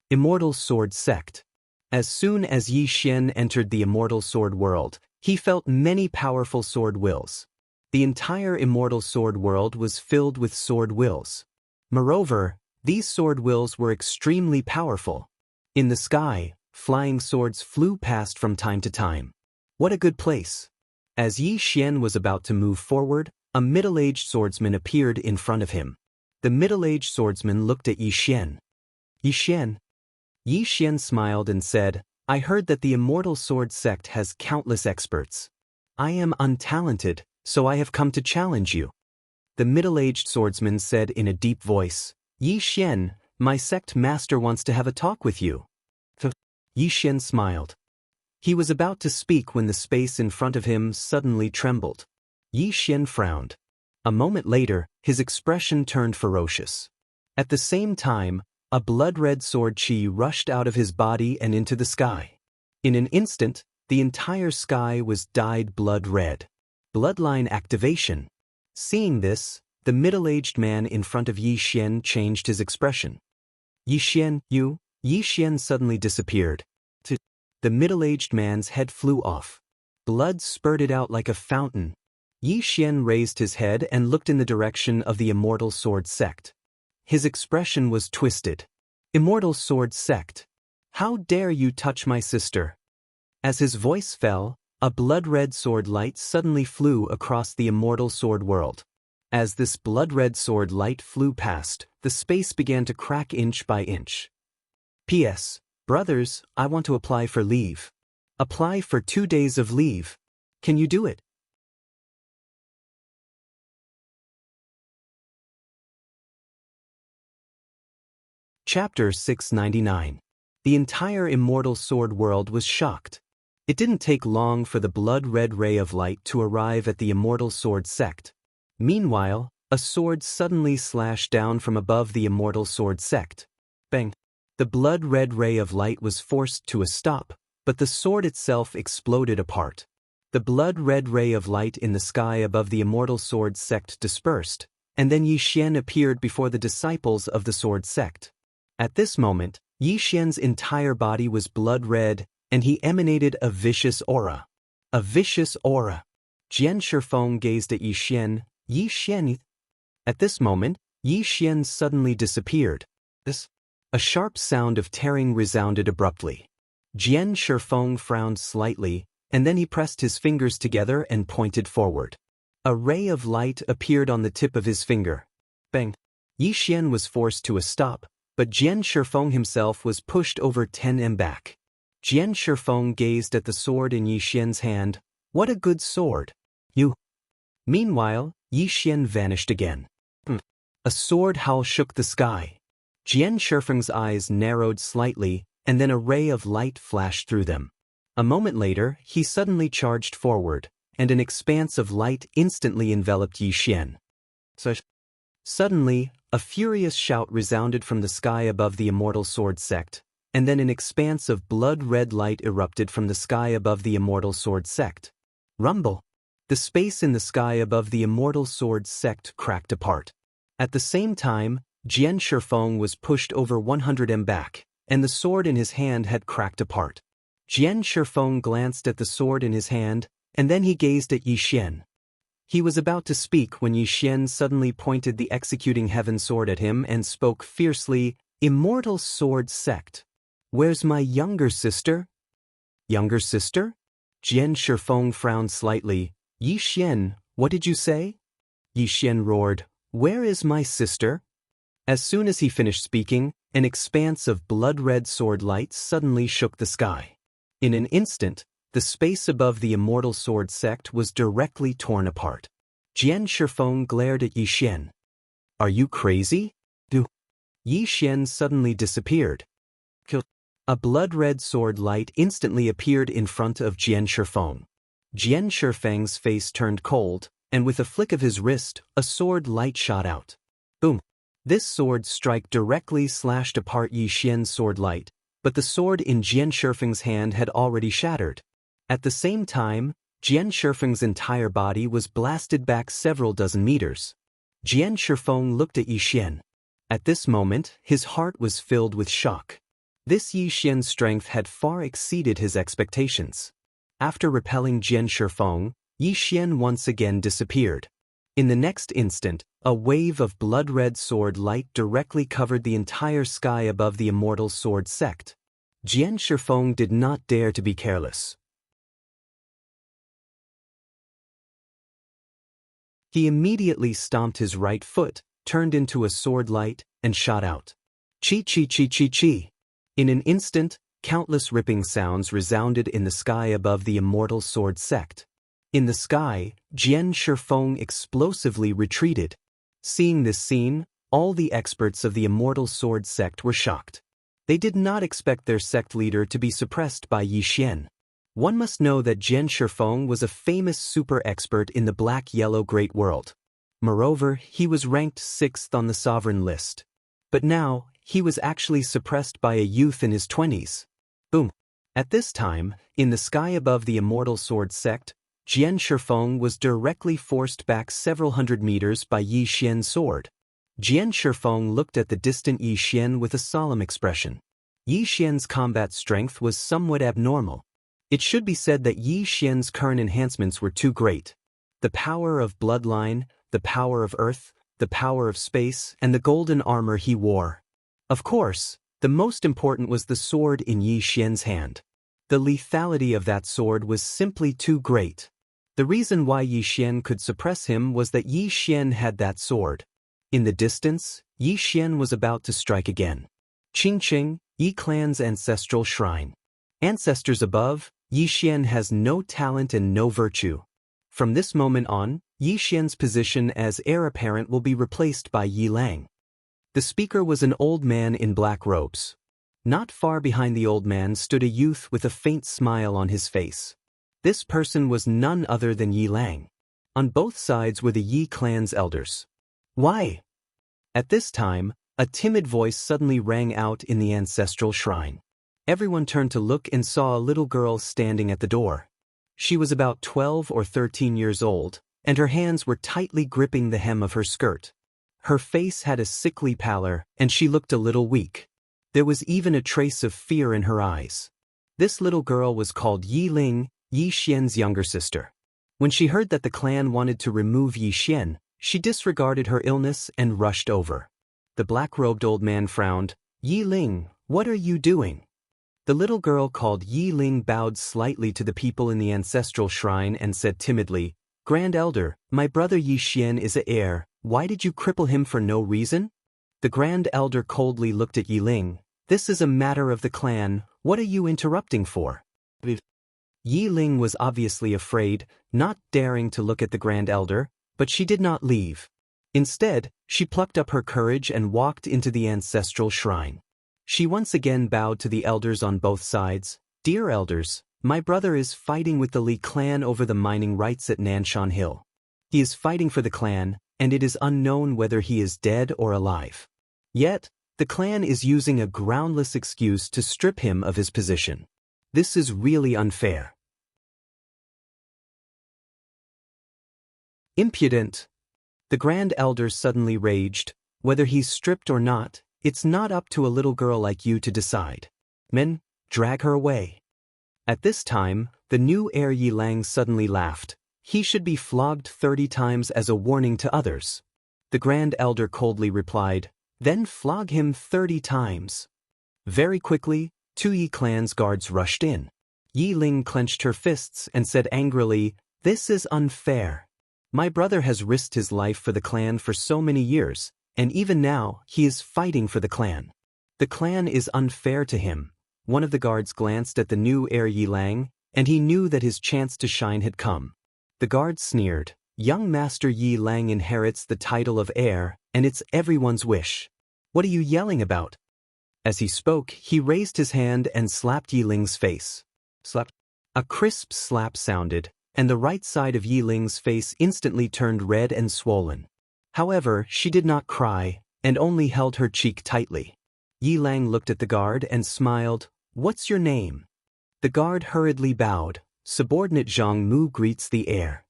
Immortal Sword Sect. As soon as Yi Xian entered the Immortal Sword world, he felt many powerful sword wills. The entire Immortal Sword world was filled with sword wills. Moreover, these sword wills were extremely powerful. In the sky, flying swords flew past from time to time. What a good place. As Yi Xian was about to move forward, a middle-aged swordsman appeared in front of him. The middle-aged swordsman looked at Yi Xian. "Yi Xian." Yi Xian smiled and said, "I heard that the Immortal Sword Sect has countless experts. I am untalented, so I have come to challenge you." The middle-aged swordsman said in a deep voice, "Yi Xian, my sect master wants to have a talk with you." Yi Xian smiled. He was about to speak when the space in front of him suddenly trembled. Yi Xian frowned. A moment later, his expression turned ferocious. At the same time, a blood-red sword chi rushed out of his body and into the sky. In an instant, the entire sky was dyed blood red. Bloodline activation. Seeing this, the middle-aged man in front of Yi Xian changed his expression. "Yi Xian, you?" Yi Xian suddenly disappeared. The middle-aged man's head flew off. Blood spurted out like a fountain. Yi Xian raised his head and looked in the direction of the Immortal Sword Sect. His expression was twisted. "Immortal Sword Sect? How dare you touch my sister?" As his voice fell, a blood-red sword light suddenly flew across the immortal sword world. As this blood-red sword light flew past, the space began to crack inch by inch. P.S. Brothers, I want to apply for leave. Apply for 2 days of leave. Can you do it? Chapter 699. The entire immortal sword world was shocked. It didn't take long for the blood-red ray of light to arrive at the immortal sword sect. Meanwhile, a sword suddenly slashed down from above the immortal sword sect. Bang! The blood-red ray of light was forced to a stop, but the sword itself exploded apart. The blood-red ray of light in the sky above the immortal sword sect dispersed, and then Yixian appeared before the disciples of the sword sect. At this moment, Yixian's entire body was blood-red, and he emanated a vicious aura. A vicious aura. Jian Shifeng gazed at Yixian. Yixian. At this moment, Yixian suddenly disappeared. A sharp sound of tearing resounded abruptly. Jian Shifeng frowned slightly, and then he pressed his fingers together and pointed forward. A ray of light appeared on the tip of his finger. Bang! Yixian was forced to a stop, but Jian Shifeng himself was pushed over 10 back. Jian Shifeng gazed at the sword in Yixian's hand. What a good sword! You. Meanwhile, Yixian vanished again. A sword howl shook the sky. Jian Shifeng's eyes narrowed slightly, and then a ray of light flashed through them. A moment later, he suddenly charged forward, and an expanse of light instantly enveloped Yixian. Suddenly, a furious shout resounded from the sky above the immortal sword sect, and then an expanse of blood-red light erupted from the sky above the immortal sword sect. Rumble! The space in the sky above the immortal sword sect cracked apart. At the same time, Jian Shifeng was pushed over 100 back, and the sword in his hand had cracked apart. Jian Shifeng glanced at the sword in his hand, and then he gazed at Yixian. He was about to speak when Yixian suddenly pointed the executing heaven sword at him and spoke fiercely, "Immortal sword sect. Where's my younger sister?" Younger sister? Jian Shifeng frowned slightly. Yixian, what did you say? Yixian roared, "Where is my sister?" As soon as he finished speaking, an expanse of blood-red sword light suddenly shook the sky. In an instant, the space above the immortal sword sect was directly torn apart. Jian Shifeng glared at Yixian. Are you crazy? Yixian suddenly disappeared. A blood-red sword light instantly appeared in front of Jian Shifeng. Jian Shifeng's face turned cold, and with a flick of his wrist, a sword light shot out. Boom! This sword strike directly slashed apart Yixian's sword light, but the sword in Jian Shifeng's hand had already shattered. At the same time, Jian Shifeng's entire body was blasted back several dozen meters. Jian Shifeng looked at Yixian. At this moment, his heart was filled with shock. This Yixian's strength had far exceeded his expectations. After repelling Jian Shifeng, Yixian once again disappeared. In the next instant, a wave of blood-red sword light directly covered the entire sky above the immortal sword sect. Jian Shifeng did not dare to be careless. He immediately stomped his right foot, turned into a sword light, and shot out. Chi chi chi chi chi. In an instant, countless ripping sounds resounded in the sky above the immortal sword sect. In the sky, Jian Shifeng explosively retreated. Seeing this scene, all the experts of the immortal sword sect were shocked. They did not expect their sect leader to be suppressed by Yixian. One must know that Jian Shifeng was a famous super expert in the black-yellow great world. Moreover, he was ranked 6th on the sovereign list. But now, he was actually suppressed by a youth in his 20s. Boom! At this time, in the sky above the immortal sword sect, Jian Shifeng was directly forced back several hundred meters by Yixian's sword. Jian Shifeng looked at the distant Yixian with a solemn expression. Yixian's combat strength was somewhat abnormal. It should be said that Yixian's current enhancements were too great. The power of bloodline, the power of earth, the power of space, and the golden armor he wore. Of course, the most important was the sword in Yixian's hand. The lethality of that sword was simply too great. The reason why Yi Xian could suppress him was that Yi Xian had that sword. In the distance, Yi Xian was about to strike again. Qingqing, Yi clan's ancestral shrine. Ancestors above, Yi Xian has no talent and no virtue. From this moment on, Yi Xian's position as heir apparent will be replaced by Yi Lang. The speaker was an old man in black robes. Not far behind the old man stood a youth with a faint smile on his face. This person was none other than Yi Lang. On both sides were the Yi clan's elders. Why? At this time, a timid voice suddenly rang out in the ancestral shrine. Everyone turned to look and saw a little girl standing at the door. She was about 12 or 13 years old, and her hands were tightly gripping the hem of her skirt. Her face had a sickly pallor, and she looked a little weak. There was even a trace of fear in her eyes. This little girl was called Yi Ling, Yi Xian's younger sister. When she heard that the clan wanted to remove Yi Xian, she disregarded her illness and rushed over. The black-robed old man frowned. "Yi Ling, what are you doing?" The little girl called Yi Ling bowed slightly to the people in the ancestral shrine and said timidly, "Grand Elder, my brother Yi Xian is an heir. Why did you cripple him for no reason?" The Grand Elder coldly looked at Yi Ling. "This is a matter of the clan. What are you interrupting for?" Yi Ling was obviously afraid, not daring to look at the Grand Elder, but she did not leave. Instead, she plucked up her courage and walked into the ancestral shrine. She once again bowed to the elders on both sides. "Dear elders, my brother is fighting with the Li clan over the mining rights at Nanshan Hill. He is fighting for the clan, and it is unknown whether he is dead or alive. Yet, the clan is using a groundless excuse to strip him of his position. This is really unfair." Impudent! The Grand Elder suddenly raged. "Whether he's stripped or not, it's not up to a little girl like you to decide. Men, drag her away." At this time, the new heir Yi Lang suddenly laughed. "He should be flogged 30 times as a warning to others." The Grand Elder coldly replied, "Then flog him 30 times. Very quickly, 2 Yi clan's guards rushed in. Yi Ling clenched her fists and said angrily, "This is unfair. My brother has risked his life for the clan for so many years, and even now, he is fighting for the clan. The clan is unfair to him." One of the guards glanced at the new heir Yi Lang, and he knew that his chance to shine had come. The guard sneered, "Young Master Yi Lang inherits the title of heir, and it's everyone's wish. What are you yelling about?" As he spoke, he raised his hand and slapped Yi Ling's face. Slap. A crisp slap sounded, and the right side of Yi Ling's face instantly turned red and swollen. However, she did not cry, and only held her cheek tightly. Yi Lang looked at the guard and smiled. "What's your name?" The guard hurriedly bowed. "Subordinate Zhang Mu greets the heir."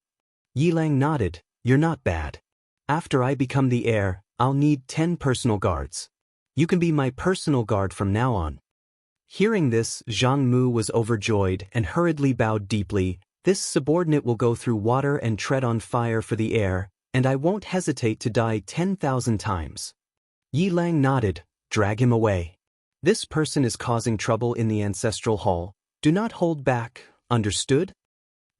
Yi Lang nodded. "You're not bad. After I become the heir, I'll need 10 personal guards. You can be my personal guard from now on." Hearing this, Zhang Mu was overjoyed and hurriedly bowed deeply. "This subordinate will go through water and tread on fire for the heir, and I won't hesitate to die 10,000 times." Yi Lang nodded. "Drag him away. This person is causing trouble in the ancestral hall. Do not hold back, understood?"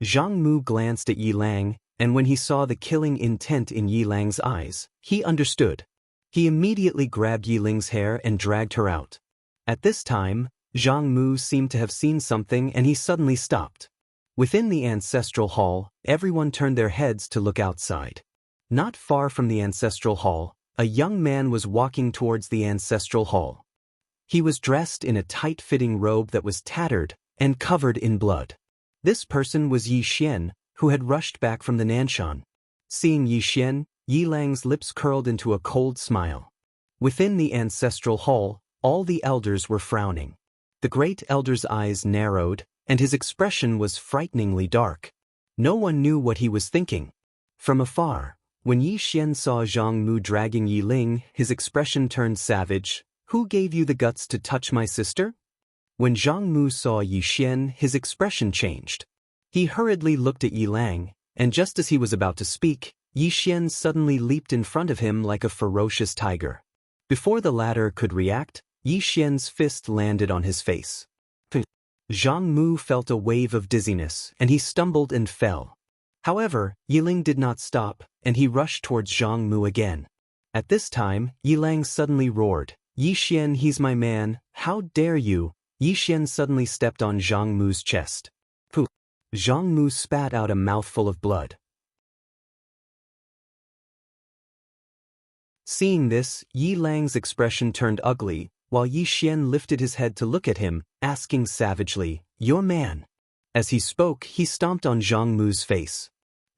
Zhang Mu glanced at Yi Lang, and when he saw the killing intent in Yi Lang's eyes, he understood. He immediately grabbed Yi Ling's hair and dragged her out. At this time, Zhang Mu seemed to have seen something and he suddenly stopped. Within the ancestral hall, everyone turned their heads to look outside. Not far from the ancestral hall, a young man was walking towards the ancestral hall. He was dressed in a tight-fitting robe that was tattered and covered in blood. This person was Yi Xian, who had rushed back from the Nanshan. Seeing Yi Xian, Yi Lang's lips curled into a cold smile. Within the ancestral hall, all the elders were frowning. The great elder's eyes narrowed, and his expression was frighteningly dark. No one knew what he was thinking. From afar, when Yi Xian saw Zhang Mu dragging Yi Ling, his expression turned savage. "Who gave you the guts to touch my sister?" When Zhang Mu saw Yi Xian, his expression changed. He hurriedly looked at Yi Lang, and just as he was about to speak, Yi Xian suddenly leaped in front of him like a ferocious tiger. Before the latter could react, Yi Xian's fist landed on his face. Zhang Mu felt a wave of dizziness and he stumbled and fell. However, Yiling did not stop, and he rushed towards Zhang Mu again. At this time, Yilang suddenly roared, "Yixian, he's my man, how dare you!" Yixian suddenly stepped on Zhang Mu's chest. Pooh! Zhang Mu spat out a mouthful of blood. Seeing this, Yilang's expression turned ugly, while Yixian lifted his head to look at him, asking savagely, "Your man?" As he spoke, he stomped on Zhang Mu's face.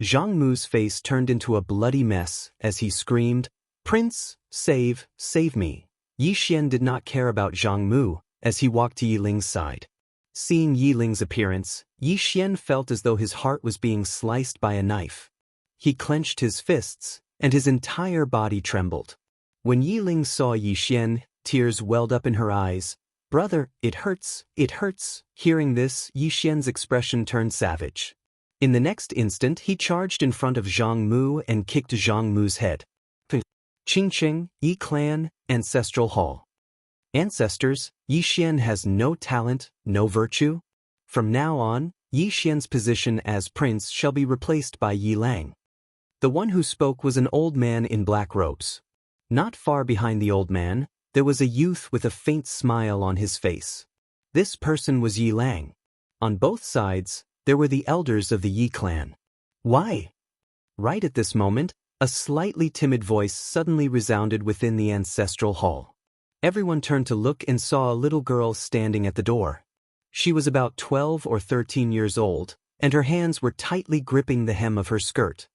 Zhang Mu's face turned into a bloody mess as he screamed, "Prince, save me." Yixian did not care about Zhang Mu as he walked to Yiling's side. Seeing Yiling's appearance, Yixian felt as though his heart was being sliced by a knife. He clenched his fists, and his entire body trembled. When Yiling saw Yixian, tears welled up in her eyes. "Brother, it hurts, it hurts." Hearing this, Yixian's expression turned savage. In the next instant, he charged in front of Zhang Mu and kicked Zhang Mu's head. Qingqing, Yi Clan, Ancestral Hall. Ancestors, Yixian has no talent, no virtue. From now on, Yixian's position as prince shall be replaced by Yilang. The one who spoke was an old man in black robes. Not far behind the old man, there was a youth with a faint smile on his face. This person was Yilang. On both sides, there were the elders of the Yi clan. "Why?" Right at this moment, a slightly timid voice suddenly resounded within the ancestral hall. Everyone turned to look and saw a little girl standing at the door. She was about 12 or 13 years old, and her hands were tightly gripping the hem of her skirt.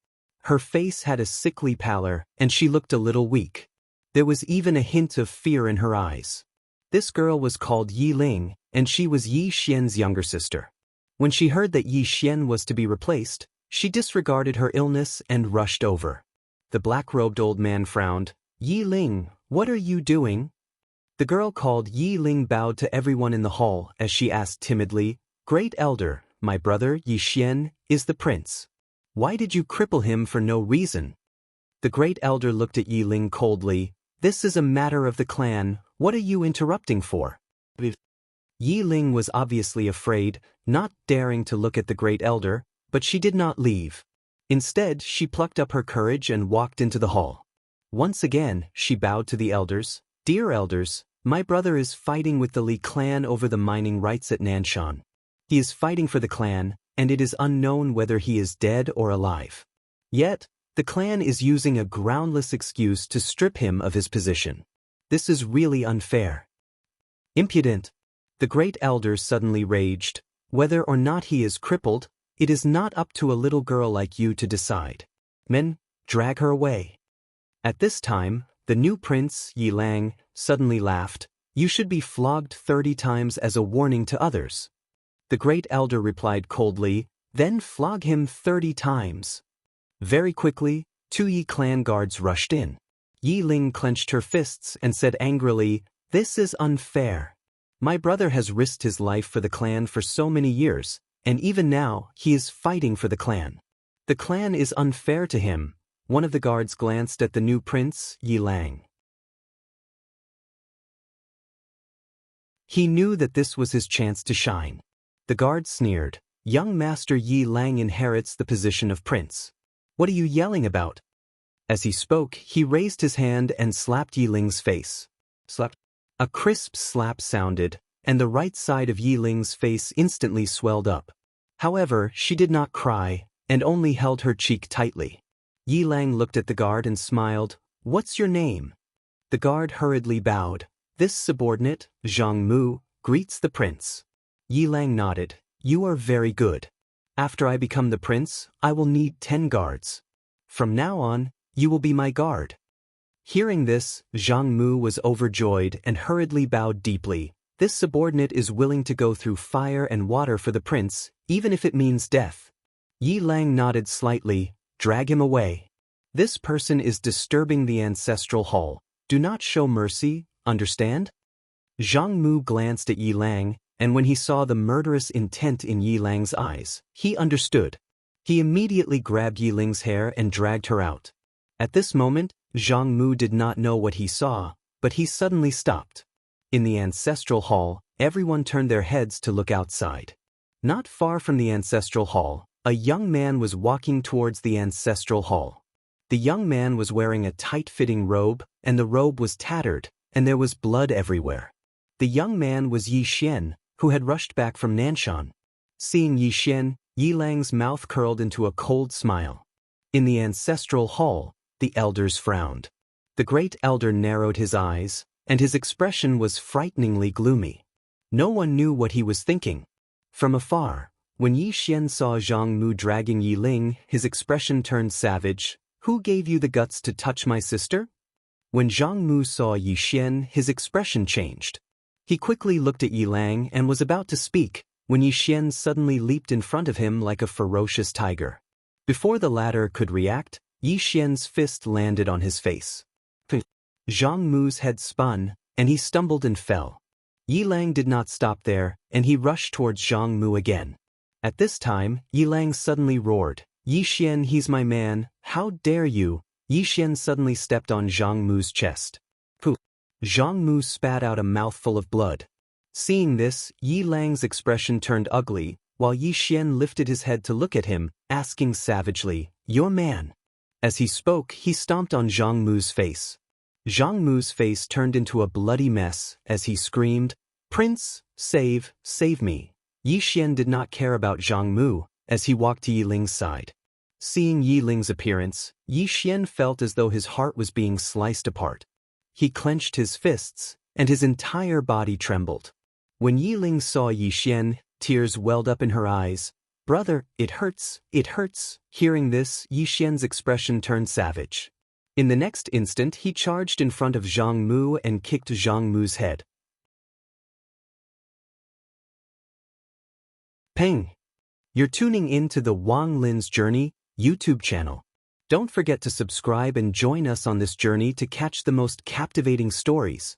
Her face had a sickly pallor, and she looked a little weak. There was even a hint of fear in her eyes. This girl was called Yiling, and she was Yi Xian's younger sister. When she heard that Yi Xian was to be replaced, she disregarded her illness and rushed over. The black-robed old man frowned. "Yiling, what are you doing?" The girl called Yiling bowed to everyone in the hall as she asked timidly, "Great elder, my brother Yi Xian is the prince. Why did you cripple him for no reason?" The great elder looked at Yiling coldly. "This is a matter of the clan, what are you interrupting for?" Yiling was obviously afraid, not daring to look at the great elder, but she did not leave. Instead, she plucked up her courage and walked into the hall. Once again, she bowed to the elders. "Dear elders, my brother is fighting with the Li clan over the mining rights at Nanshan. He is fighting for the clan, and it is unknown whether he is dead or alive. Yet, the clan is using a groundless excuse to strip him of his position. This is really unfair." "Impudent!" The great elder suddenly raged. "Whether or not he is crippled, it is not up to a little girl like you to decide. Men, drag her away." At this time, the new prince, Yilang, suddenly laughed. "You should be flogged 30 times as a warning to others." The great elder replied coldly, "Then flog him 30 times. Very quickly, 2 Yi clan guards rushed in. Yiling clenched her fists and said angrily, "This is unfair. My brother has risked his life for the clan for so many years, and even now, he is fighting for the clan. The clan is unfair to him." One of the guards glanced at the new prince, Yilang. He knew that this was his chance to shine. The guard sneered, "Young master Yilang inherits the position of prince. What are you yelling about?" As he spoke, he raised his hand and slapped Yiling's face. Slap. A crisp slap sounded, and the right side of Yiling's face instantly swelled up. However, she did not cry, and only held her cheek tightly. Yilang looked at the guard and smiled. "What's your name?" The guard hurriedly bowed. "This subordinate, Zhang Mu, greets the prince." Yilang nodded. "You are very good. After I become the prince, I will need 10 guards. From now on, you will be my guard." Hearing this, Zhang Mu was overjoyed and hurriedly bowed deeply. "This subordinate is willing to go through fire and water for the prince, even if it means death." Yilang nodded slightly. "Drag him away. This person is disturbing the ancestral hall. Do not show mercy, understand?" Zhang Mu glanced at Yilang, and when he saw the murderous intent in Yilang's eyes, he understood. He immediately grabbed Yiling's hair and dragged her out. At this moment, Zhang Mu did not know what he saw, but he suddenly stopped. In the ancestral hall, everyone turned their heads to look outside. Not far from the ancestral hall, a young man was walking towards the ancestral hall. The young man was wearing a tight-fitting robe, and the robe was tattered, and there was blood everywhere. The young man was Yi Xian, who had rushed back from Nanshan. Seeing Yi Xian, Yi Lang's mouth curled into a cold smile. In the ancestral hall, the elders frowned. The great elder narrowed his eyes, and his expression was frighteningly gloomy. No one knew what he was thinking. From afar, when Yi Xian saw Zhang Mu dragging Yi Ling, his expression turned savage. "Who gave you the guts to touch my sister?" When Zhang Mu saw Yi Xian, his expression changed. He quickly looked at Yi Lang and was about to speak, when Yi Xian suddenly leaped in front of him like a ferocious tiger. Before the latter could react, Yi Xian's fist landed on his face. Zhang Mu's head spun, and he stumbled and fell. Yi Lang did not stop there, and he rushed towards Zhang Mu again. At this time, Yi Lang suddenly roared, "Yi Xian, he's my man, how dare you!" Yi Xian suddenly stepped on Zhang Mu's chest. Pooh! Zhang Mu spat out a mouthful of blood. Seeing this, Yi Lang's expression turned ugly, while Yi Xian lifted his head to look at him, asking savagely, "Your man." As he spoke, he stomped on Zhang Mu's face. Zhang Mu's face turned into a bloody mess as he screamed, "Prince, save me." Yi Xian did not care about Zhang Mu as he walked to Yi Ling's side. Seeing Yi Ling's appearance, Yi Xian felt as though his heart was being sliced apart. He clenched his fists, and his entire body trembled. When Yi Ling saw Yi Xian, tears welled up in her eyes. "Brother, it hurts, it hurts." Hearing this, Yi Xian's expression turned savage. In the next instant, he charged in front of Zhang Mu and kicked Zhang Mu's head. Peng! You're tuning in to the Wang Lin's Journey YouTube channel. Don't forget to subscribe and join us on this journey to catch the most captivating stories.